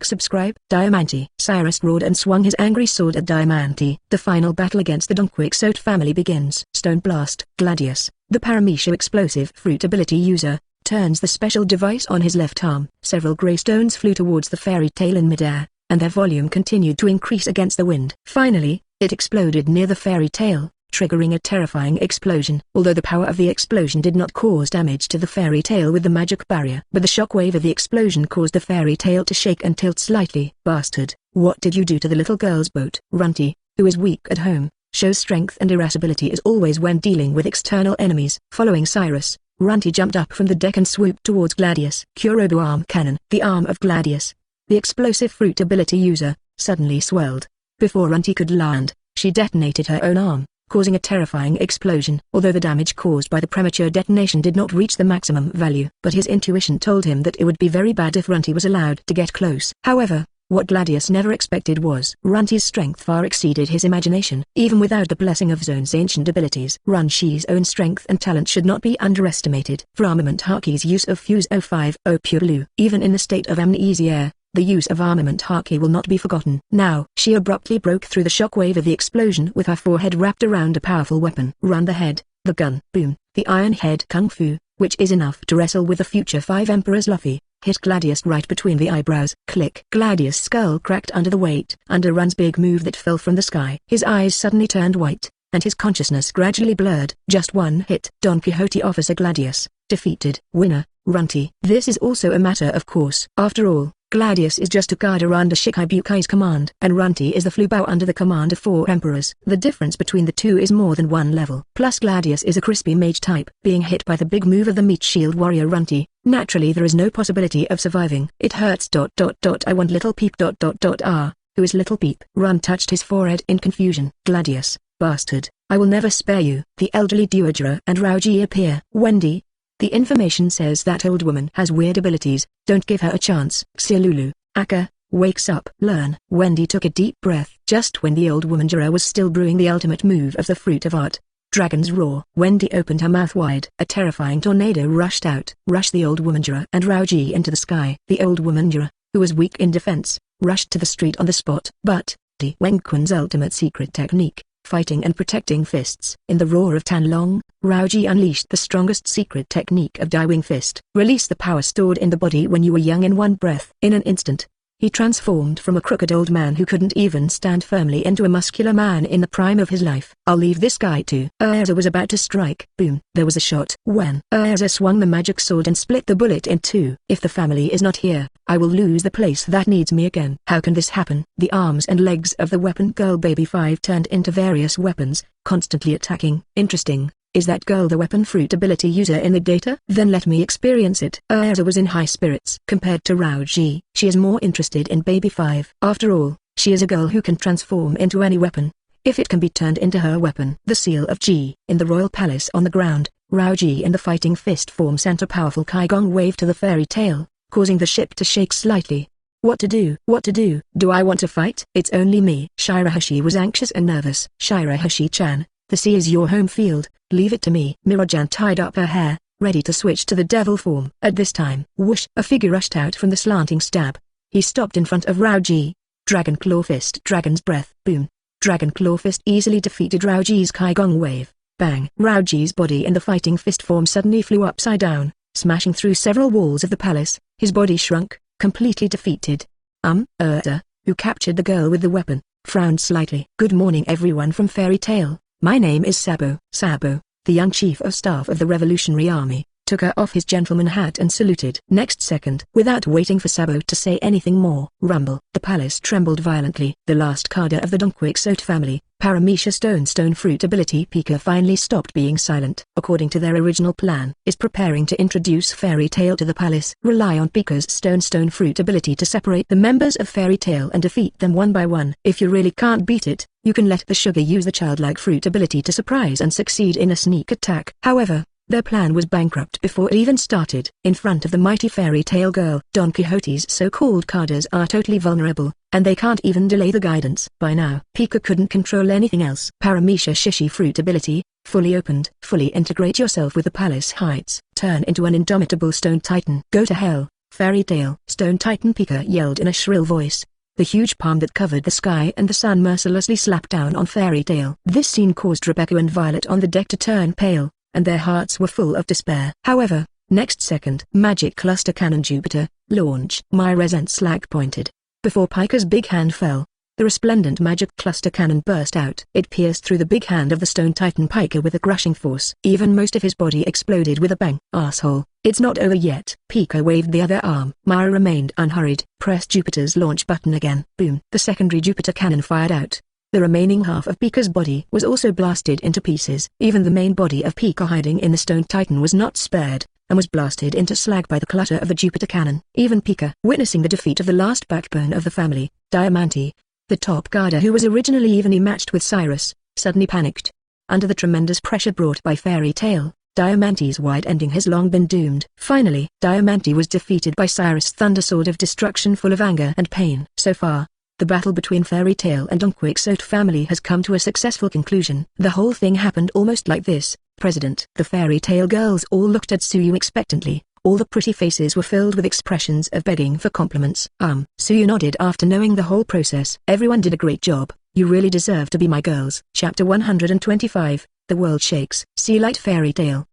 Subscribe. Diamante. Cyrus roared and swung his angry sword at Diamante. The final battle against the Don Quixote family begins. Stone Blast. Gladius, the Paramecia explosive fruit ability user, turns the special device on his left arm. Several grey stones flew towards the Fairy Tail in midair, and their volume continued to increase against the wind. Finally, it exploded near the Fairy Tail, triggering a terrifying explosion. Although the power of the explosion did not cause damage to the Fairy Tail with the magic barrier, but the shockwave of the explosion caused the Fairy Tail to shake and tilt slightly. Bastard, What did you do to the little girl's boat? Runty, who is weak at home, shows strength and irascibility as always when dealing with external enemies. Following Cyrus, Runty jumped up from the deck and swooped towards Gladius. Kurobu arm cannon. The arm of Gladius, the explosive fruit ability user, suddenly swelled. Before Runty could land, she detonated her own arm, causing a terrifying explosion. Although the damage caused by the premature detonation did not reach the maximum value, but his intuition told him that it would be very bad if Runty was allowed to get close. However, what Gladius never expected was Runty's strength far exceeded his imagination. Even without the blessing of Zone's ancient abilities, Runty's own strength and talent should not be underestimated. For Armament Haki's use of Fuse 050 Pure Blue, even in the state of amnesia, the use of Armament Haki will not be forgotten. Now, she abruptly broke through the shockwave of the explosion with her forehead wrapped around a powerful weapon. Run the head, the gun, boom, the Iron Head Kung Fu, which is enough to wrestle with the future 5 Emperors Luffy, hit Gladius right between the eyebrows. Click. Gladius' skull cracked under the weight. Under Run's big move that fell from the sky. His eyes suddenly turned white, and his consciousness gradually blurred. Just one hit. Don Quixote Officer Gladius, defeated. Winner, Runty. This is also a matter of course. After all, Gladius is just a Kada under Shikibukai's command, and Runty is the Flubao under the command of 4 emperors. The difference between the two is more than 1 level. Plus Gladius is a crispy mage type. Being hit by the big move of the meat shield warrior Runty, naturally there is no possibility of surviving. It hurts. I want Little Peep. Who is Little Peep? Run touched his forehead in confusion. Gladius, bastard, I will never spare you. The elderly Duojiro and Rauji appear. Wendy, the information says that old woman has weird abilities, don't give her a chance. Xialulu, Aka, wakes up. Learn. Wendy took a deep breath. Just when the old woman Jiro was still brewing the ultimate move of the Fruit of Art, Dragon's Roar. Wendy opened her mouth wide. A terrifying tornado rushed out. Rushed the old woman Jiro and Rauji into the sky. The old woman Jiro, who was weak in defense, rushed to the street on the spot. But, Di Wenkun's ultimate secret technique, fighting and protecting fists. In the roar of Tanlong, Rauji unleashed the strongest secret technique of Dai Wing Fist. Release the power stored in the body when you were young in one breath. In an instant, he transformed from a crooked old man who couldn't even stand firmly into a muscular man in the prime of his life. I'll leave this guy too. Urza was about to strike. Boom. There was a shot. When Urza swung the magic sword and split the bullet in two. If the family is not here, I will lose the place that needs me again. How can this happen? The arms and legs of the weapon girl Baby 5 turned into various weapons, constantly attacking. Interesting. Is that girl the weapon fruit ability user in the data? Then let me experience it. Urza was in high spirits. Compared to Rauji, she is more interested in Baby 5. After all, she is a girl who can transform into any weapon, if it can be turned into her weapon. The seal of G. In the royal palace on the ground, Rauji and the fighting fist form sent a powerful Kaigong wave to the fairy tale, causing the ship to shake slightly. What to do? What to do? Do I want to fight? It's only me. Shirahoshi was anxious and nervous. Shirahoshi-chan, the sea is your home field, leave it to me. Mirojan tied up her hair, ready to switch to the devil form. At this time, whoosh, a figure rushed out from the slanting stab. He stopped in front of Rauji. Dragon Claw Fist. Dragon's Breath. Boom. Dragon Claw Fist easily defeated Rauji's Kaigong wave. Bang. Rauji's body in the fighting fist form suddenly flew upside down, smashing through several walls of the palace. His body shrunk, completely defeated. Urza, who captured the girl with the weapon, frowned slightly. Good morning everyone from Fairy Tail. My name is Sabo. Sabo, the young chief of staff of the Revolutionary Army, took her off his gentleman hat and saluted. Next second, without waiting for Sabo to say anything more, rumble. The palace trembled violently. The last Kada of the Don Quixote family, Paramecia Stone Fruit ability Pika finally stopped being silent. According to their original plan, is preparing to introduce Fairy Tail to the palace. Rely on Pika's Stone Fruit ability to separate the members of Fairy Tail and defeat them one by one. If you really can't beat it, you can let the sugar use the childlike fruit ability to surprise and succeed in a sneak attack. However, their plan was bankrupt before it even started. In front of the mighty Fairy Tail girl, Don Quixote's so-called Kadas are totally vulnerable, and they can't even delay the guidance. By now, Pika couldn't control anything else. Paramecia Shishi Fruit ability, fully opened. Fully integrate yourself with the palace heights. Turn into an indomitable stone titan. Go to hell, Fairy Tail. Stone Titan Pika yelled in a shrill voice. The huge palm that covered the sky and the sun mercilessly slapped down on Fairy Tail. This scene caused Rebecca and Violet on the deck to turn pale, and their hearts were full of despair. However, next second, Magic Cluster Cannon Jupiter, launch. My resent slack pointed. Before Pika's big hand fell, The resplendent magic cluster cannon burst out. It pierced through the big hand of the stone titan Pika with a crushing force. Even most of his body exploded with a bang. Asshole, it's not over yet. Pika waved the other arm. Mara remained unhurried, pressed Jupiter's launch button again. Boom. The secondary Jupiter cannon fired out. The remaining half of Pika's body was also blasted into pieces. Even the main body of Pika hiding in the stone titan was not spared, and was blasted into slag by the clutter of the Jupiter cannon. Even Pika, witnessing the defeat of the last backbone of the family, Diamante, the top guarder who was originally evenly matched with Cyrus, suddenly panicked. Under the tremendous pressure brought by Fairy Tail, Diamante's wide ending has long been doomed. Finally, Diamante was defeated by Cyrus' thundersword of destruction full of anger and pain. So far, the battle between Fairy Tail and Unquixote family has come to a successful conclusion. The whole thing happened almost like this, President. The Fairy Tail girls all looked at Suyu expectantly. All the pretty faces were filled with expressions of begging for compliments. Suyu nodded after knowing the whole process. Everyone did a great job. You really deserve to be my girls. Chapter 125, The World Shakes. See Light Fairy Tail.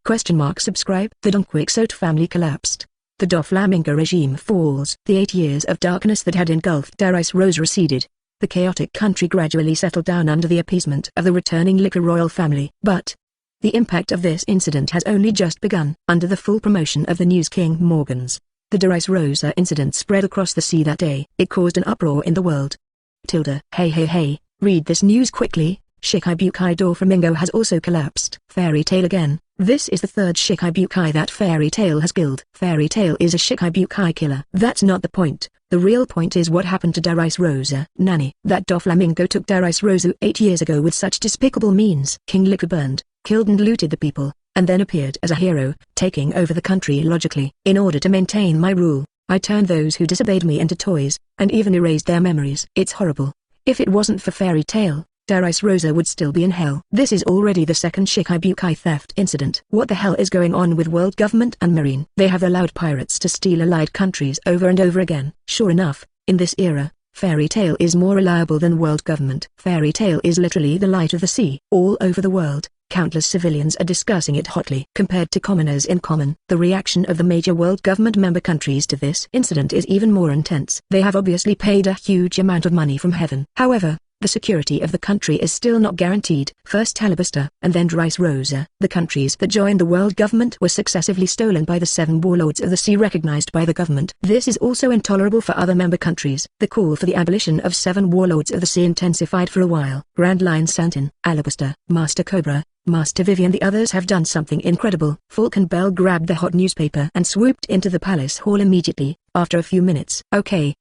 Subscribe. The Unquixote family collapsed. The Doflamingo regime falls. The 8 years of darkness that had engulfed Darius Rose receded. The chaotic country gradually settled down under the appeasement of the returning Liquor royal family. But the impact of this incident has only just begun. Under the full promotion of the News King Morgans, the Darius Rosa incident spread across the sea that day. It caused an uproar in the world. Hey, read this news quickly. Shikibukai Doflamingo has also collapsed. Fairy Tail again. This is the third Shikibukai that Fairy Tail has killed. Fairy Tail is a Shikibukai killer. That's not the point. The real point is what happened to Darius Rosa. Nanny. That Doflamingo took Darius Rosa 8 years ago with such despicable means. King Liquor burned, killed and looted the people, and then appeared as a hero, taking over the country logically. In order to maintain my rule, I turned those who disobeyed me into toys, and even erased their memories. It's horrible. If it wasn't for Fairy Tail, Darius Rosa would still be in hell. This is already the second Shikibukai theft incident. What the hell is going on with world government and marine? They have allowed pirates to steal allied countries over and over again. Sure enough, in this era, Fairy Tail is more reliable than world government. Fairy Tail is literally the light of the sea. All over the world, countless civilians are discussing it hotly. Compared to commoners in common, the reaction of the major world government member countries to this incident is even more intense. They have obviously paid a huge amount of money from heaven. However, the security of the country is still not guaranteed. First Alabasta, and then Darius Rosa. The countries that joined the world government were successively stolen by the 7 warlords of the sea recognized by the government. This is also intolerable for other member countries. The call for the abolition of 7 warlords of the sea intensified for a while. Grand Line Santin, Alabasta, Master Cobra, Master Vivi and the others have done something incredible. Falcon Bell grabbed the hot newspaper and swooped into the palace hall immediately, after a few minutes. Okay,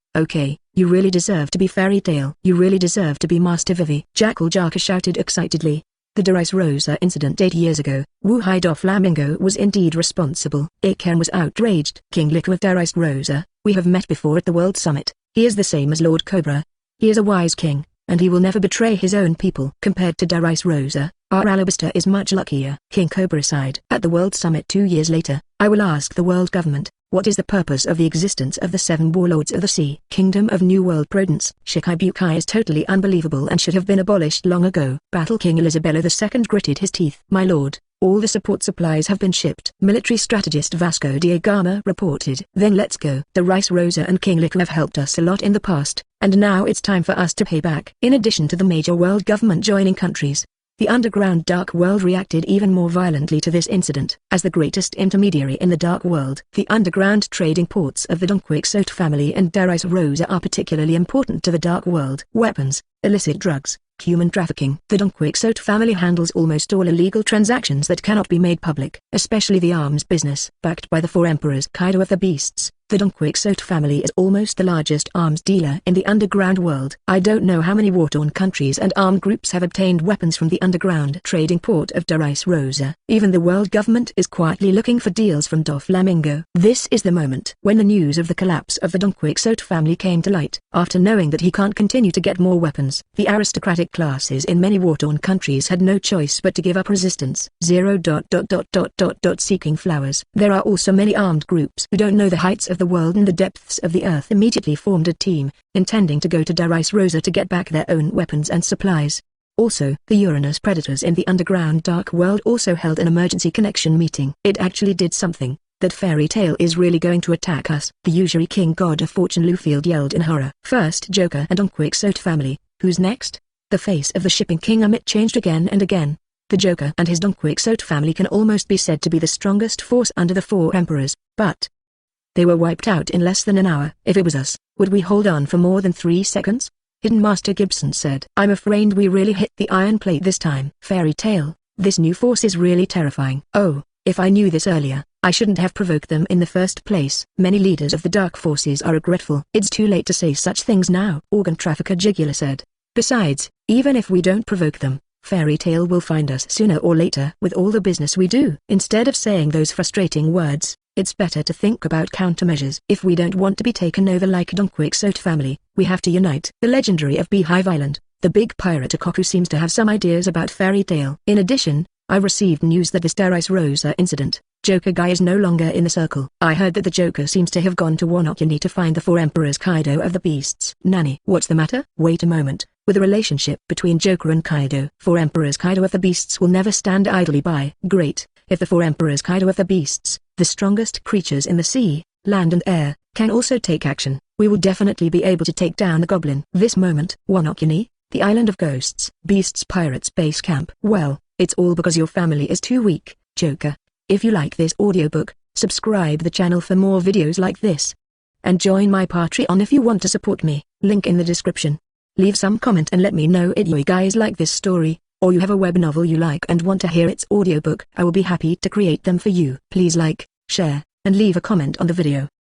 you really deserve to be Fairy Tail. You really deserve to be Master Vivi. Jackal Jaka shouted excitedly. The Darius Rosa incident 8 years ago. Wuhai Doflamingo was indeed responsible. Iken was outraged. King Liquor of Darius Rosa, we have met before at the World Summit. He is the same as Lord Cobra. He is a wise king, and he will never betray his own people. Compared to Darius Rosa, our Alabasta is much luckier. King Cobra sighed. At the World Summit 2 years later, I will ask the world government, what is the purpose of the existence of the 7 warlords of the sea? Kingdom of New World Prudence. Shikibukai is totally unbelievable and should have been abolished long ago. Battle King Elizabella II gritted his teeth. My lord, all the support supplies have been shipped. Military strategist Vasco da Gama reported. Then let's go. Darius Rosa and King Liquor have helped us a lot in the past, and now it's time for us to pay back. In addition to the major world government joining countries, the underground dark world reacted even more violently to this incident. As the greatest intermediary in the dark world, the underground trading ports of the Unquixote family and Darius Rosa are particularly important to the dark world. Weapons, illicit drugs, human trafficking. The Unquixote family handles almost all illegal transactions that cannot be made public, especially the arms business. Backed by the 4 emperors Kaido of the Beasts, the Unquixote family is almost the largest arms dealer in the underground world. I don't know how many war-torn countries and armed groups have obtained weapons from the underground trading port of Darius Rosa. Even the world government is quietly looking for deals from Doflamingo. This is the moment when the news of the collapse of the Unquixote family came to light. After knowing that he can't continue to get more weapons, the aristocratic classes in many war-torn countries had no choice but to give up resistance. Seeking flowers. There are also many armed groups who don't know the heights of the world and the depths of the earth immediately formed a team, intending to go to Darius Rosa to get back their own weapons and supplies. Also, the Uranus predators in the underground dark world also held an emergency connection meeting. It actually did something. That fairy tale is really going to attack us. The usury king god of fortune Lufield yelled in horror. First Joker and Unquixote family, who's next? The face of the shipping king Amit changed again and again. The Joker and his Unquixote family can almost be said to be the strongest force under the four emperors, but they were wiped out in less than an hour. If it was us, would we hold on for more than 3 seconds? Hidden Master Gibson said. I'm afraid we really hit the iron plate this time. Fairy tale, this new force is really terrifying. Oh, if I knew this earlier, I shouldn't have provoked them in the first place. Many leaders of the dark forces are regretful. It's too late to say such things now, organ trafficker Jigula said. Besides, even if we don't provoke them, Fairy Tale will find us sooner or later with all the business we do. Instead of saying those frustrating words, it's better to think about countermeasures. If we don't want to be taken over like Unquixote family, we have to unite. The legendary of Beehive Island, the big pirate Ikoku seems to have some ideas about Fairy Tale. In addition, I received news that the Steris Rosa incident, Joker guy is no longer in the circle. I heard that the Joker seems to have gone to Wanokyani to find the 4 emperors Kaido of the beasts. Nani? What's the matter? Wait a moment. With the relationship between Joker and Kaido, 4 emperors Kaido of the beasts will never stand idly by. Great. If the 4 emperors Kaido of the beasts, the strongest creatures in the sea, land and air, can also take action, we will definitely be able to take down the goblin. This moment, Wanokyani, the island of ghosts, beasts pirates base camp. Well, it's all because your family is too weak, Joker. If you like this audiobook, subscribe the channel for more videos like this. And join my Patreon if you want to support me, link in the description. Leave some comment and let me know if you guys like this story, or you have a web novel you like and want to hear its audiobook. I will be happy to create them for you. Please like, share, and leave a comment on the video.